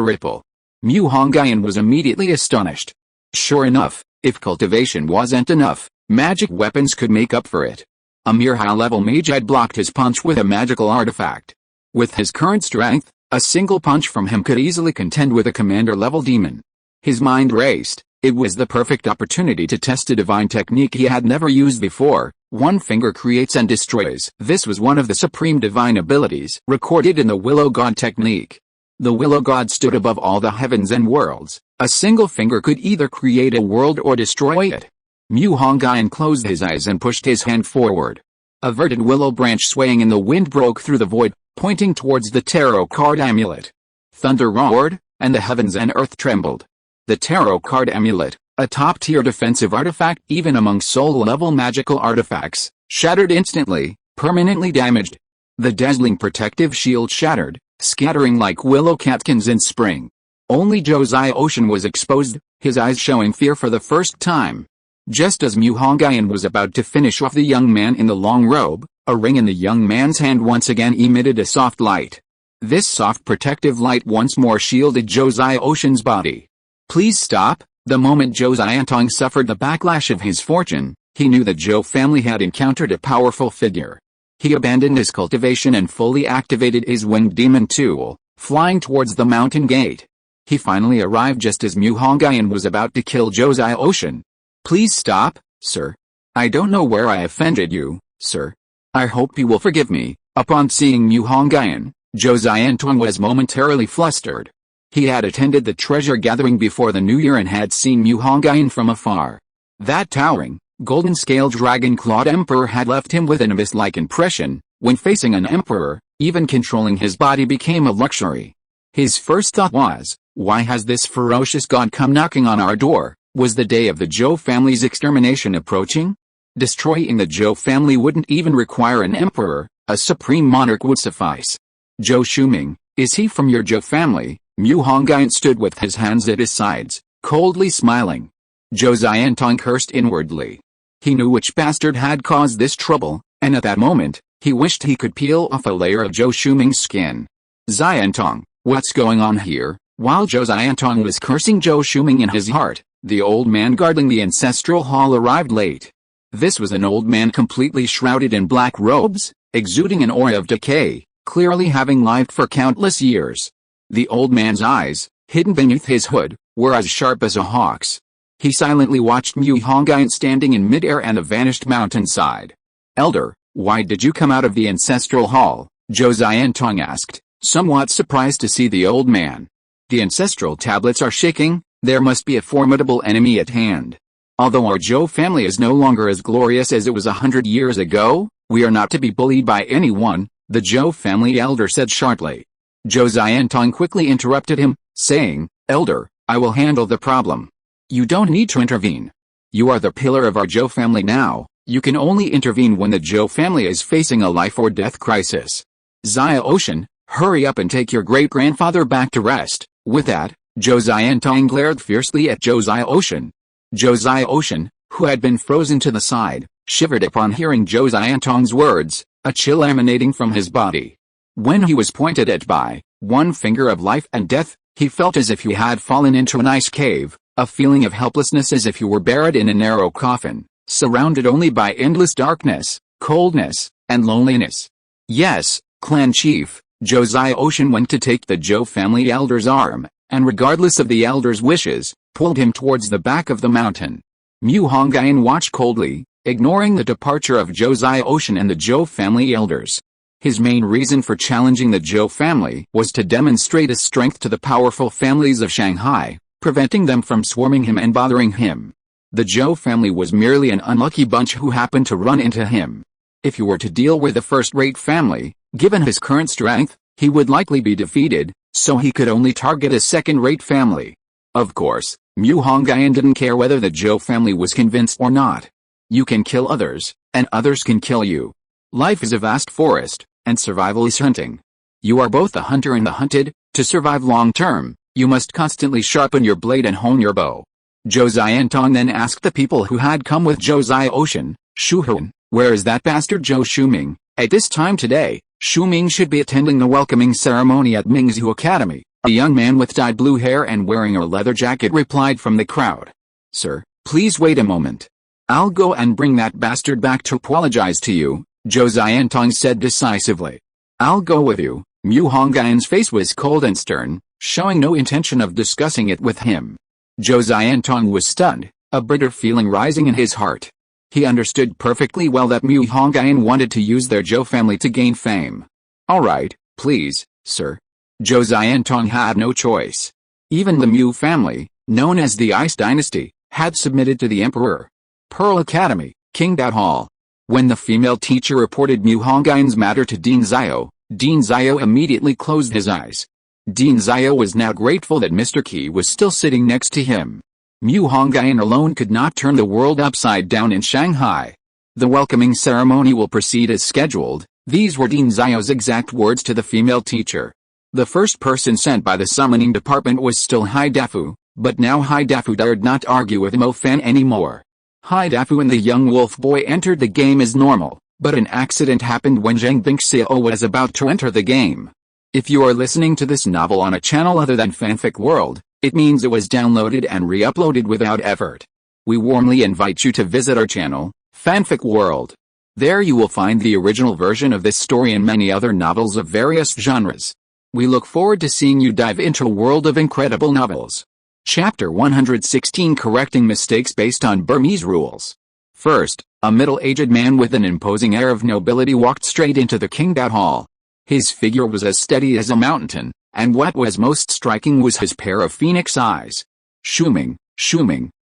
ripple. Mu Hongyun was immediately astonished. Sure enough, if cultivation wasn't enough, magic weapons could make up for it. A mere high-level mage had blocked his punch with a magical artifact. With his current strength, a single punch from him could easily contend with a commander-level demon. His mind raced. It was the perfect opportunity to test a divine technique he had never used before. One finger creates and destroys. This was one of the supreme divine abilities recorded in the Willow God technique. The Willow God stood above all the heavens and worlds. A single finger could either create a world or destroy it. Mu Hongyun closed his eyes and pushed his hand forward. A verted willow branch swaying in the wind broke through the void, pointing towards the tarot card amulet. Thunder roared, and the heavens and earth trembled. The tarot card amulet, a top-tier defensive artifact even among soul-level magical artifacts, shattered instantly, permanently damaged. The dazzling protective shield shattered, scattering like willow catkins in spring. Only Josiah Ocean was exposed, his eyes showing fear for the first time. Just as Mu Hongyun was about to finish off the young man in the long robe, a ring in the young man's hand once again emitted a soft light. This soft protective light once more shielded Josiah Ocean's body. Please stop. The moment Josiah Tong suffered the backlash of his fortune, he knew the Zhou family had encountered a powerful figure. He abandoned his cultivation and fully activated his winged demon tool, flying towards the mountain gate. He finally arrived just as Mu Hongyun was about to kill Josiah Ocean. Please stop, sir. I don't know where I offended you, sir. I hope you will forgive me. Upon seeing Mu Hongyun, Josiah Tong was momentarily flustered. He had attended the treasure gathering before the new year and had seen Mu Hongyun from afar. That towering, golden-scaled dragon-clawed emperor had left him with an abyss-like impression. When facing an emperor, even controlling his body became a luxury. His first thought was, why has this ferocious god come knocking on our door? Was the day of the Zhou family's extermination approaching? Destroying the Zhou family wouldn't even require an emperor, a supreme monarch would suffice. Zhou Shuming, is he from your Zhou family? Mu Hongyun stood with his hands at his sides, coldly smiling. Josiah Tong cursed inwardly. He knew which bastard had caused this trouble, and at that moment, he wished he could peel off a layer of Zhou Shuming's skin. Zion Tong, what's going on here? While Zhou Xiantong was cursing Zhou Shuming in his heart, the old man guarding the ancestral hall arrived late. This was an old man completely shrouded in black robes, exuding an aura of decay, clearly having lived for countless years. The old man's eyes, hidden beneath his hood, were as sharp as a hawk's. He silently watched Mu Hongyun standing in midair and a vanished mountainside. "Elder, why did you come out of the ancestral hall?" Zhou Xiantong asked, somewhat surprised to see the old man. "The ancestral tablets are shaking, there must be a formidable enemy at hand. Although our Zhou family is no longer as glorious as it was 100 years ago, we are not to be bullied by anyone," the Zhou family elder said sharply. Zhou Xiantong quickly interrupted him, saying, "Elder, I will handle the problem. You don't need to intervene. You are the pillar of our Zhou family now. You can only intervene when the Zhou family is facing a life or death crisis. Xia Ocean, hurry up and take your great-grandfather back to rest." With that, Zhou Xiantong glared fiercely at Zhou Xia Ocean. Zhou Xia Ocean, who had been frozen to the side, shivered upon hearing Zhou Xiantong's words, a chill emanating from his body. When he was pointed at by one finger of life and death, he felt as if he had fallen into an ice cave, a feeling of helplessness as if he were buried in a narrow coffin, surrounded only by endless darkness, coldness, and loneliness. "Yes, clan chief." Zhou Xia Ocean went to take the Zhou family elder's arm, and regardless of the elder's wishes, pulled him towards the back of the mountain. Mu Hongyun watched coldly, ignoring the departure of Zhou Xia Ocean and the Zhou family elders. His main reason for challenging the Zhou family was to demonstrate his strength to the powerful families of Shanghai, preventing them from swarming him and bothering him. The Zhou family was merely an unlucky bunch who happened to run into him. If he were to deal with a first-rate family, given his current strength, he would likely be defeated, so he could only target a second-rate family. Of course, Mu Hongyun didn't care whether the Zhou family was convinced or not. You can kill others, and others can kill you. Life is a vast forest, and survival is hunting. You are both the hunter and the hunted. To survive long-term, you must constantly sharpen your blade and hone your bow. Zhou Xiantong then asked the people who had come with Zhou Xia Ocean, "Shuhun, where is that bastard Zhou Shuming?" At this time today, Shuming should be attending the welcoming ceremony at Mingzhu Academy. A young man with dyed blue hair and wearing a leather jacket replied from the crowd. "Sir, please wait a moment. I'll go and bring that bastard back to apologize to you," Zhou Xiantong said decisively. "I'll go with you." Mu Hongyun's face was cold and stern, showing no intention of discussing it with him. Zhou Xiantong was stunned, a bitter feeling rising in his heart. He understood perfectly well that Mu Hongyun wanted to use their Zhou family to gain fame. "All right, please, sir." Zhou Xiantong had no choice. Even the Mu family, known as the Ice Dynasty, had submitted to the Emperor. Pearl Academy, Qingdao Hall. When the female teacher reported Mu Hongyun's matter to Dean Xiao immediately closed his eyes. Dean Xiao was now grateful that Mr. Qi was still sitting next to him. Mu Hongyun alone could not turn the world upside down in Shanghai. "The welcoming ceremony will proceed as scheduled," these were Dean Xiao's exact words to the female teacher. The first person sent by the summoning department was still Hai Dafu, but now Hai Dafu dared not argue with Mo Fan anymore. Hai Dafu and the young wolf boy entered the game as normal, but an accident happened when Zhang Bingxiao was about to enter the game. If you are listening to this novel on a channel other than Fanfic World, it means it was downloaded and re-uploaded without effort. We warmly invite you to visit our channel, Fanfic World. There you will find the original version of this story and many other novels of various genres. We look forward to seeing you dive into a world of incredible novels. Chapter 116 Correcting Mistakes Based on Burmese Rules. First, a middle-aged man with an imposing air of nobility walked straight into the Qingdao Hall. His figure was as steady as a mountain, and what was most striking was his pair of phoenix eyes. Shuming,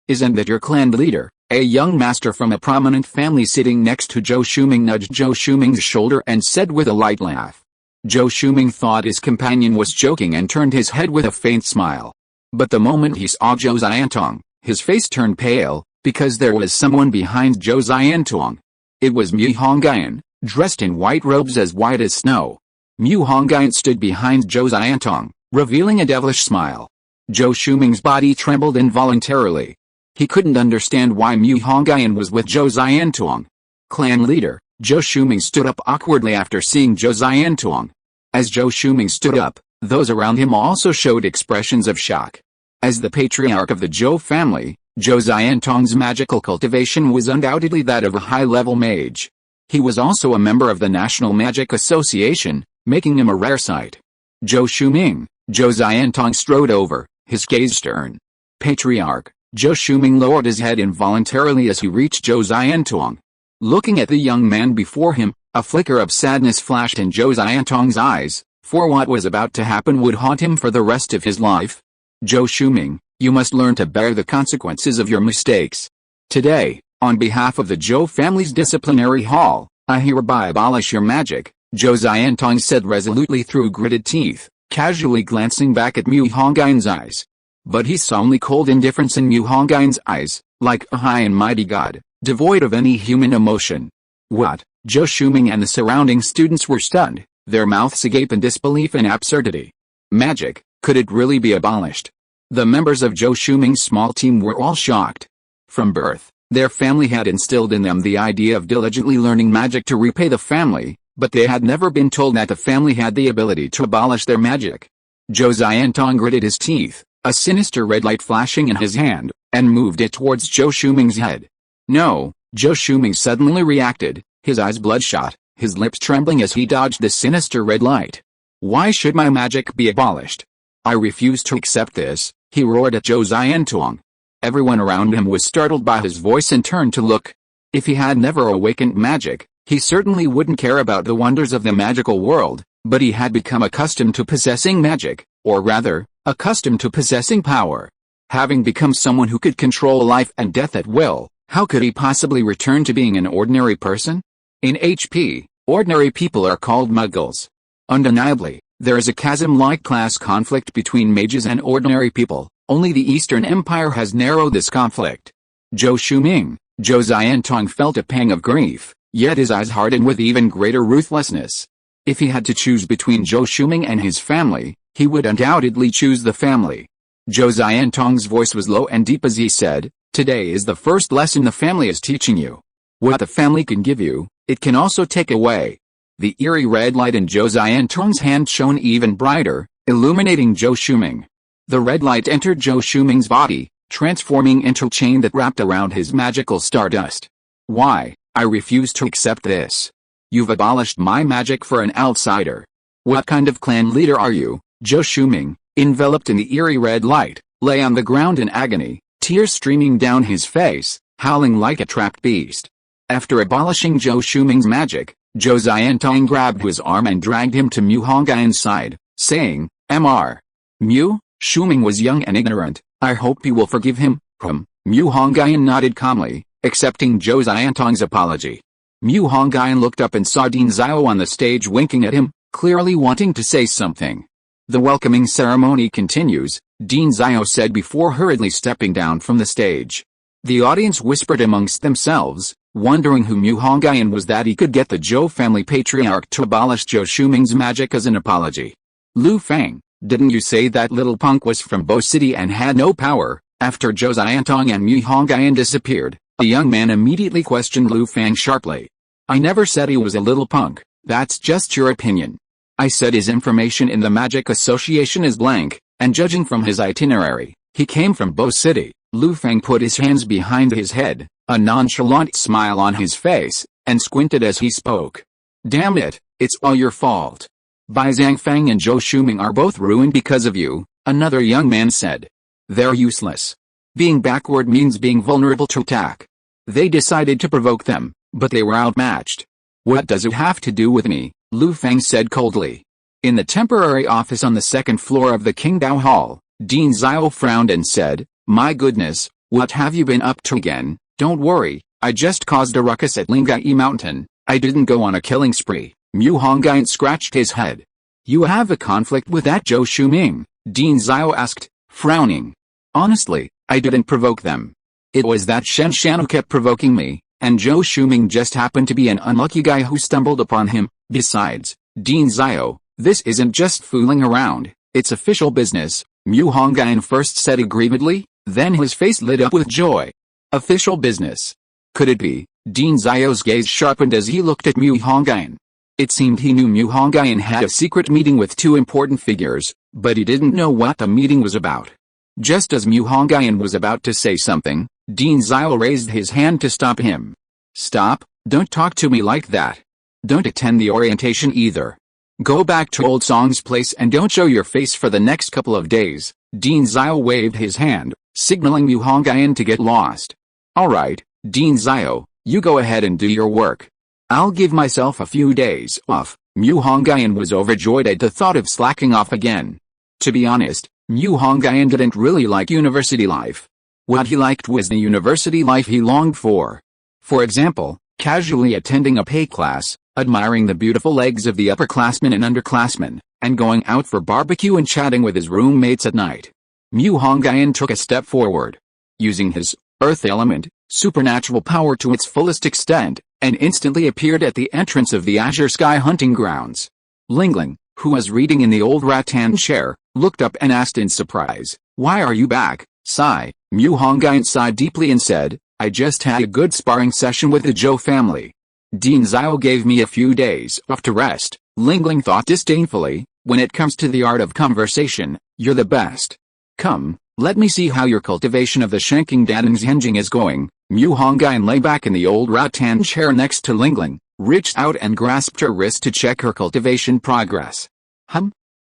isn't that your clan leader?" A young master from a prominent family sitting next to Zhou Shuming nudged Zhou Shuming's shoulder and said with a light laugh. Zhou Shuming thought his companion was joking and turned his head with a faint smile. But the moment he saw Zhou Xiantong, his face turned pale, because there was someone behind Zhou Xiantong. It was Mu Hongyun, dressed in white robes as white as snow. Mu Hongyun stood behind Zhou Xiantong, revealing a devilish smile. Zhou Shuming's body trembled involuntarily. He couldn't understand why Mu Hongyun was with Zhou Xiantong. Clan leader, Zhou Shuming stood up awkwardly after seeing Zhou Xiantong. As Zhou Shuming stood up, Those around him also showed expressions of shock. As the patriarch of the Zhou family, Zhou Xiantong's magical cultivation was undoubtedly that of a high-level mage. He was also a member of the National Magic Association, making him a rare sight. Zhou Shuming, Zhou Xiantong strode over, his gaze stern. Patriarch, Zhou Shuming lowered his head involuntarily as he reached Zhou Xiantong. Looking at the young man before him, a flicker of sadness flashed in Zhou Xiantong's eyes, for what was about to happen would haunt him for the rest of his life. Zhou Shuming, you must learn to bear the consequences of your mistakes. Today, on behalf of the Zhou family's disciplinary hall, I hereby abolish your magic, Zhou Xiantong said resolutely through gritted teeth, casually glancing back at Mu Hongyun's eyes. But he saw only cold indifference in Mu Hongyun's eyes, like a high and mighty god, devoid of any human emotion. What? Zhou Shuming and the surrounding students were stunned, their mouths agape in disbelief and absurdity. Magic, could it really be abolished? The members of Zhou Shuming's small team were all shocked. From birth, their family had instilled in them the idea of diligently learning magic to repay the family, but they had never been told that the family had the ability to abolish their magic. Zhou Xiantong gritted his teeth, a sinister red light flashing in his hand, and moved it towards Zhou Shuming's head. No, Zhou Shuming suddenly reacted, his eyes bloodshot, his lips trembling as he dodged the sinister red light. Why should my magic be abolished? I refuse to accept this, he roared at Zhou Xiantong. Everyone around him was startled by his voice and turned to look. If he had never awakened magic, he certainly wouldn't care about the wonders of the magical world, but he had become accustomed to possessing magic, or rather, accustomed to possessing power. Having become someone who could control life and death at will, how could he possibly return to being an ordinary person? In HP, ordinary people are called muggles. Undeniably, there is a chasm-like class conflict between mages and ordinary people, only the Eastern Empire has narrowed this conflict. Zhou Shuming, Zhou Xiantong felt a pang of grief, yet his eyes hardened with even greater ruthlessness. If he had to choose between Zhou Shuming and his family, he would undoubtedly choose the family. Zhou Xiantong's voice was low and deep as he said, "Today is the first lesson the family is teaching you. What the family can give you, it can also take away." The eerie red light in Zhou Xiantong's hand shone even brighter, illuminating Zhou Shuming. The red light entered Zhou Shuming's body, transforming into a chain that wrapped around his magical stardust. Why? I refuse to accept this. You've abolished my magic for an outsider. What kind of clan leader are you? Zhou Shuming, enveloped in the eerie red light, lay on the ground in agony, tears streaming down his face, howling like a trapped beast. After abolishing Zhou Shuming's magic, Zhou Xiantong grabbed his arm and dragged him to Mu Hongyun's side, saying, "Mr. Mu?" Shuming was young and ignorant. "I hope you will forgive him." Mu Hongyun nodded calmly, accepting Zhou Xiantong's apology. Mu Hongyun looked up and saw Dean Xiao on the stage winking at him, clearly wanting to say something. "The welcoming ceremony continues," Dean Xiao said before hurriedly stepping down from the stage. The audience whispered amongst themselves, wondering who Mu Hongyun was that he could get the Zhou family patriarch to abolish Zhou Shuming's magic as an apology. "Lu Fang, didn't you say that little punk was from Bo City and had no power?" After Zhou Xiantong and Mu Hongyun disappeared, the young man immediately questioned Lu Fang sharply. "I never said he was a little punk, that's just your opinion. I said his information in the Magic Association is blank, and judging from his itinerary, he came from Bo City." Lu Fang put his hands behind his head, a nonchalant smile on his face, and squinted as he spoke. "Damn it, it's all your fault. Bai Zhangfang and Zhou Shuming are both ruined because of you," another young man said. "They're useless. Being backward means being vulnerable to attack. They decided to provoke them, but they were outmatched." "What does it have to do with me?" Lu Fang said coldly. In the temporary office on the second floor of the Qingdao Hall, Dean Xiao frowned and said, "My goodness, what have you been up to again? Don't worry, I just caused a ruckus at Lingai Mountain. I didn't go on a killing spree." Mu Hongyun scratched his head. "You have a conflict with that Zhou Shuming?" Dean Xiao asked, frowning. "Honestly, I didn't provoke them. It was that Shen Shan who kept provoking me, and Zhou Shuming just happened to be an unlucky guy who stumbled upon him. Besides, Dean Xiao, this isn't just fooling around, it's official business," Mu Hongyun first said aggrievedly, then his face lit up with joy. "Official business? Could it be?" Dean Xiao's gaze sharpened as he looked at Mu Hongyun. It seemed he knew Mu Hongyun had a secret meeting with two important figures, but he didn't know what the meeting was about. Just as Mu Hongyun was about to say something, Dean Zile raised his hand to stop him. Stop, don't talk to me like that. Don't attend the orientation either. Go back to Old Song's place and don't show your face for the next couple of days. Dean Zile waved his hand, signaling Mu Hongyun to get lost. Alright, Dean Zile, you go ahead and do your work. I'll give myself a few days off. Mu Hongyun was overjoyed at the thought of slacking off again. To be honest, Mu Hongyun didn't really like university life. What he liked was the university life he longed for. For example, casually attending a pay class, admiring the beautiful legs of the upperclassmen and underclassmen, and going out for barbecue and chatting with his roommates at night. Mu Hongyun took a step forward. Using his earth element, supernatural power to its fullest extent, and instantly appeared at the entrance of the Azure Sky hunting grounds. Lingling, who was reading in the old rattan chair, looked up and asked in surprise, "Why are you back, Sai?" Mu Hongyun sighed deeply and said, "I just had a good sparring session with the Zhou family. Dean Zile gave me a few days off to rest." Lingling thought disdainfully, "When it comes to the art of conversation, you're the best. Come, let me see how your cultivation of the Shanking Daning's Henjing is going." Mu Hongyun lay back in the old rattan chair next to Lingling, reached out and grasped her wrist to check her cultivation progress.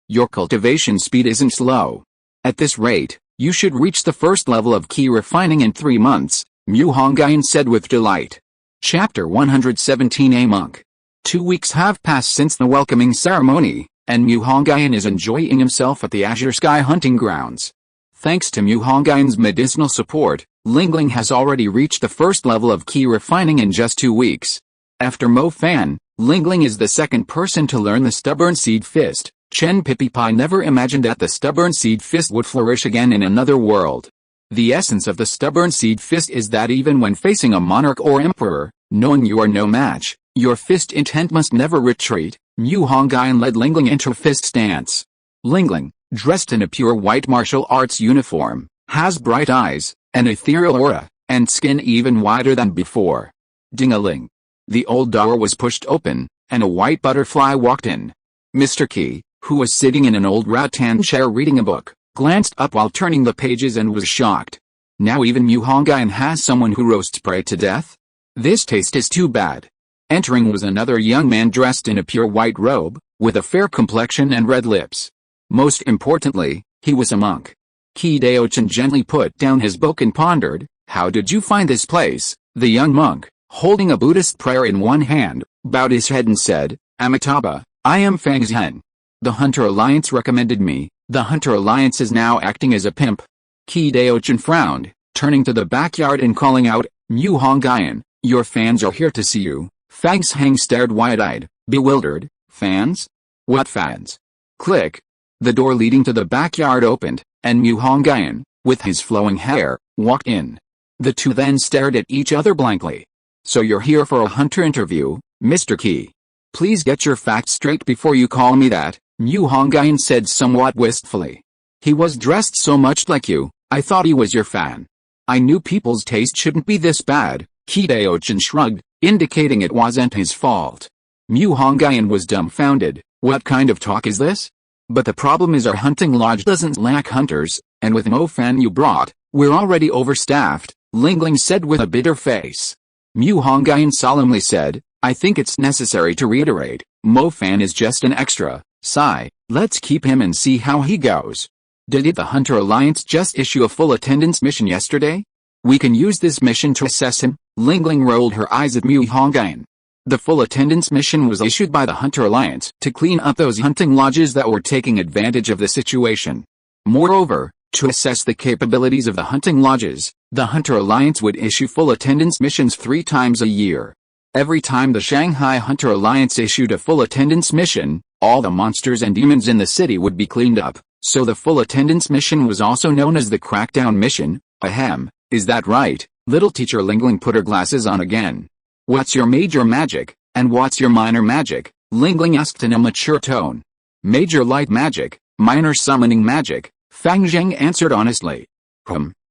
Your cultivation speed isn't slow. At this rate, you should reach the first level of key refining in 3 months, Mu Hongyun said with delight. Chapter 117. A monk. 2 weeks have passed since the welcoming ceremony, and Mu Hongyun is enjoying himself at the Azure Sky hunting grounds. Thanks to Mu Hongyun's medicinal support, Lingling has already reached the first level of key refining in just 2 weeks. After Mo Fan, Lingling is the second person to learn the Stubborn Seed Fist. Chen Pipipai never imagined that the Stubborn Seed Fist would flourish again in another world. The essence of the Stubborn Seed Fist is that even when facing a monarch or emperor, knowing you are no match, your fist intent must never retreat. Mu Hongyun led Lingling into a fist stance. Lingling, dressed in a pure white martial arts uniform, has bright eyes, an ethereal aura, and skin even whiter than before. Ding-a-ling. The old door was pushed open, and a white butterfly walked in. Mr. Qi, who was sitting in an old rattan chair reading a book, glanced up while turning the pages and was shocked. Now even Mu Hongyun has someone who roasts prey to death? This taste is too bad. Entering was another young man dressed in a pure white robe, with a fair complexion and red lips. Most importantly, he was a monk. Qi Daochan gently put down his book and pondered, "How did you find this place?" The young monk, holding a Buddhist prayer in one hand, bowed his head and said, "Amitabha, I am Fang Zhen. The Hunter Alliance recommended me." The Hunter Alliance is now acting as a pimp. Qi Daochan frowned, turning to the backyard and calling out, "Mu Hongyun, your fans are here to see you." Fang Zhen stared wide-eyed, bewildered. "Fans? What fans?" Click. The door leading to the backyard opened, and Mu Hongyun, with his flowing hair, walked in. The two then stared at each other blankly. "So you're here for a hunter interview, Mr. Qi? Please get your facts straight before you call me that," Mu Hongyun said somewhat wistfully. "He was dressed so much like you, I thought he was your fan. I knew people's taste shouldn't be this bad." Qi Daochan shrugged, indicating it wasn't his fault. Mu Hongyun was dumbfounded. What kind of talk is this? But the problem is our hunting lodge doesn't lack hunters, and with Mo Fan you brought, we're already overstaffed, Lingling said with a bitter face. Mu Hongyun solemnly said, "I think it's necessary to reiterate, Mo Fan is just an extra. Sigh, let's keep him and see how he goes." "Did the Hunter Alliance just issue a full attendance mission yesterday? We can use this mission to assess him." Lingling rolled her eyes at Mu Hongyun. The full attendance mission was issued by the Hunter Alliance to clean up those hunting lodges that were taking advantage of the situation. Moreover, to assess the capabilities of the hunting lodges, the Hunter Alliance would issue full attendance missions 3 times a year. Every time the Shanghai Hunter Alliance issued a full attendance mission, all the monsters and demons in the city would be cleaned up, so the full attendance mission was also known as the Crackdown Mission. Ahem, is that right? Little teacher Lingling put her glasses on again. "What's your major magic, and what's your minor magic?" Lingling asked in a mature tone. "Major light magic, minor summoning magic," Fang Zheng answered honestly.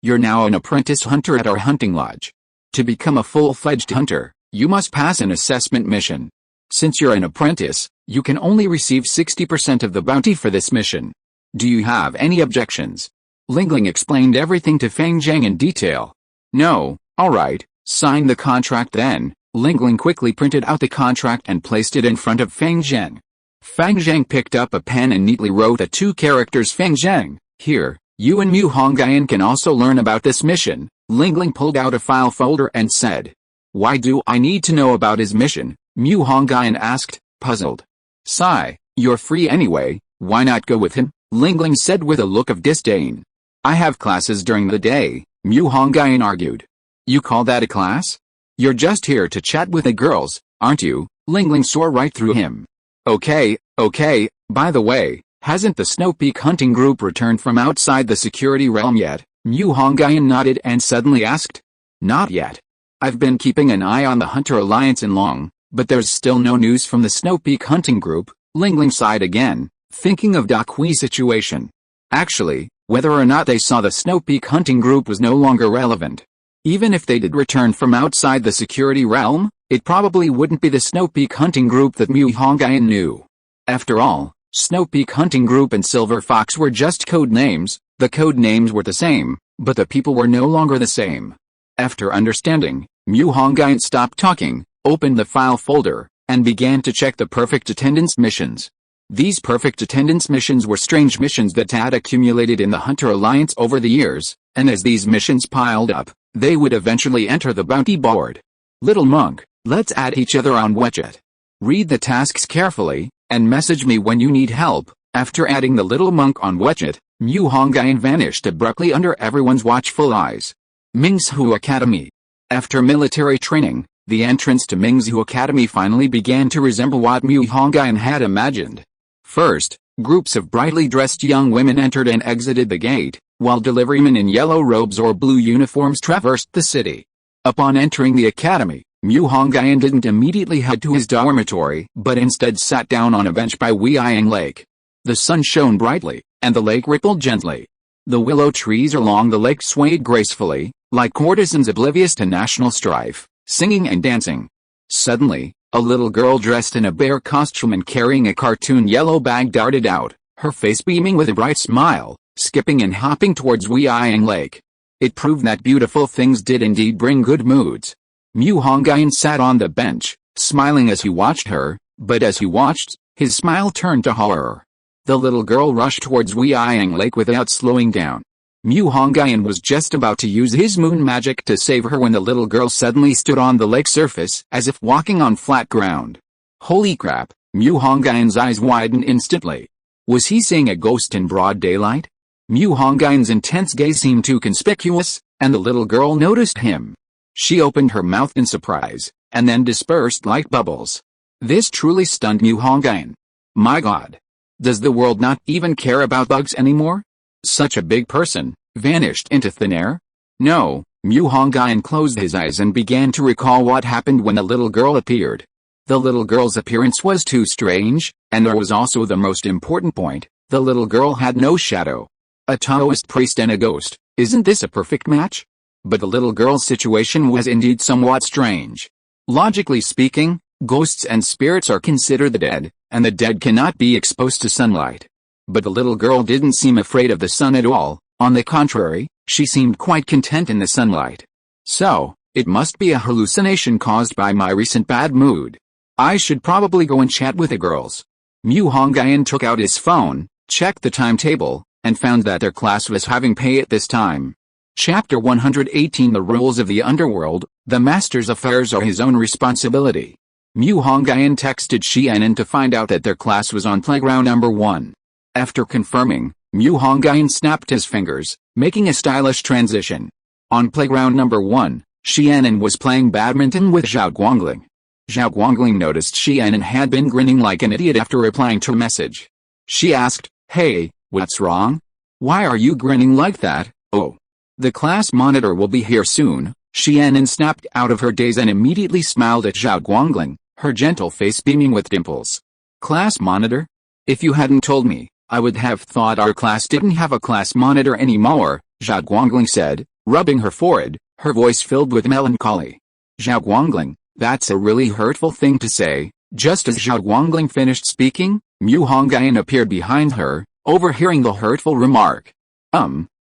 You're now an apprentice hunter at our hunting lodge. To become a full-fledged hunter, you must pass an assessment mission. Since you're an apprentice, you can only receive 60% of the bounty for this mission. Do you have any objections? Lingling explained everything to Feng Zhang in detail. No, alright, sign the contract then. Lingling quickly printed out the contract and placed it in front of Feng Zhang. Feng Zhang picked up a pen and neatly wrote the 2 characters Feng Zhang. Here, you and Mu Hongyun can also learn about this mission. Lingling pulled out a file folder and said. Why do I need to know about his mission? Mu Hongyun asked, puzzled. Sigh, you're free anyway, why not go with him? Lingling said with a look of disdain. I have classes during the day, Mu Hongyun argued. You call that a class? You're just here to chat with the girls, aren't you? Lingling saw right through him. Okay, by the way, hasn't the Snow Peak hunting group returned from outside the security realm yet? Mu Hongyun nodded and suddenly asked. Not yet. I've been keeping an eye on the Hunter Alliance in Long, but there's still no news from the Snow Peak hunting group. Lingling sighed again, thinking of Da Kui's situation. Actually, whether or not they saw the Snow Peak hunting group was no longer relevant. Even if they did return from outside the security realm, it probably wouldn't be the Snow Peak hunting group that Mu Hongyun knew. After all, Snow Peak hunting group and Silver Fox were just code names. The code names were the same, but the people were no longer the same. After understanding, Mu Hongyun stopped talking, opened the file folder, and began to check the perfect attendance missions. These perfect attendance missions were strange missions that had accumulated in the Hunter Alliance over the years, and as these missions piled up, they would eventually enter the bounty board. Little monk, let's add each other on Widget. Read the tasks carefully, and message me when you need help. After adding the little monk on Widget, Mu Hongyun vanished abruptly under everyone's watchful eyes. Mingzhu Academy. After military training, the entrance to Mingzhu Academy finally began to resemble what Mu Hongyun had imagined. First, groups of brightly dressed young women entered and exited the gate, while deliverymen in yellow robes or blue uniforms traversed the city. Upon entering the academy, Mu Hongyun didn't immediately head to his dormitory, but instead sat down on a bench by Weiyang Lake. The sun shone brightly, and the lake rippled gently. The willow trees along the lake swayed gracefully, like courtesans oblivious to national strife, singing and dancing. Suddenly, a little girl dressed in a bear costume and carrying a cartoon yellow bag darted out, her face beaming with a bright smile, skipping and hopping towards Weiyang Lake. It proved that beautiful things did indeed bring good moods. Mu Hongyun sat on the bench, smiling as he watched her, but as he watched, his smile turned to horror. The little girl rushed towards Weiyang Lake without slowing down. Mu Hongyun was just about to use his moon magic to save her when the little girl suddenly stood on the lake surface as if walking on flat ground. Holy crap, Mu Hongyun's eyes widened instantly. Was he seeing a ghost in broad daylight? Mu Hongyun's intense gaze seemed too conspicuous, and the little girl noticed him. She opened her mouth in surprise, and then dispersed like bubbles. This truly stunned Mu Hongyun. My god. Does the world not even care about bugs anymore? Such a big person, vanished into thin air? No, Mu Hongyun closed his eyes and began to recall what happened when the little girl appeared. The little girl's appearance was too strange, and there was also the most important point, the little girl had no shadow. A Taoist priest and a ghost, isn't this a perfect match? But the little girl's situation was indeed somewhat strange. Logically speaking, ghosts and spirits are considered the dead, and the dead cannot be exposed to sunlight. But the little girl didn't seem afraid of the sun at all, on the contrary, she seemed quite content in the sunlight. So, it must be a hallucination caused by my recent bad mood. I should probably go and chat with the girls. Mu Hongyun took out his phone, checked the timetable, and found that their class was having pay at this time. Chapter 118 The Rules of the Underworld, the Master's affairs are his own responsibility. Mu Hongyun texted Xianen to find out that their class was on playground number 1. After confirming, Mu Hongyun snapped his fingers, making a stylish transition. On playground number 1, Xianen was playing badminton with Zhao Guangling. Zhao Guangling noticed Xianen had been grinning like an idiot after replying to a message. She asked, "Hey, what's wrong? Why are you grinning like that?" "Oh. The class monitor will be here soon." Xianen snapped out of her daze and immediately smiled at Zhao Guangling, her gentle face beaming with dimples. "Class monitor? If you hadn't told me, I would have thought our class didn't have a class monitor anymore," Zhao Guangling said, rubbing her forehead, her voice filled with melancholy. "Zhao Guangling, that's a really hurtful thing to say. Just as Zhao Guangling finished speaking, Mu Hongyun appeared behind her, overhearing the hurtful remark.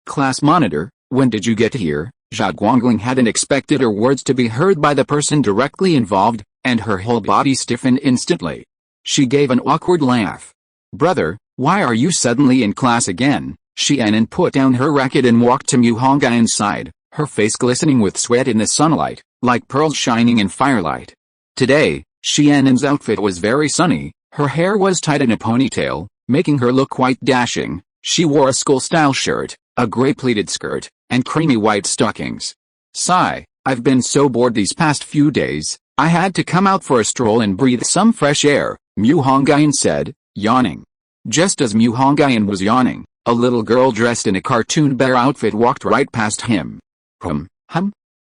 Class monitor, when did you get here? Zhao Guangling hadn't expected her words to be heard by the person directly involved, and her whole body stiffened instantly. She gave an awkward laugh. Brother, why are you suddenly in class again? Xianan put down her racket and walked to Mu Hongyun's side, her face glistening with sweat in the sunlight, like pearls shining in firelight. Today, Xianan's outfit was very sunny, her hair was tied in a ponytail, making her look quite dashing. She wore a school-style shirt, a gray pleated skirt, and creamy white stockings. Sigh, I've been so bored these past few days, I had to come out for a stroll and breathe some fresh air, Mu Hongyun said, yawning. Just as Mu Hongyun was yawning, a little girl dressed in a cartoon bear outfit walked right past him.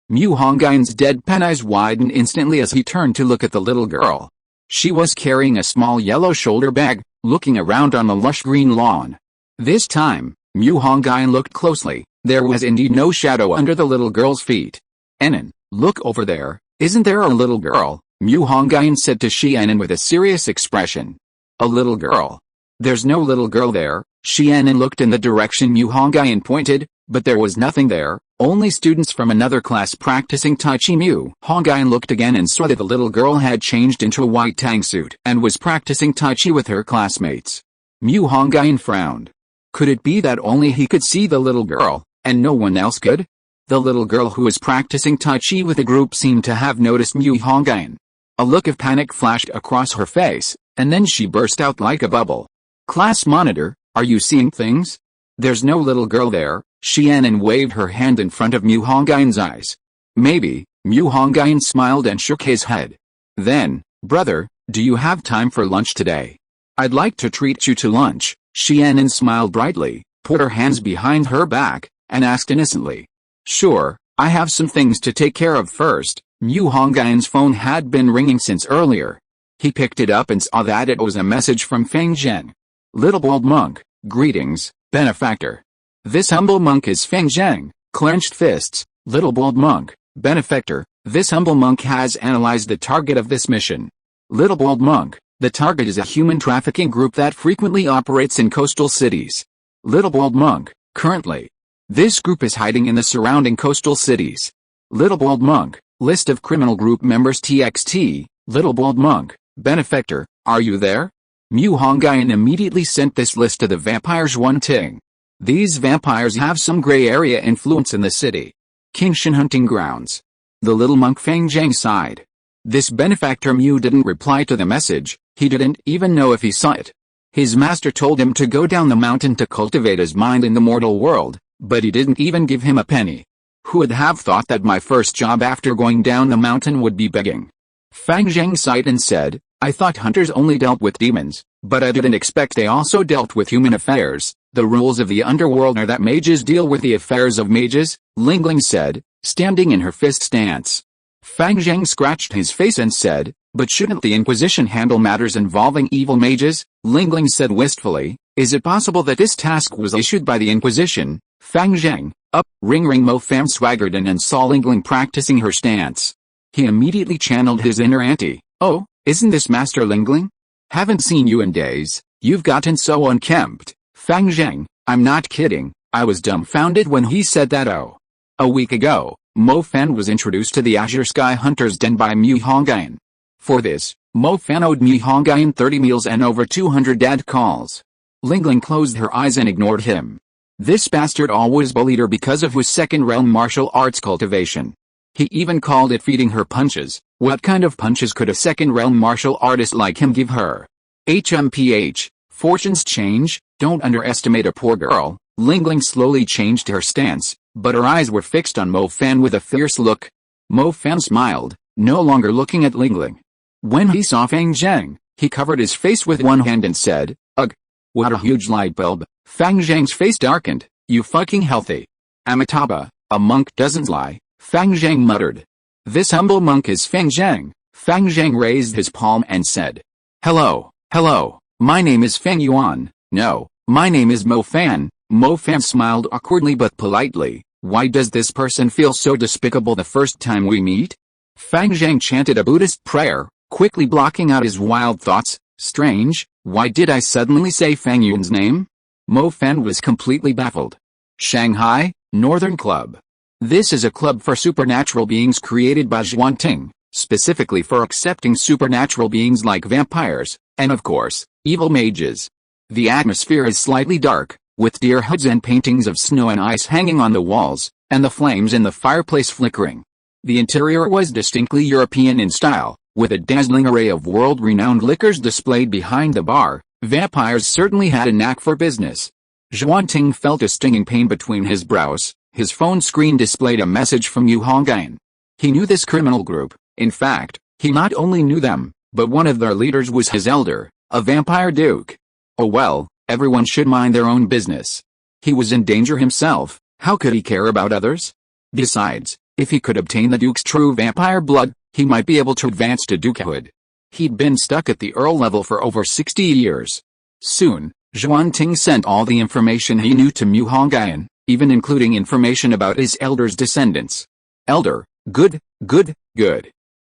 Mu Hongyun's deadpan eyes widened instantly as he turned to look at the little girl. She was carrying a small yellow shoulder bag, looking around on the lush green lawn. This time, Mu Hongyun looked closely. There was indeed no shadow under the little girl's feet. Enan, look over there, isn't there a little girl? Mu Hongyun said to Xianan with a serious expression. A little girl? There's no little girl there. Xianan looked in the direction Mu Hongyun pointed, but there was nothing there, only students from another class practicing Tai Chi. Mu Hongyun looked again and saw that the little girl had changed into a white tang suit and was practicing Tai Chi with her classmates. Mu Hongyun frowned. Could it be that only he could see the little girl, and no one else could? The little girl who was practicing Tai Chi with the group seemed to have noticed Mu Hongyun. A look of panic flashed across her face, and then she burst out like a bubble. Class monitor, are you seeing things? There's no little girl there. Xianan waved her hand in front of Mu Hongyun's eyes. Maybe. Mu Hongyun smiled and shook his head. Then, brother, do you have time for lunch today? I'd like to treat you to lunch. Xianan smiled brightly, put her hands behind her back, and asked innocently. Sure, I have some things to take care of first. Mu Hongyun's phone had been ringing since earlier. He picked it up and saw that it was a message from Feng Zheng. Little bold monk, greetings, benefactor. This humble monk is Feng Zheng, clenched fists. Little bold monk, benefactor, this humble monk has analyzed the target of this mission. Little bold monk, the target is a human trafficking group that frequently operates in coastal cities. Little bold monk, currently. This group is hiding in the surrounding coastal cities. Little bold monk, list of criminal group members TXT. Little bold monk, benefactor, are you there? Mu Hongyun immediately sent this list to the vampires One Ting. These vampires have some gray area influence in the city. Qingshan hunting grounds. The little monk Feng Zheng sighed. This benefactor Mu didn't reply to the message, he didn't even know if he saw it. His master told him to go down the mountain to cultivate his mind in the mortal world, but he didn't even give him a penny. Who would have thought that my first job after going down the mountain would be begging? Feng Zheng sighed and said, I thought hunters only dealt with demons, but I didn't expect they also dealt with human affairs. The rules of the underworld are that mages deal with the affairs of mages, Lingling said, standing in her fist stance. Feng Zheng scratched his face and said, but shouldn't the Inquisition handle matters involving evil mages? Lingling said wistfully, is it possible that this task was issued by the Inquisition? Feng Zheng, up, Ring Mo Pham swaggered in and saw Lingling practicing her stance. He immediately channeled his inner auntie. Oh, isn't this Master Lingling? Haven't seen you in days, you've gotten so unkempt. Feng Zheng, I'm not kidding, I was dumbfounded when he said that. Oh. A week ago, Mo Fan was introduced to the Azure Sky Hunter's Den by Mu Hongyun. For this, Mo Fan owed Mu Hongyun 30 meals and over 200 dad calls. Lingling closed her eyes and ignored him. This bastard always bullied her because of his second realm martial arts cultivation. He even called it feeding her punches. What kind of punches could a second realm martial artist like him give her? HMPH, fortunes change, don't underestimate a poor girl. Lingling slowly changed her stance, but her eyes were fixed on Mo Fan with a fierce look. Mo Fan smiled, no longer looking at Lingling. When he saw Feng Zheng, he covered his face with one hand and said, ugh, what a huge light bulb. Feng Zheng's face darkened, you fucking healthy. Amitabha, a monk doesn't lie, Feng Zheng muttered. This humble monk is Feng Zheng. Feng Zheng raised his palm and said, hello, my name is Feng Yuan. No, my name is Mo Fan. Mo Fan smiled awkwardly but politely. Why does this person feel so despicable the first time we meet? Feng Zheng chanted a Buddhist prayer, quickly blocking out his wild thoughts. Strange, why did I suddenly say Fang Yun's name? Mo Fan was completely baffled. Shanghai, Northern Club. This is a club for supernatural beings created by Zhan, specifically for accepting supernatural beings like vampires, and of course, evil mages. The atmosphere is slightly dark, with deer hoods and paintings of snow and ice hanging on the walls, and the flames in the fireplace flickering. The interior was distinctly European in style, with a dazzling array of world-renowned liquors displayed behind the bar. Vampires certainly had a knack for business. Zhan felt a stinging pain between his brows. His phone screen displayed a message from Hongyun. He knew this criminal group. In fact, he not only knew them, but one of their leaders was his elder, a vampire duke. Oh well, everyone should mind their own business. He was in danger himself, how could he care about others? Besides, if he could obtain the duke's true vampire blood, he might be able to advance to dukehood. He'd been stuck at the earl level for over 60 years. Soon, Zhan sent all the information he knew to Hongyun, even including information about his elder's descendants. Elder, good.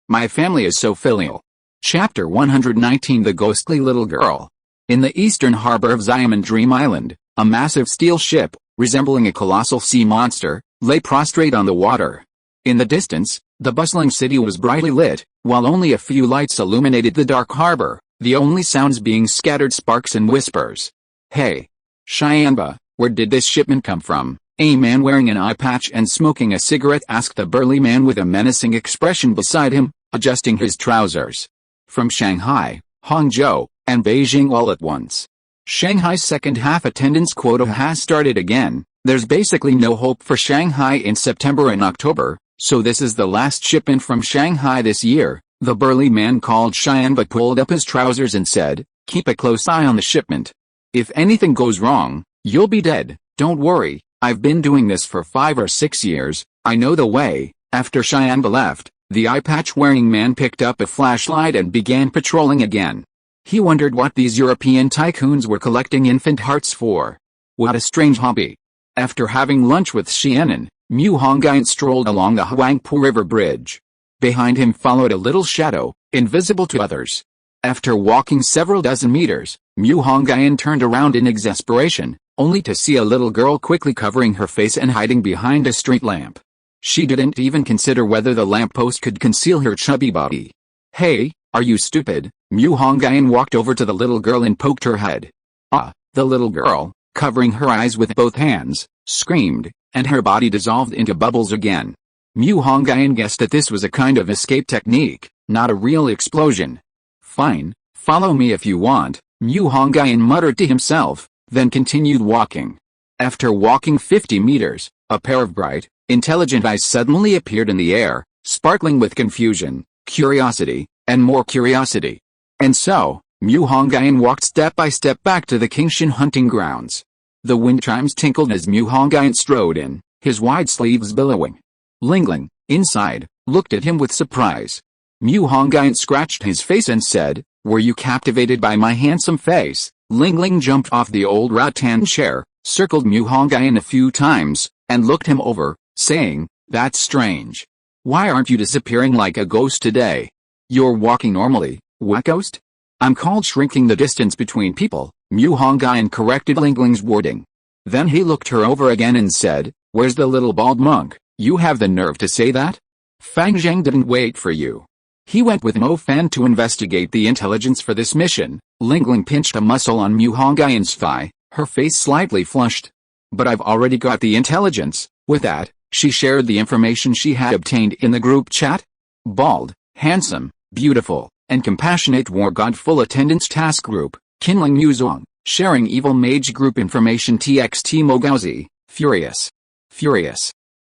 My family is so filial. Chapter 119 The Ghostly Little Girl. In the eastern harbor of Xiamen Dream Island, a massive steel ship, resembling a colossal sea monster, lay prostrate on the water. In the distance, the bustling city was brightly lit, while only a few lights illuminated the dark harbor, the only sounds being scattered sparks and whispers. Hey, Xianba, where did this shipment come from? A man wearing an eye patch and smoking a cigarette asked the burly man with a menacing expression beside him, adjusting his trousers. From Shanghai, Hangzhou, and Beijing all at once. Shanghai's second half attendance quota has started again. There's basically no hope for Shanghai in September and October, so this is the last shipment from Shanghai this year. The burly man called Xianba pulled up his trousers and said, keep a close eye on the shipment. If anything goes wrong, you'll be dead. Don't worry, I've been doing this for 5 or 6 years, I know the way. After Xianba left, the eye patch wearing man picked up a flashlight and began patrolling again. He wondered what these European tycoons were collecting infant hearts for. What a strange hobby. After having lunch with Xianan, Hongyun strolled along the Huangpu River Bridge. Behind him followed a little shadow, invisible to others. After walking several dozen meters, Hongyun turned around in exasperation, only to see a little girl quickly covering her face and hiding behind a street lamp. She didn't even consider whether the lamppost could conceal her chubby body. Hey, are you stupid? Hongyun walked over to the little girl and poked her head. The little girl, covering her eyes with both hands, screamed, and her body dissolved into bubbles again. Hongyun guessed that this was a kind of escape technique, not a real explosion. Fine, follow me if you want, Hongyun muttered to himself, then continued walking. After walking 50 meters, a pair of bright, intelligent eyes suddenly appeared in the air, sparkling with confusion, curiosity, and more curiosity. And so, Hongyun walked step by step back to the Qingshan hunting grounds. The wind chimes tinkled as Hongyun strode in, his wide sleeves billowing. Lingling, inside, looked at him with surprise. Hongyun scratched his face and said, were you captivated by my handsome face? Lingling jumped off the old rattan chair, circled Hongyun a few times, and looked him over, saying, that's strange. Why aren't you disappearing like a ghost today? You're walking normally, what ghost? I'm called shrinking the distance between people, Hongyun corrected Lingling's wording. Then he looked her over again and said, where's the little bald monk? You have the nerve to say that? Fang Zheng didn't wait for you. He went with Mo Fan to investigate the intelligence for this mission. Lingling pinched a muscle on Hongyun's thigh, her face slightly flushed. But I've already got the intelligence. With that, she shared the information she had obtained in the group chat. Bald, handsome, beautiful, and compassionate war god full attendance task group, Qinling Mu, sharing evil mage group information txt Mogauzi, furious.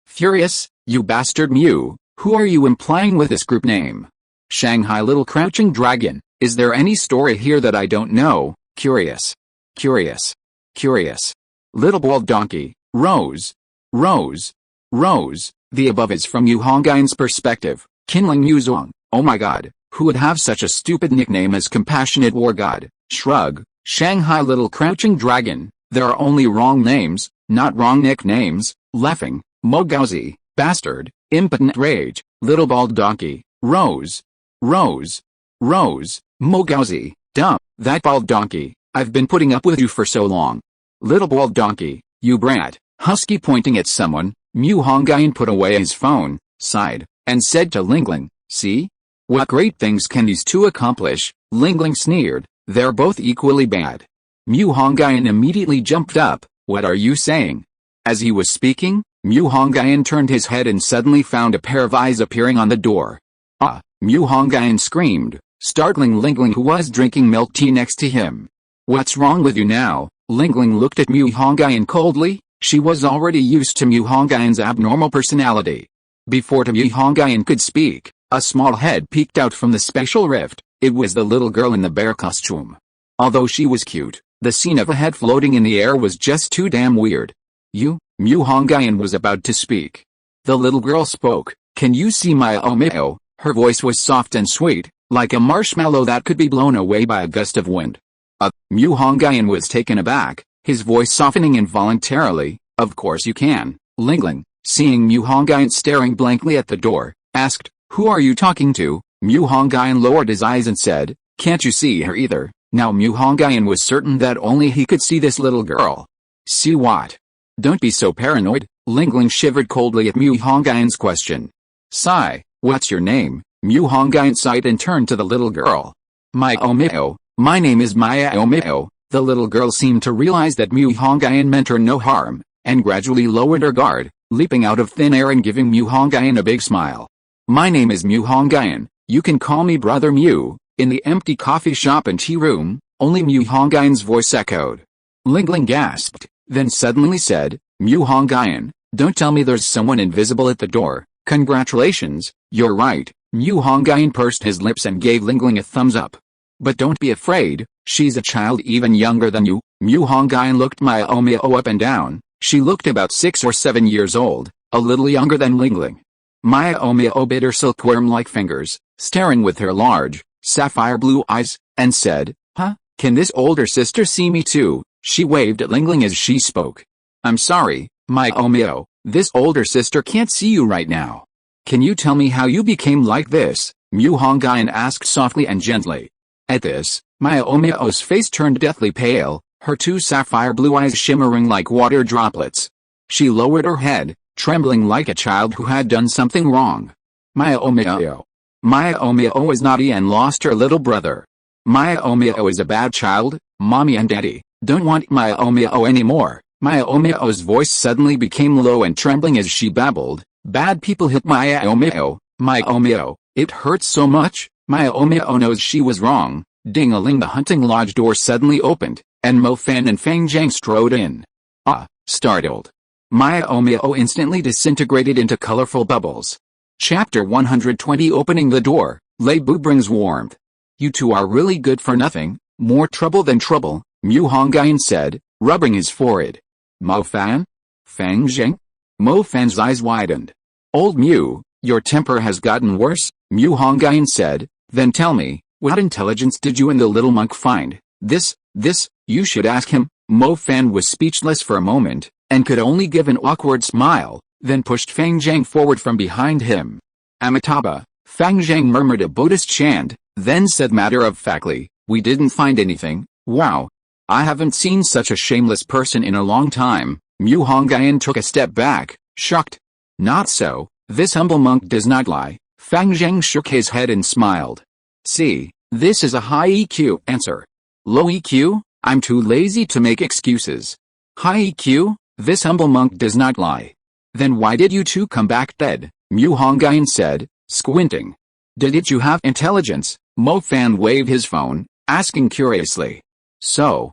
Furious, you bastard Mu, who are you implying with this group name? Shanghai little crouching dragon, is there any story here that I don't know? Curious. Little bald donkey, Rose. The above is from Hongyun's perspective, Qinling Mu. Oh my god, who would have such a stupid nickname as compassionate war god? Shrug, Shanghai little crouching dragon, there are only wrong names, not wrong nicknames, laughing, Mogauzi, bastard, impotent rage, little bald donkey, Rose. Rose, Mogauzi, dumb, that bald donkey, I've been putting up with you for so long. Little bald donkey, you brat, husky pointing at someone. Mu Hongyun put away his phone, sighed, and said to Lingling, see? What great things can these two accomplish? Lingling sneered, they're both equally bad. Mu Hongyun immediately jumped up, what are you saying? As he was speaking, Mu Hongyun turned his head and suddenly found a pair of eyes appearing on the door. Ah! Mu Hongyun screamed, startling Lingling who was drinking milk tea next to him. What's wrong with you now? Lingling looked at Mu Hongyun coldly. She was already used to Mu Hongyun's abnormal personality. Before Mu Hongyun could speak, a small head peeked out from the special rift. It was the little girl in the bear costume. Although she was cute, the scene of a head floating in the air was just too damn weird. You? Mu Hongyun was about to speak. The little girl spoke, can you see my omeo? Her voice was soft and sweet, like a marshmallow that could be blown away by a gust of wind. Mu Hongyun was taken aback, his voice softening involuntarily. Of course you can. Lingling, seeing Mu Hongyun staring blankly at the door, asked, who are you talking to? Mu Hongyun lowered his eyes and said, can't you see her either? Now Mu Hongyun was certain that only he could see this little girl. See what? Don't be so paranoid. Lingling shivered coldly at Mu Hongyun's question. Sigh, what's your name? Mu Hongyun sighed and turned to the little girl. My omeo, my name is Maya omeo. The little girl seemed to realize that Mu Hongyun meant her no harm, and gradually lowered her guard, leaping out of thin air and giving Mu Hongyun a big smile. My name is Mu Hongyun, you can call me Brother Mu. In the empty coffee shop and tea room, only Mu Hongyun's voice echoed. Lingling gasped, then suddenly said, Mu Hongyun, don't tell me there's someone invisible at the door. Congratulations, you're right. Mu Hongyun pursed his lips and gave Lingling a thumbs up. But don't be afraid, she's a child even younger than you. Mu Hongyun looked my omeo up and down. She looked about 6 or 7 years old, a little younger than Lingling. Maya omeo bit her silkworm-like fingers, staring with her large, sapphire blue eyes, and said, huh, can this older sister see me too? She waved at Lingling as she spoke. I'm sorry, my omeo, this older sister can't see you right now. Can you tell me how you became like this? Mu Hongyun asked softly and gently. At this, Maya omeo's face turned deathly pale, her two sapphire blue eyes shimmering like water droplets. She lowered her head, trembling like a child who had done something wrong. Maya omeo is naughty and lost her little brother. Maya omeo is a bad child. Mommy and Daddy don't want Maya omeo anymore. Maya omeo's voice suddenly became low and trembling as she babbled. Bad people hit Maya omeo. My omeo, it hurts so much. Maya omeo knows she was wrong. Ding-a-ling, the hunting lodge door suddenly opened, and Mo Fan and Fang Zhang strode in. Startled. Maya omeo instantly disintegrated into colorful bubbles. Chapter 120. Opening the door, Lei Bu brings warmth. You two are really good for nothing, more trouble than trouble, Mu Hongyun said, rubbing his forehead. Mo Fan? Fang Zhang? Mo Fan's eyes widened. Old Mu, your temper has gotten worse, Mu Hongyun said, then tell me, what intelligence did you and the little monk find? This, you should ask him. Mo Fan was speechless for a moment, and could only give an awkward smile, then pushed Fang Zhang forward from behind him. Amitabha, Fang Zhang murmured a Buddhist chant, then said matter-of-factly, we didn't find anything. Wow. I haven't seen such a shameless person in a long time. Mu Hongyun took a step back, shocked. Not so, this humble monk does not lie. Fang Zhang shook his head and smiled. See, this is a high EQ answer. Low EQ? I'm too lazy to make excuses. High EQ? This humble monk does not lie. Then why did you two come back dead? Mu Hongyun said, squinting. Did you have intelligence? Mo Fan waved his phone, asking curiously. So,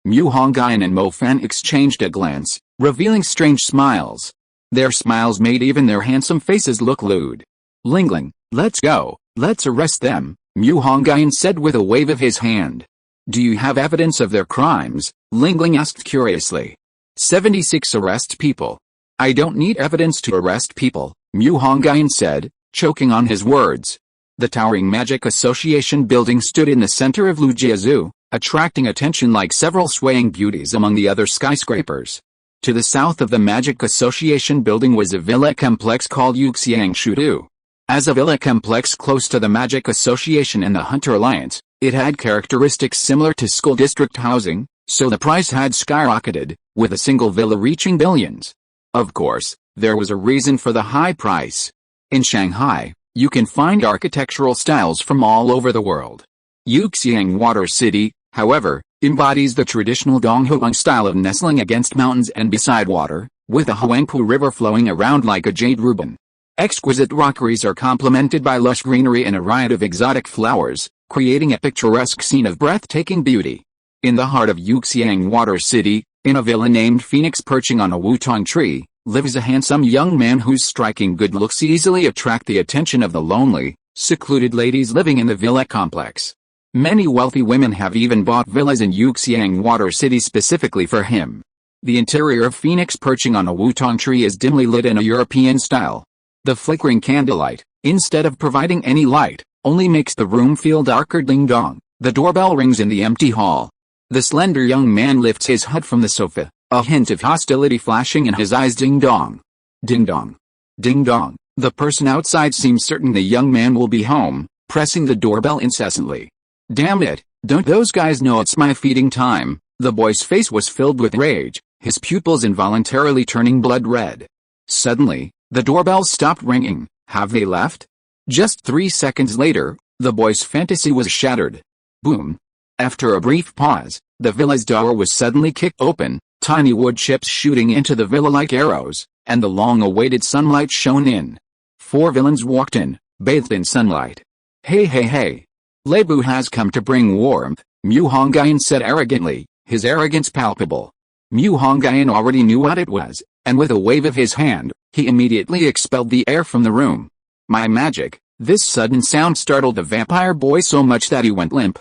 Mu Hongyun and Mo Fan exchanged a glance, revealing strange smiles. Their smiles made even their handsome faces look lewd. Lingling, let's go, let's arrest them, Mu Hongyun said with a wave of his hand. Do you have evidence of their crimes? Lingling asked curiously. 76 arrest people. I don't need evidence to arrest people, Mu Hongyun said, choking on his words. The towering Magic Association building stood in the center of Lujiazhu, attracting attention like several swaying beauties among the other skyscrapers. To the south of the Magic Association building was a villa complex called Yuxiang Shudu. As a villa complex close to the Magic Association and the Hunter Alliance, it had characteristics similar to school district housing, so the price had skyrocketed, with a single villa reaching billions. Of course, there was a reason for the high price. In Shanghai, you can find architectural styles from all over the world. Yuxiang Water City, however, embodies the traditional Donghuang style of nestling against mountains and beside water, with the Huangpu River flowing around like a jade ruben. Exquisite rockeries are complemented by lush greenery and a riot of exotic flowers, creating a picturesque scene of breathtaking beauty. In the heart of Yuxiang Water City, in a villa named Phoenix perching on a wutong tree, lives a handsome young man whose striking good looks easily attract the attention of the lonely, secluded ladies living in the villa complex. Many wealthy women have even bought villas in Yuxiang Water City specifically for him. The interior of Phoenix perching on a wutong tree is dimly lit in a European style. The flickering candlelight, instead of providing any light, only makes the room feel darker. Ding dong, the doorbell rings in the empty hall. The slender young man lifts his head from the sofa, a hint of hostility flashing in his eyes. Ding dong. Ding dong. Ding dong. The person outside seems certain the young man will be home, pressing the doorbell incessantly. Damn it, don't those guys know it's my feeding time? The boy's face was filled with rage, his pupils involuntarily turning blood red. Suddenly, the doorbell stopped ringing. Have they left? Just 3 seconds later, the boy's fantasy was shattered. Boom. After a brief pause, the villa's door was suddenly kicked open, tiny wood chips shooting into the villa like arrows, and the long-awaited sunlight shone in. 4 villains walked in, bathed in sunlight. Hey hey hey. Leibu has come to bring warmth, Mu Hongyun said arrogantly, his arrogance palpable. Mu Hongyun already knew what it was, and with a wave of his hand, he immediately expelled the air from the room. My magic, this sudden sound startled the vampire boy so much that he went limp.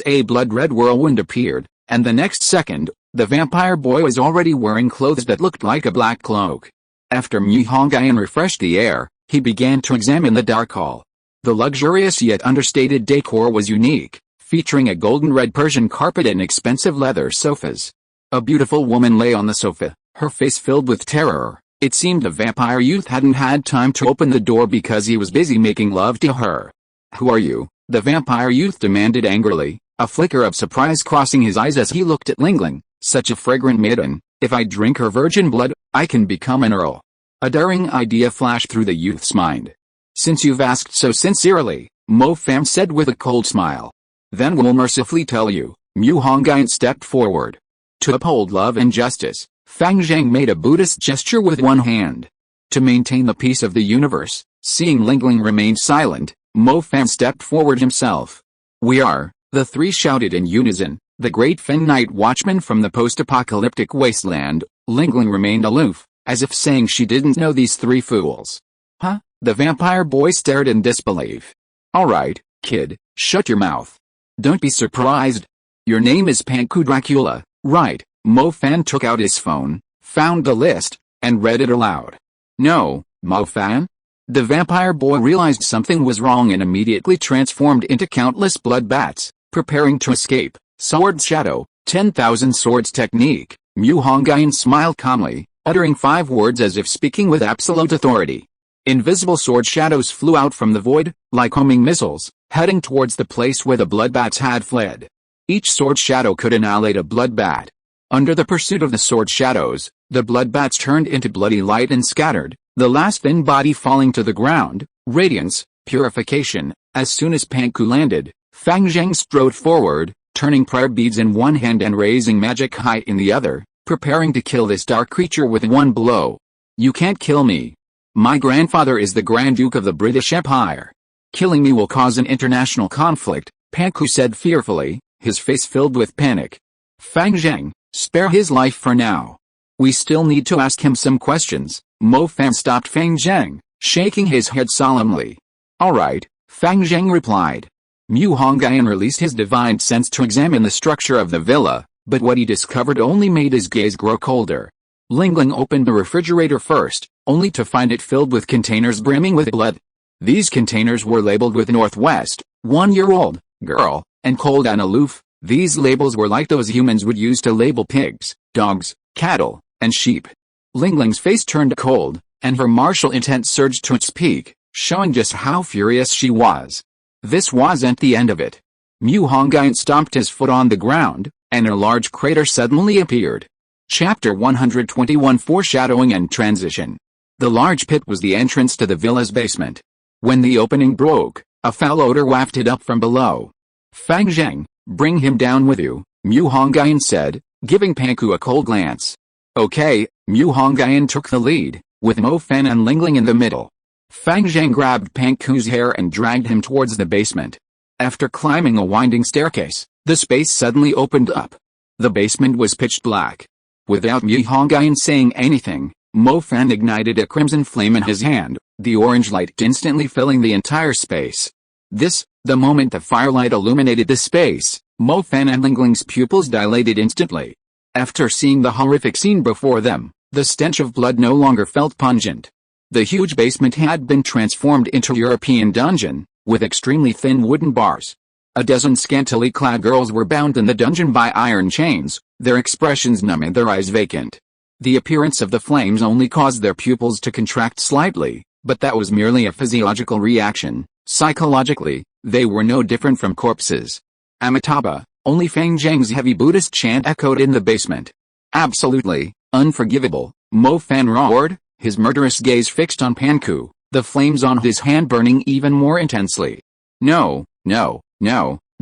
A blood-red whirlwind appeared, and the next second, the vampire boy was already wearing clothes that looked like a black cloak. After Mu Hongyun refreshed the air, he began to examine the dark hall. The luxurious yet understated decor was unique, featuring a golden red Persian carpet and expensive leather sofas. A beautiful woman lay on the sofa, her face filled with terror. It seemed the vampire youth hadn't had time to open the door because he was busy making love to her. Who are you? The vampire youth demanded angrily, a flicker of surprise crossing his eyes as he looked at Qinling. Such a fragrant maiden, if I drink her virgin blood, I can become an earl. A daring idea flashed through the youth's mind. Since you've asked so sincerely, Mo Fam said with a cold smile. Then we'll mercifully tell you. Mu Hongyun stepped forward. To uphold love and justice, Fang Zhang made a Buddhist gesture with one hand. To maintain the peace of the universe, seeing Qinling remain silent, Mo Fam stepped forward himself. We are, the three shouted in unison, the great Fen Night Watchman from the post-apocalyptic wasteland. Qinling remained aloof, as if saying she didn't know these three fools. Huh? The vampire boy stared in disbelief. Alright, kid, shut your mouth. Don't be surprised. Your name is Panku Dracula, right? Mo Fan took out his phone, found the list, and read it aloud. No, Mo Fan? The vampire boy realized something was wrong and immediately transformed into countless blood bats, preparing to escape. Sword Shadow, 10,000 Swords Technique. Mu Hongyun smiled calmly, uttering 5 words as if speaking with absolute authority. Invisible sword shadows flew out from the void, like homing missiles, heading towards the place where the bloodbats had fled. Each sword shadow could annihilate a bloodbat. Under the pursuit of the sword shadows, the bloodbats turned into bloody light and scattered, the last thin body falling to the ground. Radiance, purification. As soon as Panku landed, Fang Zhang strode forward, turning prayer beads in one hand and raising magic height in the other, preparing to kill this dark creature with one blow. You can't kill me. My grandfather is the Grand Duke of the British Empire. Killing me will cause an international conflict, Panku said fearfully, his face filled with panic. Fang Zhang, spare his life for now. We still need to ask him some questions. Mo Fan stopped Fang Zhang, shaking his head solemnly. Alright, Fang Zhang replied. Mu Hongyun released his divine sense to examine the structure of the villa, but what he discovered only made his gaze grow colder. Qinling opened the refrigerator first, only to find it filled with containers brimming with blood. These containers were labeled with Northwest, 1-year-old, girl, and cold and aloof. These labels were like those humans would use to label pigs, dogs, cattle, and sheep. Qingling's face turned cold, and her martial intent surged to its peak. showing just how furious she was. This wasn't the end of it. Mu Hongyun stomped his foot on the ground, and a large crater suddenly appeared. Chapter 121 Foreshadowing and Transition. The large pit was the entrance to the villa's basement. When the opening broke, a foul odor wafted up from below. Fang Zheng, bring him down with you, Mu Hongyun said, giving Panku a cold glance. Okay, Mu Hongyun took the lead, with Mo Fan and Lingling in the middle. Fang Zheng grabbed Panku's hair and dragged him towards the basement. After climbing a winding staircase, the space suddenly opened up. The basement was pitch black. Without Mu Hongyun saying anything, Mo Fan ignited a crimson flame in his hand, the orange light instantly filling the entire space. The moment the firelight illuminated the space, Mo Fan and Lingling's pupils dilated instantly. After seeing the horrific scene before them, the stench of blood no longer felt pungent. The huge basement had been transformed into a European dungeon, with extremely thin wooden bars. A dozen scantily clad girls were bound in the dungeon by iron chains, their expressions numb and their eyes vacant. The appearance of the flames only caused their pupils to contract slightly, but that was merely a physiological reaction. Psychologically, they were no different from corpses. Amitabha, only Fang Zheng's heavy Buddhist chant echoed in the basement. Absolutely, unforgivable, Mo Fan roared, his murderous gaze fixed on Panku, the flames on his hand burning even more intensely. No,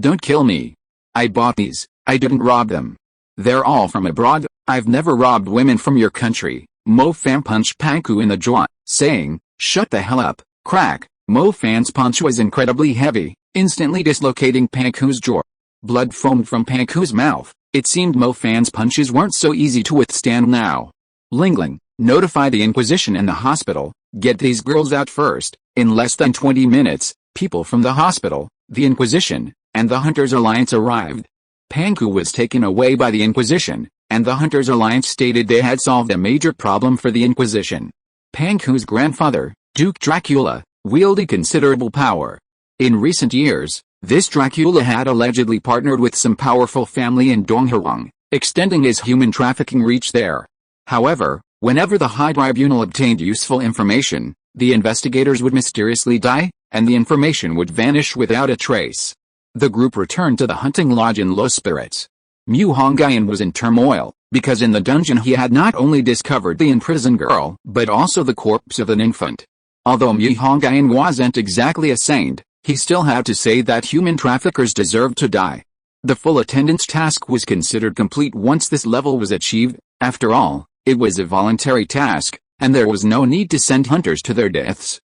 don't kill me. I bought these, I didn't rob them. They're all from abroad, I've never robbed women from your country. Mo Fan punched Panku in the jaw, saying, shut the hell up, crack. Mo Fan's punch was incredibly heavy, instantly dislocating Panku's jaw. Blood foamed from Panku's mouth. It seemed Mo Fan's punches weren't so easy to withstand now. Lingling, notify the Inquisition and the hospital, get these girls out first. In less than 20 minutes, people from the hospital, the Inquisition, and the Hunters Alliance arrived. Panku was taken away by the Inquisition, and the Hunters Alliance stated they had solved a major problem for the Inquisition. Panku's grandfather, Duke Dracula, wielded considerable power. In recent years, this Dracula had allegedly partnered with some powerful family in Donghuang, extending his human trafficking reach there. However, whenever the High Tribunal obtained useful information, the investigators would mysteriously die, and the information would vanish without a trace. The group returned to the hunting lodge in low spirits. Mu Hongyun was in turmoil, because in the dungeon he had not only discovered the imprisoned girl, but also the corpse of an infant. Although Mu Hongyun wasn't exactly a saint, he still had to say that human traffickers deserved to die. The full attendance task was considered complete once this level was achieved. After all, it was a voluntary task, and there was no need to send hunters to their deaths.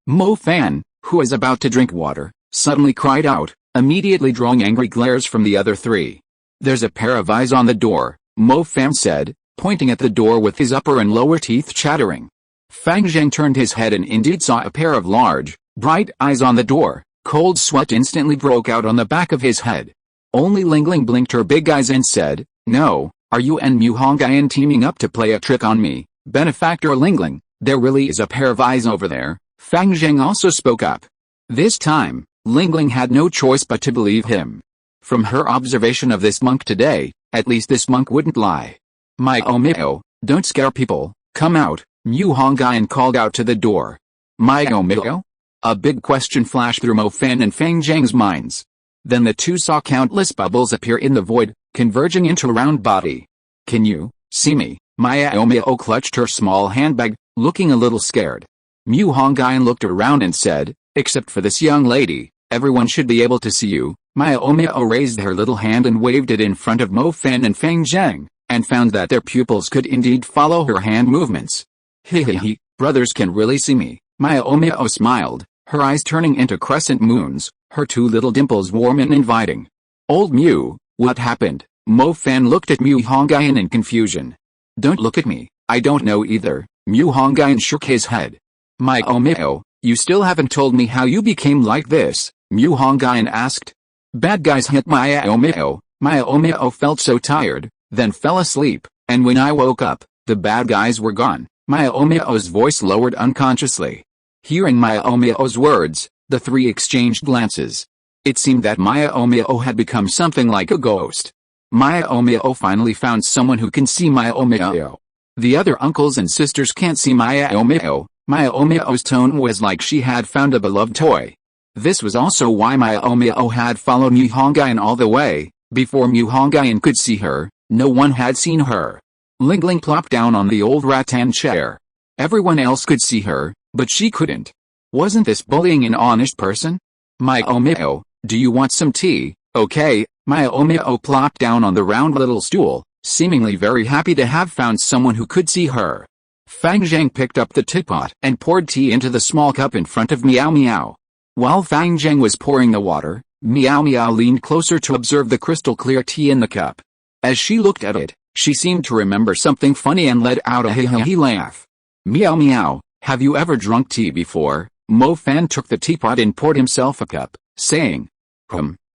Mo Fan, who was about to drink water, suddenly cried out, immediately drawing angry glares from the other three. There's a pair of eyes on the door, Mo Fan said, pointing at the door with his upper and lower teeth chattering. Fang Zheng turned his head and indeed saw a pair of large, bright eyes on the door. Cold sweat instantly broke out on the back of his head. Only Lingling blinked her big eyes and said, no, are you and Mu Hongyun teaming up to play a trick on me, benefactor Lingling? There really is a pair of eyes over there. Fang Zheng also spoke up. This time, Lingling had no choice but to believe him. From her observation of this monk today, at least this monk wouldn't lie. Mio, don't scare people, come out, Mu Hongyun called out to the door. Mio? A big question flashed through Mo Fan and Fang Zheng's minds. Then the two saw countless bubbles appear in the void, converging into a round body. Can you see me? Mio clutched her small handbag, looking a little scared. Mu Hongyun looked around and said, except for this young lady, everyone should be able to see you. Mio raised her little hand and waved it in front of Mo Fan and Fang Zheng, and found that their pupils could indeed follow her hand movements. Hehehe, brothers can really see me. Mio smiled, her eyes turning into crescent moons, her two little dimples warm and inviting. Old Mu, what happened? Mo Fan looked at Mu Hongyun in confusion. Don't look at me, I don't know either. Mu Hongyun shook his head. Mio, you still haven't told me how you became like this, Mu Hongyun asked. Bad guys hit Mio. Mio felt so tired, then fell asleep, and when I woke up, the bad guys were gone. Mio's voice lowered unconsciously. Hearing Mio's words, the three exchanged glances. It seemed that Mio had become something like a ghost. Mio finally found someone who can see Mio. The other uncles and sisters can't see Mio, Miao's tone was like she had found a beloved toy. This was also why Miao had followed Mu Hongyun all the way. Before Mu Hongyun could see her, no one had seen her. Ling plopped down on the old rattan chair. Everyone else could see her, but she couldn't. Wasn't this bullying an honest person? Miao, do you want some tea? Okay. Miao plopped down on the round little stool, seemingly very happy to have found someone who could see her. Fang Zhang picked up the teapot and poured tea into the small cup in front of Miao. While Fang Zhang was pouring the water, Miao leaned closer to observe the crystal-clear tea in the cup. As she looked at it, she seemed to remember something funny and let out a hee laugh. Miao, have you ever drunk tea before? Mo Fan took the teapot and poured himself a cup, saying,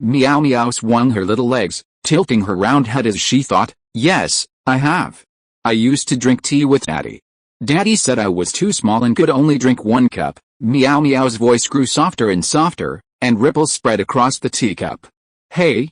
Miao swung her little legs, tilting her round head as she thought, yes, I have. I used to drink tea with Daddy. Daddy said I was too small and could only drink 1 cup. Miao's voice grew softer and softer, and ripples spread across the teacup. Hey,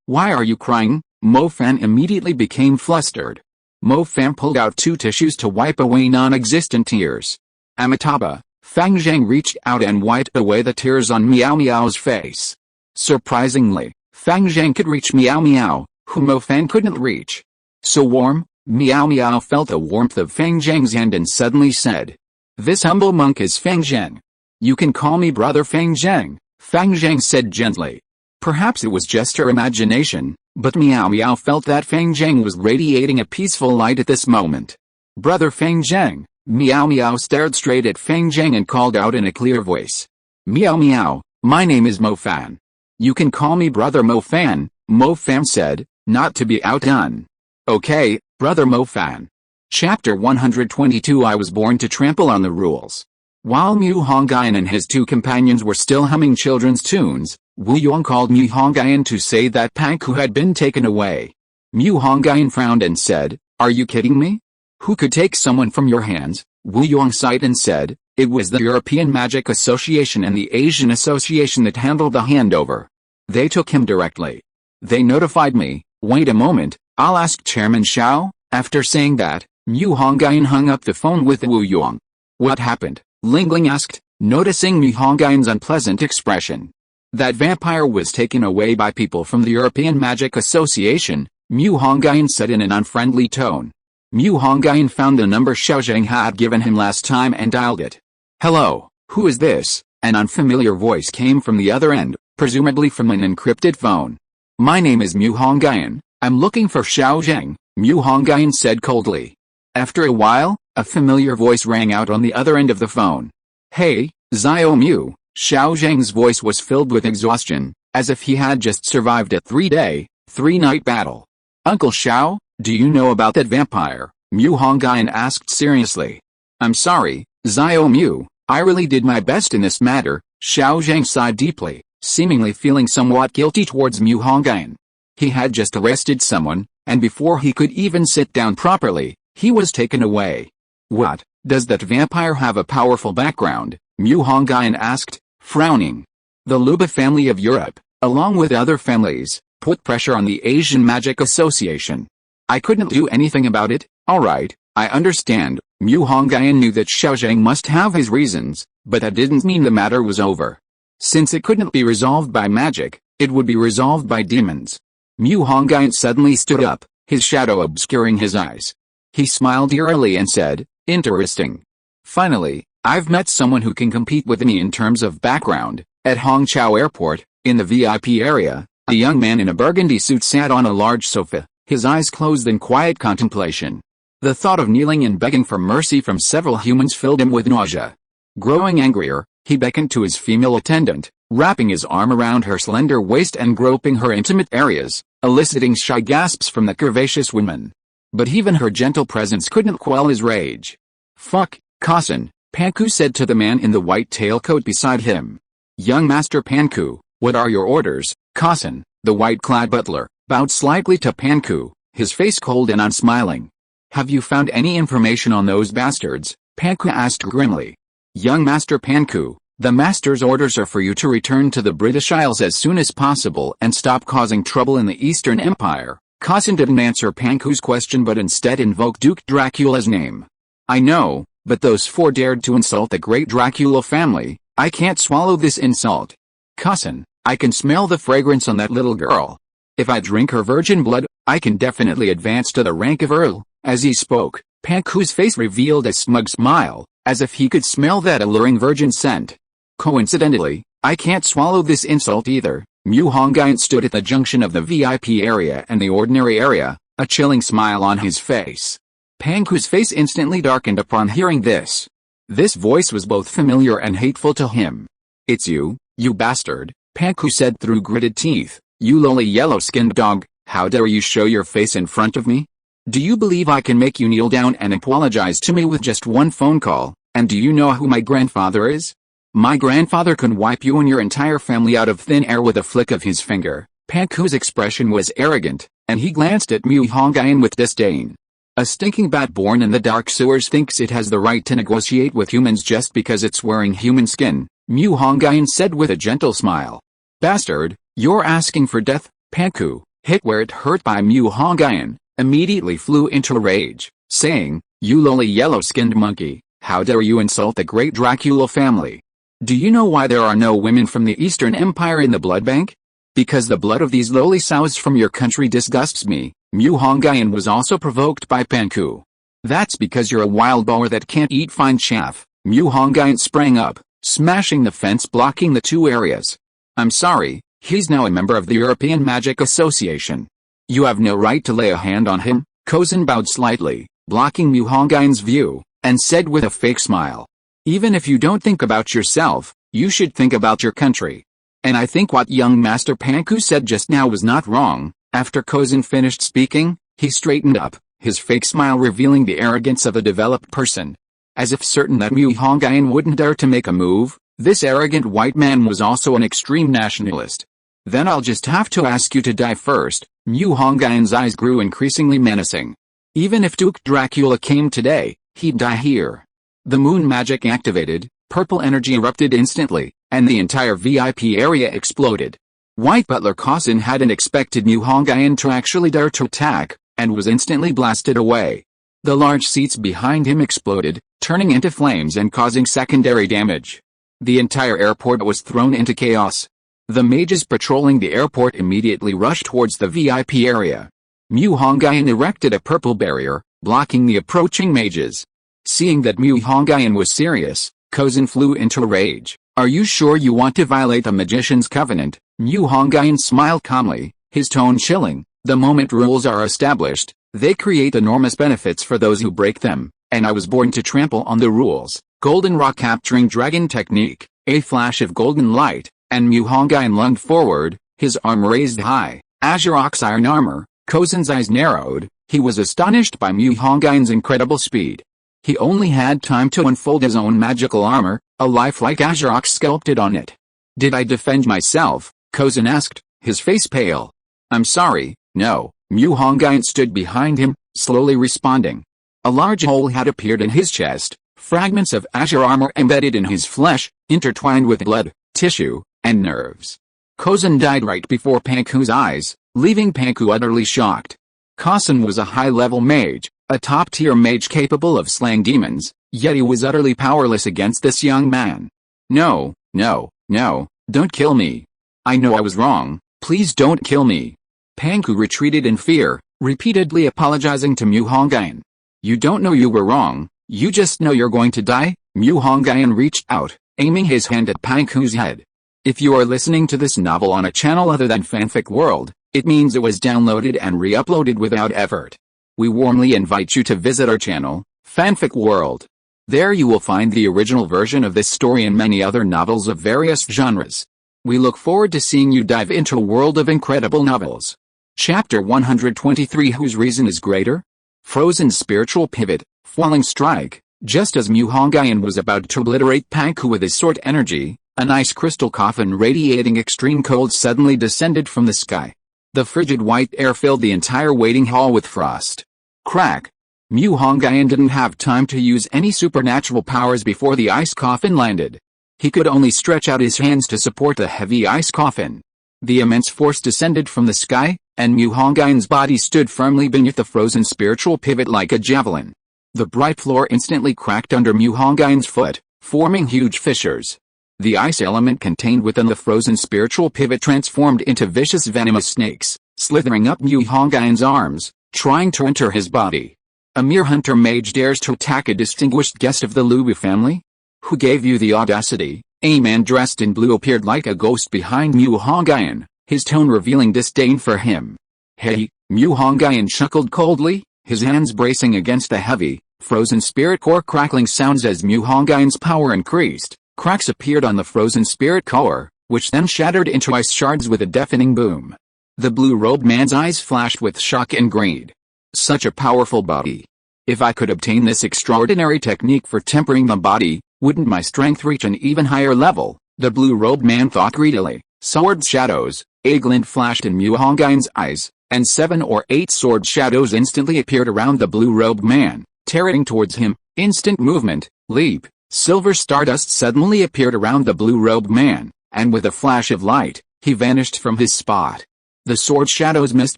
why are you crying? Mo Fan immediately became flustered. Mo Fan pulled out 2 tissues to wipe away non-existent tears. Amitabha, Fang Zhang reached out and wiped away the tears on Miao's face. Surprisingly, Fang Zhang could reach Miao, who Mo Fan couldn't reach. So warm, Miao felt the warmth of Fang Zhang's hand and suddenly said, this humble monk is Fang Zhang. You can call me brother Fang Zhang, Fang Zhang said gently. Perhaps it was just her imagination, but Miao felt that Fang Zhang was radiating a peaceful light at this moment. Brother Fang Zhang. Miao stared straight at Fang Zhang and called out in a clear voice. Miao, my name is Mo Fan. You can call me brother Mo Fan, Mo Fan said, not to be outdone. Okay, brother Mo Fan. Chapter 122 I was born to trample on the rules. While Mu Hongyun and his 2 companions were still humming children's tunes, Wu Yong called Mu Hongyun to say that Panku had been taken away. Mu Hongyun frowned and said, are you kidding me? Who could take someone from your hands? Wu Yong sighed and said, it was the European Magic Association and the Asian Association that handled the handover. They took him directly. They notified me. Wait a moment, I'll ask Chairman Xiao. After saying that, Mu Hongyun hung up the phone with Wu Yong. What happened? Ling asked, noticing Mu Hongyun's unpleasant expression. That vampire was taken away by people from the European Magic Association, Mu Hongyun said in an unfriendly tone. Mu Hongyun found the number Xiao Zhang had given him last time and dialed it. Hello, who is this? An unfamiliar voice came from the other end, presumably from an encrypted phone. My name is Mu Hongyun, I'm looking for Xiao Zhang, Mu Hongyun said coldly. After a while, a familiar voice rang out on the other end of the phone. Hey, Xiao Mu, Xiao Zhang's voice was filled with exhaustion, as if he had just survived a 3-day, 3-night battle. Uncle Xiao, do you know about that vampire? Mu Hongyun asked seriously. I'm sorry, Xiao Mu, I really did my best in this matter, Xiao Zhang sighed deeply, seemingly feeling somewhat guilty towards Mu Hongyun. He had just arrested someone, and before he could even sit down properly, he was taken away. What, does that vampire have a powerful background? Mu Hongyun asked, frowning. The Luba family of Europe, along with other families, put pressure on the Asian Magic Association. I couldn't do anything about it. Alright, I understand. Mu Hongyun knew that Xiao Zhang must have his reasons, but that didn't mean the matter was over. Since it couldn't be resolved by magic, it would be resolved by demons. Mu Hongyun suddenly stood up, his shadow obscuring his eyes. He smiled eerily and said, interesting. Finally, I've met someone who can compete with me in terms of background. At Hongqiao Airport, in the VIP area, a young man in a burgundy suit sat on a large sofa, his eyes closed in quiet contemplation. The thought of kneeling and begging for mercy from several humans filled him with nausea. Growing angrier, he beckoned to his female attendant, wrapping his arm around her slender waist and groping her intimate areas, eliciting shy gasps from the curvaceous woman. But even her gentle presence couldn't quell his rage. Fuck, Kasen, Panku said to the man in the white tailcoat beside him. Young Master Panku, what are your orders? Kasen, the white-clad butler, bowed slightly to Panku, his face cold and unsmiling. Have you found any information on those bastards? Panku asked grimly. Young Master Panku, the Master's orders are for you to return to the British Isles as soon as possible and stop causing trouble in the Eastern Empire. Kasen didn't answer Panku's question but instead invoked Duke Dracula's name. I know, But those four dared to insult the great Dracula family. I can't swallow this insult. Cousin, I can smell the fragrance on that little girl. If I drink her virgin blood, I can definitely advance to the rank of Earl." As he spoke, Panku's face revealed a smug smile, as if he could smell that alluring virgin scent. "Coincidentally, I can't swallow this insult either." Mu Hongyun stood at the junction of the VIP area and the ordinary area, a chilling smile on his face. Panku's face instantly darkened upon hearing this. This voice was both familiar and hateful to him. "It's you, you bastard," Panku said through gritted teeth. "You lowly yellow-skinned dog, how dare you show your face in front of me? Do you believe I can make you kneel down and apologize to me with just one phone call? And do you know who my grandfather is? My grandfather can wipe you and your entire family out of thin air with a flick of his finger." Panku's expression was arrogant, and he glanced at Mu Hongyun with disdain. "A stinking bat born in the dark sewers thinks it has the right to negotiate with humans just because it's wearing human skin," Mu Hongyun said with a gentle smile. "Bastard, you're asking for death." Panku, hit where it hurt by Mu Hongyun, immediately flew into a rage, saying, "You lowly yellow-skinned monkey, how dare you insult the great Dracula family? Do you know why there are no women from the Eastern Empire in the blood bank? Because the blood of these lowly sows from your country disgusts me." Mu Hongyun was also provoked by Panku. "That's because you're a wild boar that can't eat fine chaff." Mu Hongyun sprang up, smashing the fence blocking the two areas. "I'm sorry, he's now a member of the European Magic Association. You have no right to lay a hand on him." Kozin bowed slightly, blocking Mu Hongyun's view, and said with a fake smile, "Even if you don't think about yourself, you should think about your country. And I think what young Master Panku said just now was not wrong." After Kozin finished speaking, he straightened up, his fake smile revealing the arrogance of a developed person. As if certain that Mu Hongyun wouldn't dare to make a move, this arrogant white man was also an extreme nationalist. "Then I'll just have to ask you to die first." Mu Hongyun's eyes grew increasingly menacing. Even if Duke Dracula came today, he'd die here. The moon magic activated, purple energy erupted instantly, and the entire VIP area exploded. White Butler Kozin hadn't expected Mu Hongyun to actually dare to attack, and was instantly blasted away. The large seats behind him exploded, turning into flames and causing secondary damage. The entire airport was thrown into chaos. The mages patrolling the airport immediately rushed towards the VIP area. Mu Hongyun erected a purple barrier, blocking the approaching mages. Seeing that Mu Hongyun was serious, Kozin flew into a rage. "Are you sure you want to violate the magician's covenant?" Mu Hongyun smiled calmly, his tone chilling. "The moment rules are established, they create enormous benefits for those who break them, and I was born to trample on the rules." Golden rock capturing dragon technique, a flash of golden light, and Mu Hongyun lunged forward, his arm raised high. Azure Ox iron armor. Kozin's eyes narrowed, he was astonished by Mu Hongyun's incredible speed. He only had time to unfold his own magical armor, a lifelike Azure Ox sculpted on it. "Did I defend myself?" Kozin asked, his face pale. "I'm sorry, no." Mu Hongyun stood behind him, slowly responding. A large hole had appeared in his chest, fragments of azure armor embedded in his flesh, intertwined with blood, tissue, and nerves. Kozin died right before Panku's eyes, leaving Panku utterly shocked. Kozin was a high-level mage, a top-tier mage capable of slaying demons, yet he was utterly powerless against this young man. "No, no, no, don't kill me. I know I was wrong, please don't kill me." Panku retreated in fear, repeatedly apologizing to Mu Hongyun. "You don't know you were wrong, you just know you're going to die." Mu Hongyun reached out, aiming his hand at Panku's head. If you are listening to this novel on a channel other than Fanfic World, it means it was downloaded and re-uploaded without effort. We warmly invite you to visit our channel, Fanfic World. There you will find the original version of this story and many other novels of various genres. We look forward to seeing you dive into a world of incredible novels. Chapter 123 Whose Reason is Greater? Frozen's Spiritual Pivot, Falling Strike. Just as Mu Hongyun was about to obliterate Panku with his sword energy, an ice crystal coffin radiating extreme cold suddenly descended from the sky. The frigid white air filled the entire waiting hall with frost. Crack! Mu Hongyun didn't have time to use any supernatural powers before the ice coffin landed. He could only stretch out his hands to support the heavy ice coffin. The immense force descended from the sky, and Mu Hongyun's body stood firmly beneath the frozen spiritual pivot like a javelin. The bright floor instantly cracked under Mu Hongyun's foot, forming huge fissures. The ice element contained within the frozen spiritual pivot transformed into vicious venomous snakes, slithering up Mu Hongyun's arms, trying to enter his body. A mere hunter mage dares to attack a distinguished guest of the Lubu family? Who gave you the audacity? A man dressed in blue appeared like a ghost behind Mu Hongyun, his tone revealing disdain for him. Hey, Mu Hongyun chuckled coldly, his hands bracing against the heavy, frozen spirit core crackling sounds as Mu Hongyun's power increased. Cracks appeared on the frozen spirit core, which then shattered into ice shards with a deafening boom. The blue-robed man's eyes flashed with shock and greed. Such a powerful body. If I could obtain this extraordinary technique for tempering the body, wouldn't my strength reach an even higher level? The blue-robed man thought greedily. Sword shadows, a glint flashed in Mu Hongyun's eyes, and 7 or 8 sword shadows instantly appeared around the blue-robed man, tearing towards him. Instant movement, leap. Silver stardust suddenly appeared around the blue-robed man, and with a flash of light, he vanished from his spot. The sword shadows missed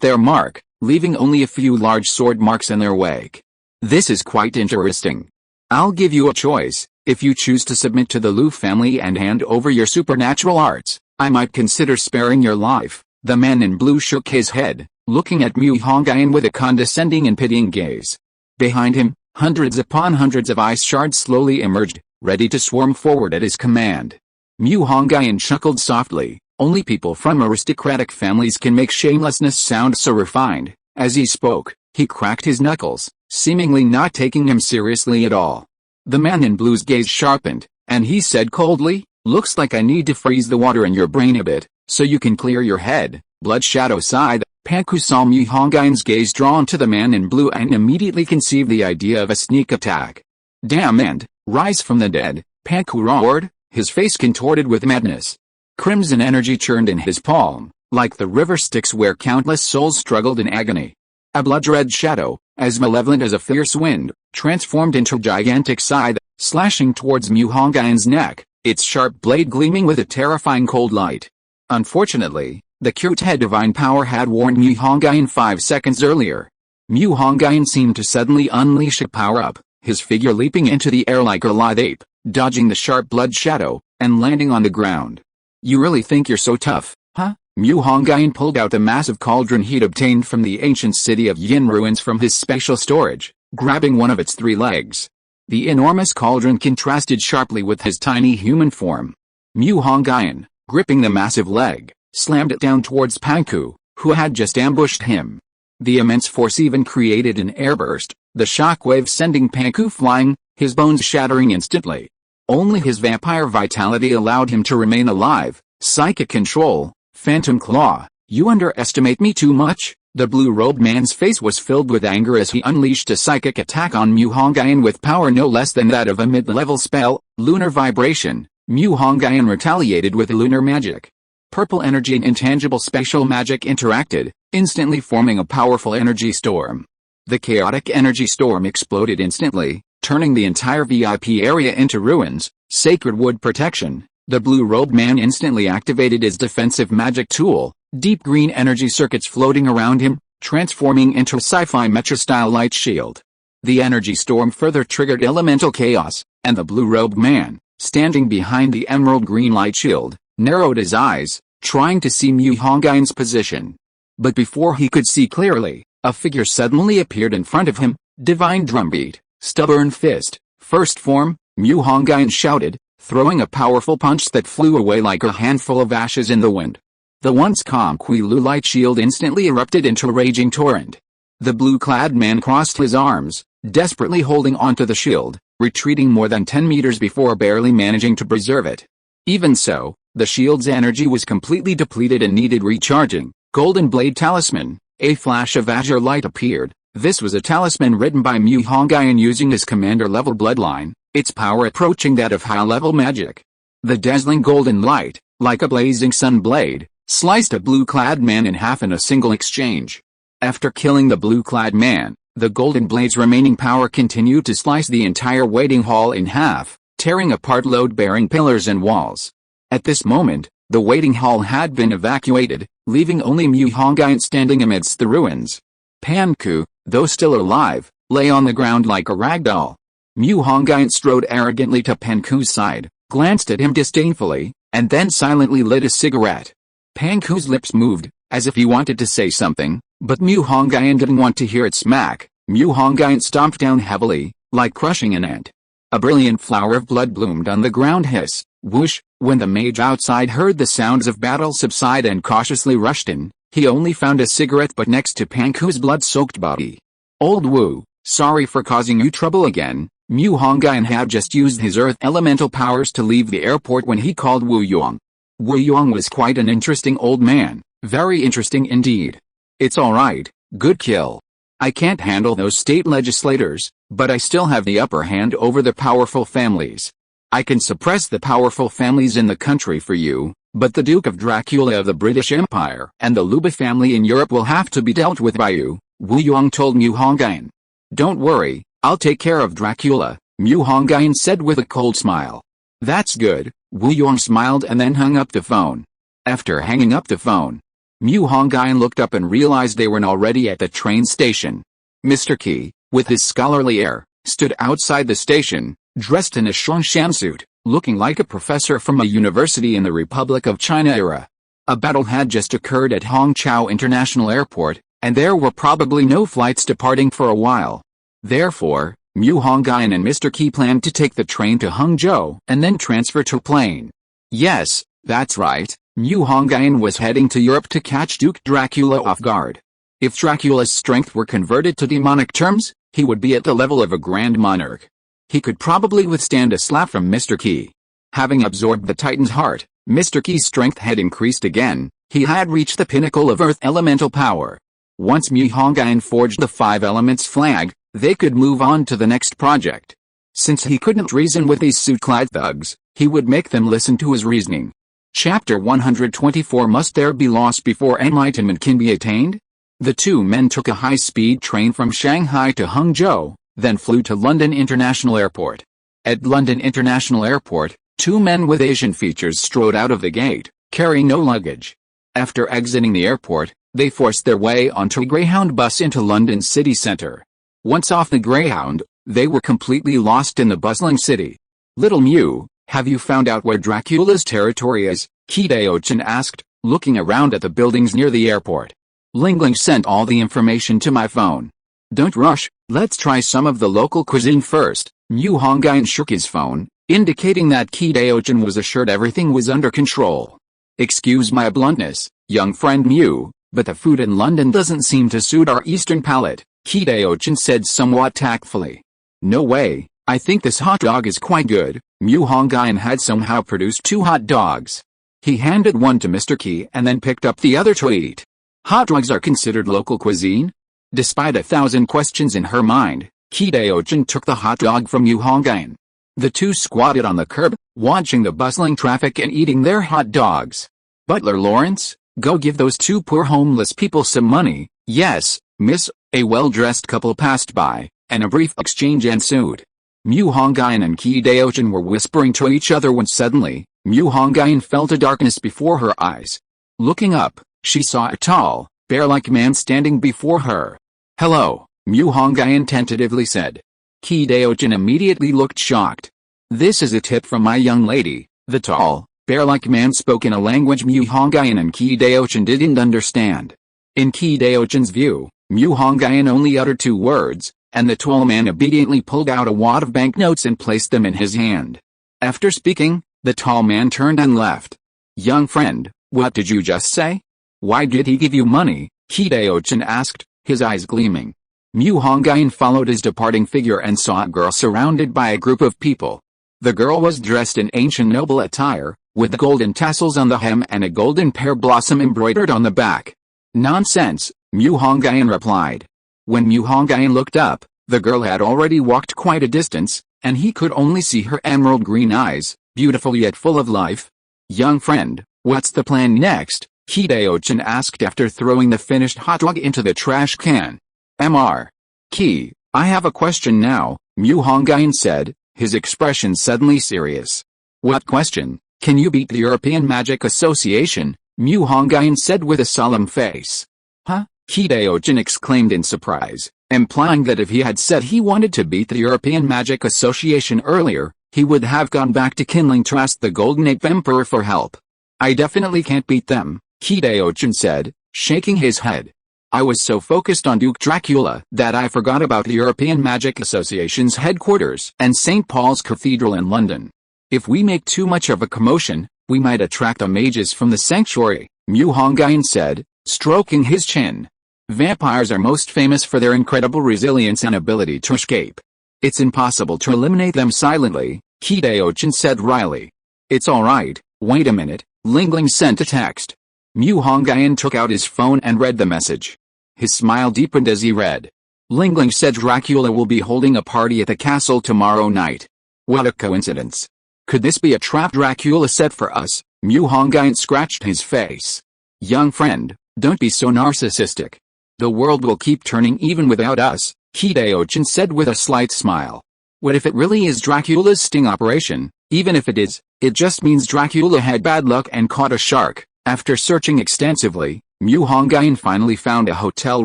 their mark, leaving only a few large sword marks in their wake. This is quite interesting. I'll give you a choice. If you choose to submit to the Lu family and hand over your supernatural arts, I might consider sparing your life. The man in blue shook his head, looking at Mu Hongyun with a condescending and pitying gaze. Behind him, hundreds upon hundreds of ice shards slowly emerged, ready to swarm forward at his command. Mu Hongyun chuckled softly. Only people from aristocratic families can make shamelessness sound so refined. As he spoke, he cracked his knuckles, seemingly not taking him seriously at all. The man in blue's gaze sharpened, and he said coldly, "Looks like I need to freeze the water in your brain a bit, so you can clear your head." Blood Shadow sighed. Panku saw Mu Hongyun's gaze drawn to the man in blue and immediately conceived the idea of a sneak attack. "Damn and rise from the dead," Panku roared, his face contorted with madness. Crimson energy churned in his palm, like the river Styx where countless souls struggled in agony. A blood-red shadow, as malevolent as a fierce wind, transformed into a gigantic scythe, slashing towards Mu Hongyun's neck, its sharp blade gleaming with a terrifying cold light. Unfortunately, the Qute divine power had warned Mu Hongyun 5 seconds earlier. Mu Hongyun seemed to suddenly unleash a power-up, his figure leaping into the air like a lithe ape, dodging the sharp blood shadow, and landing on the ground. "You really think you're so tough, huh?" Mu Hongyun pulled out the massive cauldron he'd obtained from the ancient city of Yin ruins from his special storage, grabbing one of its 3 legs. The enormous cauldron contrasted sharply with his tiny human form. Mu Hongyun, gripping the massive leg, slammed it down towards Panku, who had just ambushed him. The immense force even created an airburst, the shockwave sending Panku flying, his bones shattering instantly. Only his vampire vitality allowed him to remain alive. Psychic control, Phantom Claw, you underestimate me too much? The blue-robed man's face was filled with anger as he unleashed a psychic attack on Mu Hongyun with power no less than that of a mid-level spell, Lunar Vibration. Mu Hongyun retaliated with lunar magic. Purple energy and intangible spatial magic interacted, instantly forming a powerful energy storm. The chaotic energy storm exploded instantly, turning the entire VIP area into ruins. Sacred Wood Protection. The blue-robed man instantly activated his defensive magic tool, deep green energy circuits floating around him, transforming into a sci-fi mecha-style light shield. The energy storm further triggered elemental chaos, and the blue-robed man, standing behind the emerald green light shield, narrowed his eyes, trying to see Mu Hongyun's position. But before he could see clearly, a figure suddenly appeared in front of him. Divine Drumbeat, Stubborn Fist, First Form, Mu Hongyun shouted, throwing a powerful punch that flew away like a handful of ashes in the wind. The once calm Qilu light shield instantly erupted into a raging torrent. The blue-clad man crossed his arms, desperately holding onto the shield, retreating more than 10 meters before barely managing to preserve it. Even so, the shield's energy was completely depleted and needed recharging. Golden Blade Talisman, a flash of azure light appeared. This was a talisman written by Mu Hongyun using his commander-level bloodline, its power approaching that of high-level magic. The dazzling golden light, like a blazing sun blade, sliced a blue-clad man in half in a single exchange. After killing the blue-clad man, the golden blade's remaining power continued to slice the entire waiting hall in half, tearing apart load-bearing pillars and walls. At this moment, the waiting hall had been evacuated, leaving only Mu Hongyun standing amidst the ruins. Panku, though still alive, lay on the ground like a rag doll. Mu Hongyun strode arrogantly to Panku's side, glanced at him disdainfully, and then silently lit a cigarette. Panku's lips moved, as if he wanted to say something, but Mu Hongyun didn't want to hear it smack. Mu Hongyun stomped down heavily, like crushing an ant. A brilliant flower of blood bloomed on the ground. Hiss, whoosh. When the mage outside heard the sounds of battle subside and cautiously rushed in, he only found a cigarette butt next to Panku's blood-soaked body. Old Wu, sorry for causing you trouble again. Mu Hongyun had just used his earth elemental powers to leave the airport when he called Wu Yuang. Wu Yuang was quite an interesting old man, very interesting indeed. It's alright, good kill. I can't handle those state legislators, but I still have the upper hand over the powerful families. I can suppress the powerful families in the country for you, but the Duke of Dracula of the British Empire and the Luba family in Europe will have to be dealt with by you, Wu Yuang told Mu Hongyun. Don't worry, I'll take care of Dracula, Mu Hongyun said with a cold smile. That's good, Wu Yuang smiled and then hung up the phone. After hanging up the phone, Mu Hongyun looked up and realized they were already at the train station. Mr. Qi, with his scholarly air, stood outside the station, dressed in a Shongshan suit, looking like a professor from a university in the Republic of China era. A battle had just occurred at Hongqiao International Airport, and there were probably no flights departing for a while. Therefore, Mu Hongyun and Mr. Qi planned to take the train to Hangzhou and then transfer to plane. Yes, that's right, Mu Hongyun was heading to Europe to catch Duke Dracula off guard. If Dracula's strength were converted to demonic terms, he would be at the level of a grand monarch. He could probably withstand a slap from Mr. Qi. Having absorbed the Titan's heart, Mr. Qi's strength had increased again. He had reached the pinnacle of earth elemental power. Once Mu Hongyun forged the 5 elements flag, they could move on to the next project. Since he couldn't reason with these suit-clad thugs, he would make them listen to his reasoning. Chapter 124. Must there be loss before enlightenment can be attained? The two men took a high-speed train from Shanghai to Hangzhou, then flew to London International Airport. At London International Airport, 2 men with Asian features strode out of the gate, carrying no luggage. After exiting the airport, they forced their way onto a Greyhound bus into London's city centre. Once off the Greyhound, they were completely lost in the bustling city. Little Mu, have you found out where Dracula's territory is? Qi Daochin asked, looking around at the buildings near the airport. Lingling sent all the information to my phone. Don't rush, let's try some of the local cuisine first. Mu Hongyun shook his phone, indicating that Qi Daochin was assured everything was under control. Excuse my bluntness, young friend Mu, but the food in London doesn't seem to suit our Eastern palate, Qi Daochin said somewhat tactfully. No way, I think this hot dog is quite good. Mu Hongyun had somehow produced 2 hot dogs. He handed one to Mr. Qi and then picked up the other to eat. Hot dogs are considered local cuisine? Despite 1,000 questions in her mind, Qi Daochin took the hot dog from Mu Hongyun. The two squatted on the curb, watching the bustling traffic and eating their hot dogs. Butler Lawrence, go give those 2 poor homeless people some money. Yes, miss. A well-dressed couple passed by, and a brief exchange ensued. Mu Hongyun and Qi Daochin were whispering to each other when suddenly, Mu Hongyun felt a darkness before her eyes. Looking up, she saw a tall, bear-like man standing before her. Hello, Mu Hongyun tentatively said. Qi Daochin immediately looked shocked. This is a tip from my young lady. The tall, bear-like man spoke in a language Mu Hongyun and Qi Daochin didn't understand. In Qi Daochin's view, Mu Hongyun only uttered 2 words, and the tall man obediently pulled out a wad of banknotes and placed them in his hand. After speaking, the tall man turned and left. Young friend, what did you just say? Why did he give you money? Qi Daochin asked, his eyes gleaming. Mu Hongyun followed his departing figure and saw a girl surrounded by a group of people. The girl was dressed in ancient noble attire, with golden tassels on the hem and a golden pear blossom embroidered on the back. Nonsense, Mu Hongyun replied. When Mu Hongyun looked up, the girl had already walked quite a distance, and he could only see her emerald green eyes, beautiful yet full of life. Young friend, what's the plan next? Qi Daochin asked after throwing the finished hot dog into the trash can. Mr. Qi, I have a question now, Mu Hongyun said, his expression suddenly serious. What question? Can you beat the European Magic Association? Mu Hongyun said with a solemn face. Huh? Qi Daochin exclaimed in surprise. implying that if he had said he wanted to beat the European Magic Association earlier, he would have gone back to Qinling to ask the Golden Ape Emperor for help. I definitely can't beat them, Qi said, shaking his head. I was so focused on Duke Dracula that I forgot about the European Magic Association's headquarters and St. Paul's Cathedral in London. If we make too much of a commotion, we might attract the mages from the sanctuary, Hongyun said, stroking his chin. Vampires are most famous for their incredible resilience and ability to escape. It's impossible to eliminate them silently, Qi said wryly. It's alright, wait a minute, Lingling sent a text. Hongyun took out his phone and read the message. His smile deepened as he read. Lingling said Dracula will be holding a party at the castle tomorrow night. What a coincidence. Could this be a trap Dracula set for us? Hongyun scratched his face. Young friend, don't be so narcissistic. The world will keep turning even without us, Qi said with a slight smile. What if it really is Dracula's sting operation? Even if it is, it just means Dracula had bad luck and caught a shark. After searching extensively, Hongyun finally found a hotel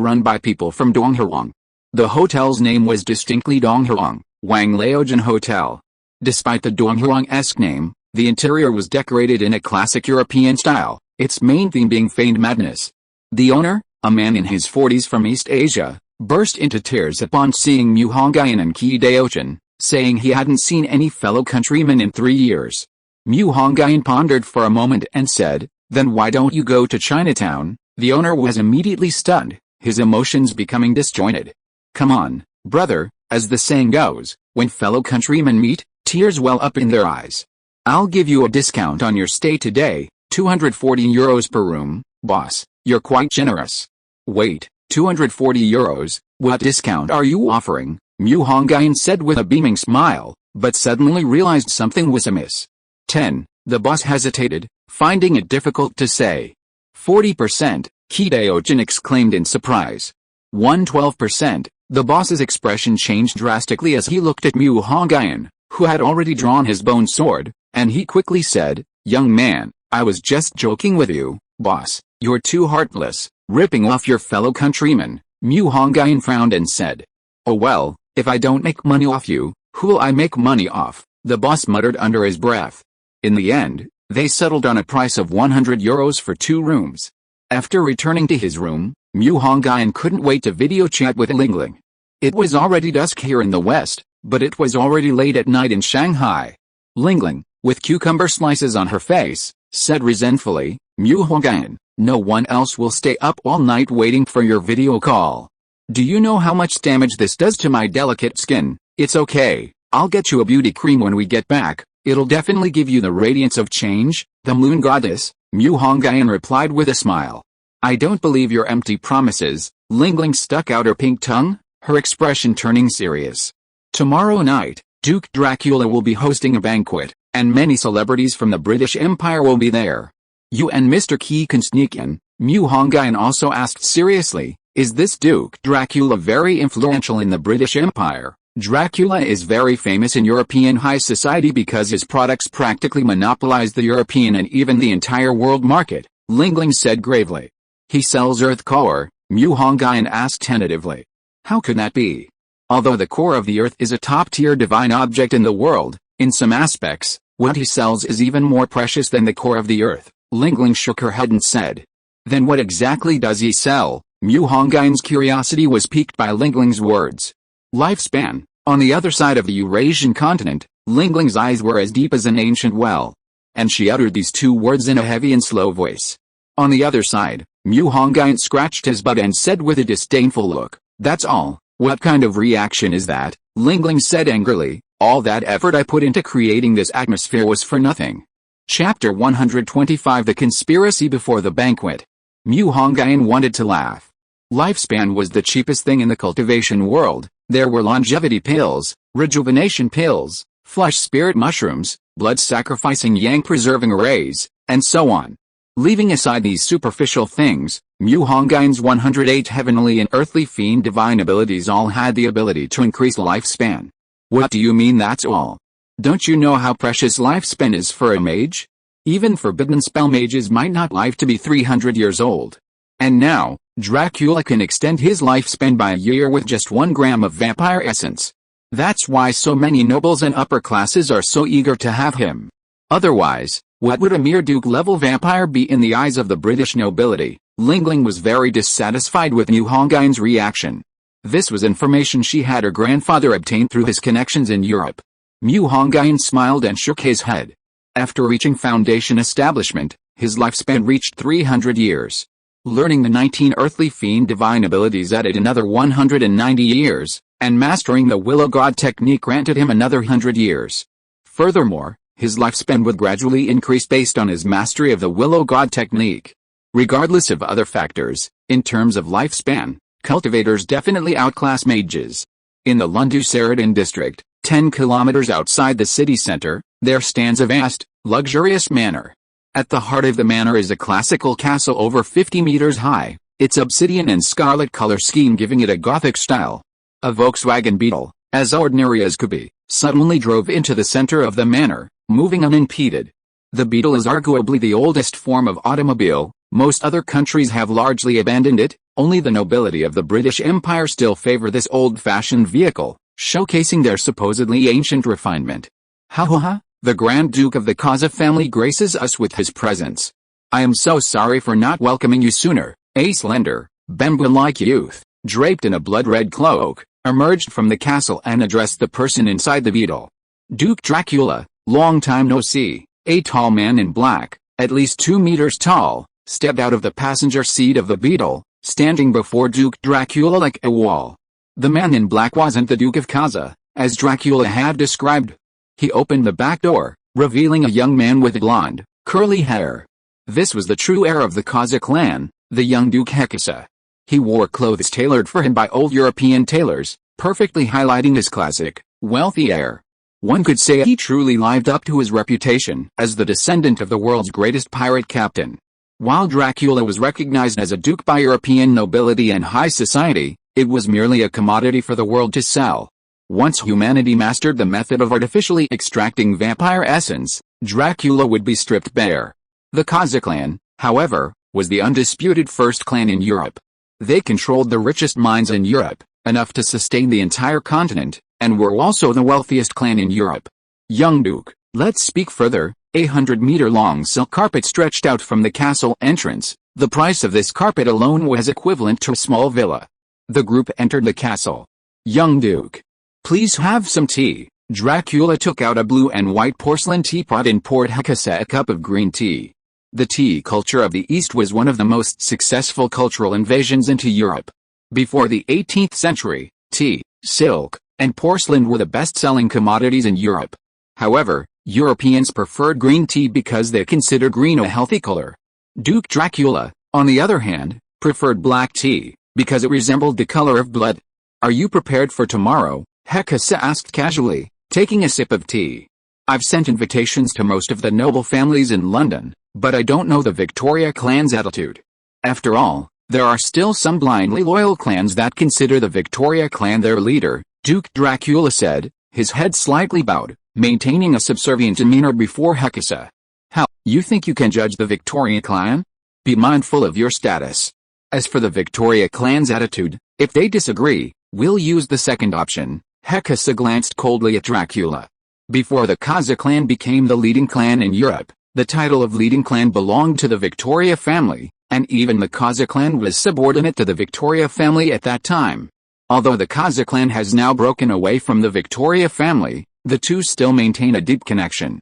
run by people from Donghuang. The hotel's name was distinctly Donghuang, Wang Laojian Hotel. Despite the Donghuang-esque name, the interior was decorated in a classic European style, its main theme being feigned madness. The owner, a man in his 40s from East Asia, burst into tears upon seeing Hongyun and Qi, saying he hadn't seen any fellow countrymen in 3 years. Hongyun pondered for a moment and said, "Then why don't you go to Chinatown?" The owner was immediately stunned, his emotions becoming disjointed. "Come on, brother, as the saying goes, when fellow countrymen meet, tears well up in their eyes. I'll give you a discount on your stay today, 240 euros per room, boss, you're quite generous." "Wait, 240 euros, what discount are you offering?" Hongyun said with a beaming smile, but suddenly realized something was amiss. 10. The boss hesitated, finding it difficult to say. 40%, Qi exclaimed in surprise. 112%, the boss's expression changed drastically as he looked at Hongyun, who had already drawn his bone sword, and he quickly said, "Young man, I was just joking with you, boss, you're too heartless, ripping off your fellow countrymen." Hongyun frowned and said, "Oh well, if I don't make money off you, who'll I make money off?" the boss muttered under his breath. In the end, they settled on a price of 100 euros for 2 rooms. After returning to his room, Hongyun couldn't wait to video chat with Lingling. It was already dusk here in the west, but it was already late at night in Shanghai. Lingling, with cucumber slices on her face, said resentfully, "Hongyun, no one else will stay up all night waiting for your video call. Do you know how much damage this does to my delicate skin?" "It's okay, I'll get you a beauty cream when we get back. It'll definitely give you the radiance of change, the moon goddess," Hongyun replied with a smile. "I don't believe your empty promises." Lingling stuck out her pink tongue, her expression turning serious. "Tomorrow night, Duke Dracula will be hosting a banquet, and many celebrities from the British Empire will be there. You and Mr. Qi can sneak in." Hongyun also asked seriously, "Is this Duke Dracula very influential in the British Empire?" "Dracula is very famous in European high society because his products practically monopolize the European and even the entire world market," Lingling said gravely. "He sells earth core?" Hongyun asked tentatively. "How could that be? Although the core of the earth is a top-tier divine object in the world, in some aspects, what he sells is even more precious than the core of the earth," Lingling shook her head and said. "Then what exactly does he sell?" Hongyun's curiosity was piqued by Lingling's words. "Lifespan." On the other side of the Eurasian continent, Lingling's eyes were as deep as an ancient well. And she uttered these 2 words in a heavy and slow voice. "On the other side," Hongyun scratched his butt and said with a disdainful look, "That's all." "What kind of reaction is that?" Lingling said angrily. "All that effort I put into creating this atmosphere was for nothing." Chapter 125 The Conspiracy Before the Banquet. Hongyun wanted to laugh. Lifespan was the cheapest thing in the cultivation world. There were longevity pills, rejuvenation pills, flesh spirit mushrooms, blood-sacrificing yang-preserving arrays, and so on. Leaving aside these superficial things, Hongyun's 108 heavenly and earthly fiend divine abilities all had the ability to increase lifespan. "What do you mean that's all? Don't you know how precious lifespan is for a mage? Even forbidden spell mages might not live to be 300 years old. And now, Dracula can extend his lifespan by a year with just 1 gram of vampire essence. That's why so many nobles and upper classes are so eager to have him. Otherwise, what would a mere duke-level vampire be in the eyes of the British nobility? Qinling was very dissatisfied with Mu Hongyun's reaction. This was information she had her grandfather obtained through his connections in Europe. Mu Hongyun smiled and shook his head. After reaching Foundation establishment, his lifespan reached 300 years. Learning the 19 earthly fiend divine abilities added another 190 years, and mastering the Willow God technique granted him another 100 years. Furthermore, his lifespan would gradually increase based on his mastery of the Willow God technique. Regardless of other factors, in terms of lifespan, cultivators definitely outclass mages. In the Lundu-Saradin district, 10 kilometers outside the city center, there stands a vast, luxurious manor. At the heart of the manor is a classical castle over 50 meters high, its obsidian and scarlet color scheme giving it a Gothic style. A Volkswagen Beetle, as ordinary as could be, suddenly drove into the center of the manor, moving unimpeded. The Beetle is arguably the oldest form of automobile. Most other countries have largely abandoned it, only the nobility of the British Empire still favor this old-fashioned vehicle, showcasing their supposedly ancient refinement. Ha! The Grand Duke of the Kaza family graces us with his presence. I am so sorry for not welcoming you sooner. A slender, Bemba-like youth, draped in a blood-red cloak, emerged from the castle and addressed the person inside the Beetle. Duke Dracula, long time no see. A tall man in black, at least 2 meters tall, stepped out of the passenger seat of the Beetle, standing before Duke Dracula like a wall. The man in black wasn't the Duke of Kaza, as Dracula had described. He opened the back door, revealing a young man with blonde, curly hair. This was the true heir of the Kaza clan, the young Duke Hekasa. He wore clothes tailored for him by old European tailors, perfectly highlighting his classic, wealthy air. One could say he truly lived up to his reputation as the descendant of the world's greatest pirate captain. While Dracula was recognized as a duke by European nobility and high society, it was merely a commodity for the world to sell. Once humanity mastered the method of artificially extracting vampire essence, Dracula would be stripped bare. The Kaza clan, however, was the undisputed first clan in Europe. They controlled the richest mines in Europe, enough to sustain the entire continent, and were also the wealthiest clan in Europe. Young Duke, let's speak further. A 100-meter-long silk carpet stretched out from the castle entrance. The price of this carpet alone was equivalent to a small villa. The group entered the castle. Young Duke, please have some tea. Dracula took out a blue and white porcelain teapot and poured Hekasa a cup of green tea. The tea culture of the East was one of the most successful cultural invasions into Europe. Before the 18th century, tea, silk, and porcelain were the best-selling commodities in Europe. However, Europeans preferred green tea because they considered green a healthy color. Duke Dracula, on the other hand, preferred black tea, because it resembled the color of blood. Are you prepared for tomorrow? Hekasa asked casually, taking a sip of tea. I've sent invitations to most of the noble families in London, but I don't know the Victoria clan's attitude. After all, there are still some blindly loyal clans that consider the Victoria clan their leader, Duke Dracula said, his head slightly bowed, maintaining a subservient demeanor before Hekasa. How, you think you can judge the Victoria clan? Be mindful of your status. As for the Victoria clan's attitude, if they disagree, we'll use the second option. Hekasa glanced coldly at Dracula. Before the Kaza clan became the leading clan in Europe, the title of leading clan belonged to the Victoria family, and even the Kaza clan was subordinate to the Victoria family at that time. Although the Kaza clan has now broken away from the Victoria family, the two still maintain a deep connection.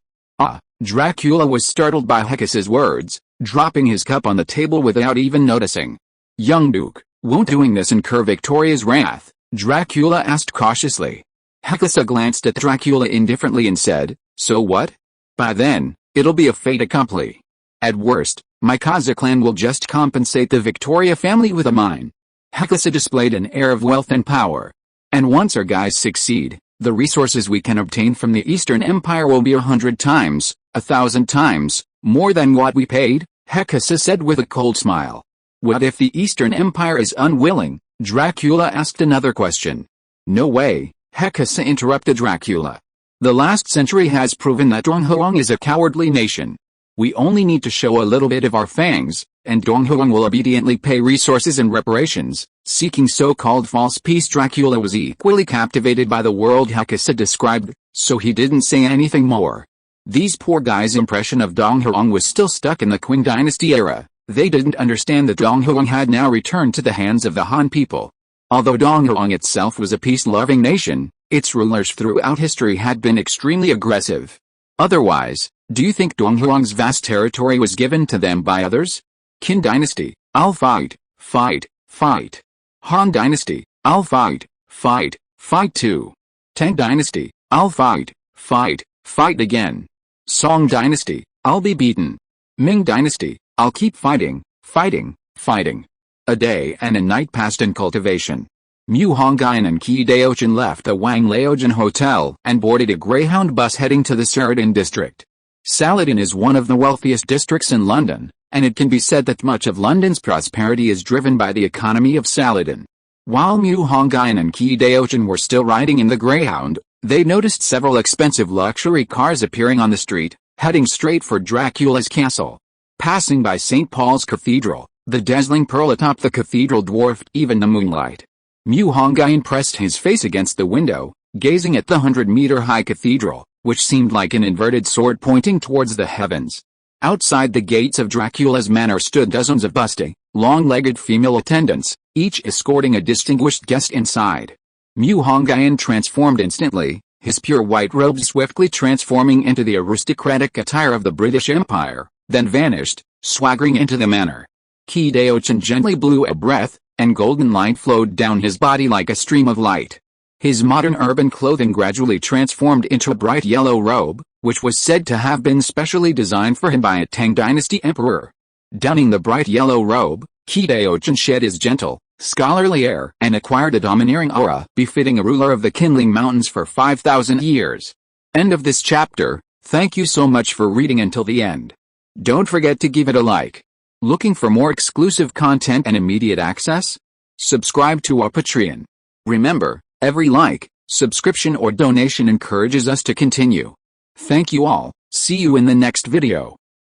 Dracula was startled by Hekasa's words, dropping his cup on the table without even noticing. Young Duke, won't doing this incur Victoria's wrath? Dracula asked cautiously. Hekasa glanced at Dracula indifferently and said, so what? By then, it'll be a fait accompli. At worst, my Kaza clan will just compensate the Victoria family with a mine. Hekasa displayed an air of wealth and power. And once our guys succeed, the resources we can obtain from the Eastern Empire will be 100 times, 1,000 times, more than what we paid, Hekasa said with a cold smile. What if the Eastern Empire is unwilling? Dracula asked another question. No way, Hekasa interrupted Dracula. The last century has proven that Zhonghuang is a cowardly nation. We only need to show a little bit of our fangs, and Donghuang will obediently pay resources and reparations. Seeking so-called false peace, Dracula was equally captivated by the world Hakusa described, so he didn't say anything more. These poor guys' impression of Donghuang was still stuck in the Qing dynasty era. They didn't understand that Donghuang had now returned to the hands of the Han people. Although Donghuang itself was a peace-loving nation, its rulers throughout history had been extremely aggressive. Otherwise, do you think Donghuang's vast territory was given to them by others? Qin dynasty, I'll fight, fight, fight. Han dynasty, I'll fight, fight, fight too. Tang dynasty, I'll fight, fight, fight again. Song dynasty, I'll be beaten. Ming dynasty, I'll keep fighting, fighting, fighting. A day and a night passed in cultivation. Mu Hongyun and Qi Daochen left the Wang Laojian Hotel and boarded a Greyhound bus heading to the Saladin district. Saladin is one of the wealthiest districts in London, and it can be said that much of London's prosperity is driven by the economy of Saladin. While Mu Hongyun and Qi Daochen were still riding in the Greyhound, they noticed several expensive luxury cars appearing on the street, heading straight for Dracula's castle. Passing by St. Paul's Cathedral, the dazzling pearl atop the cathedral dwarfed even the moonlight. Mu Hongyun pressed his face against the window, gazing at the 100-meter-high cathedral, which seemed like an inverted sword pointing towards the heavens. Outside the gates of Dracula's manor stood dozens of busty, long-legged female attendants, each escorting a distinguished guest inside. Mu Hongyun transformed instantly, his pure white robes swiftly transforming into the aristocratic attire of the British Empire, then vanished, swaggering into the manor. Qi Daochen gently blew a breath, and golden light flowed down his body like a stream of light. His modern urban clothing gradually transformed into a bright yellow robe, which was said to have been specially designed for him by a Tang dynasty emperor. Donning the bright yellow robe, Qi Daochen shed his gentle, scholarly air and acquired a domineering aura befitting a ruler of the Qinling Mountains for 5,000 years. End of this chapter. Thank you so much for reading until the end. Don't forget to give it a like. Looking for more exclusive content and immediate access? Subscribe to our Patreon. Remember, every like, subscription or donation encourages us to continue. Thank you all. See you in the next video.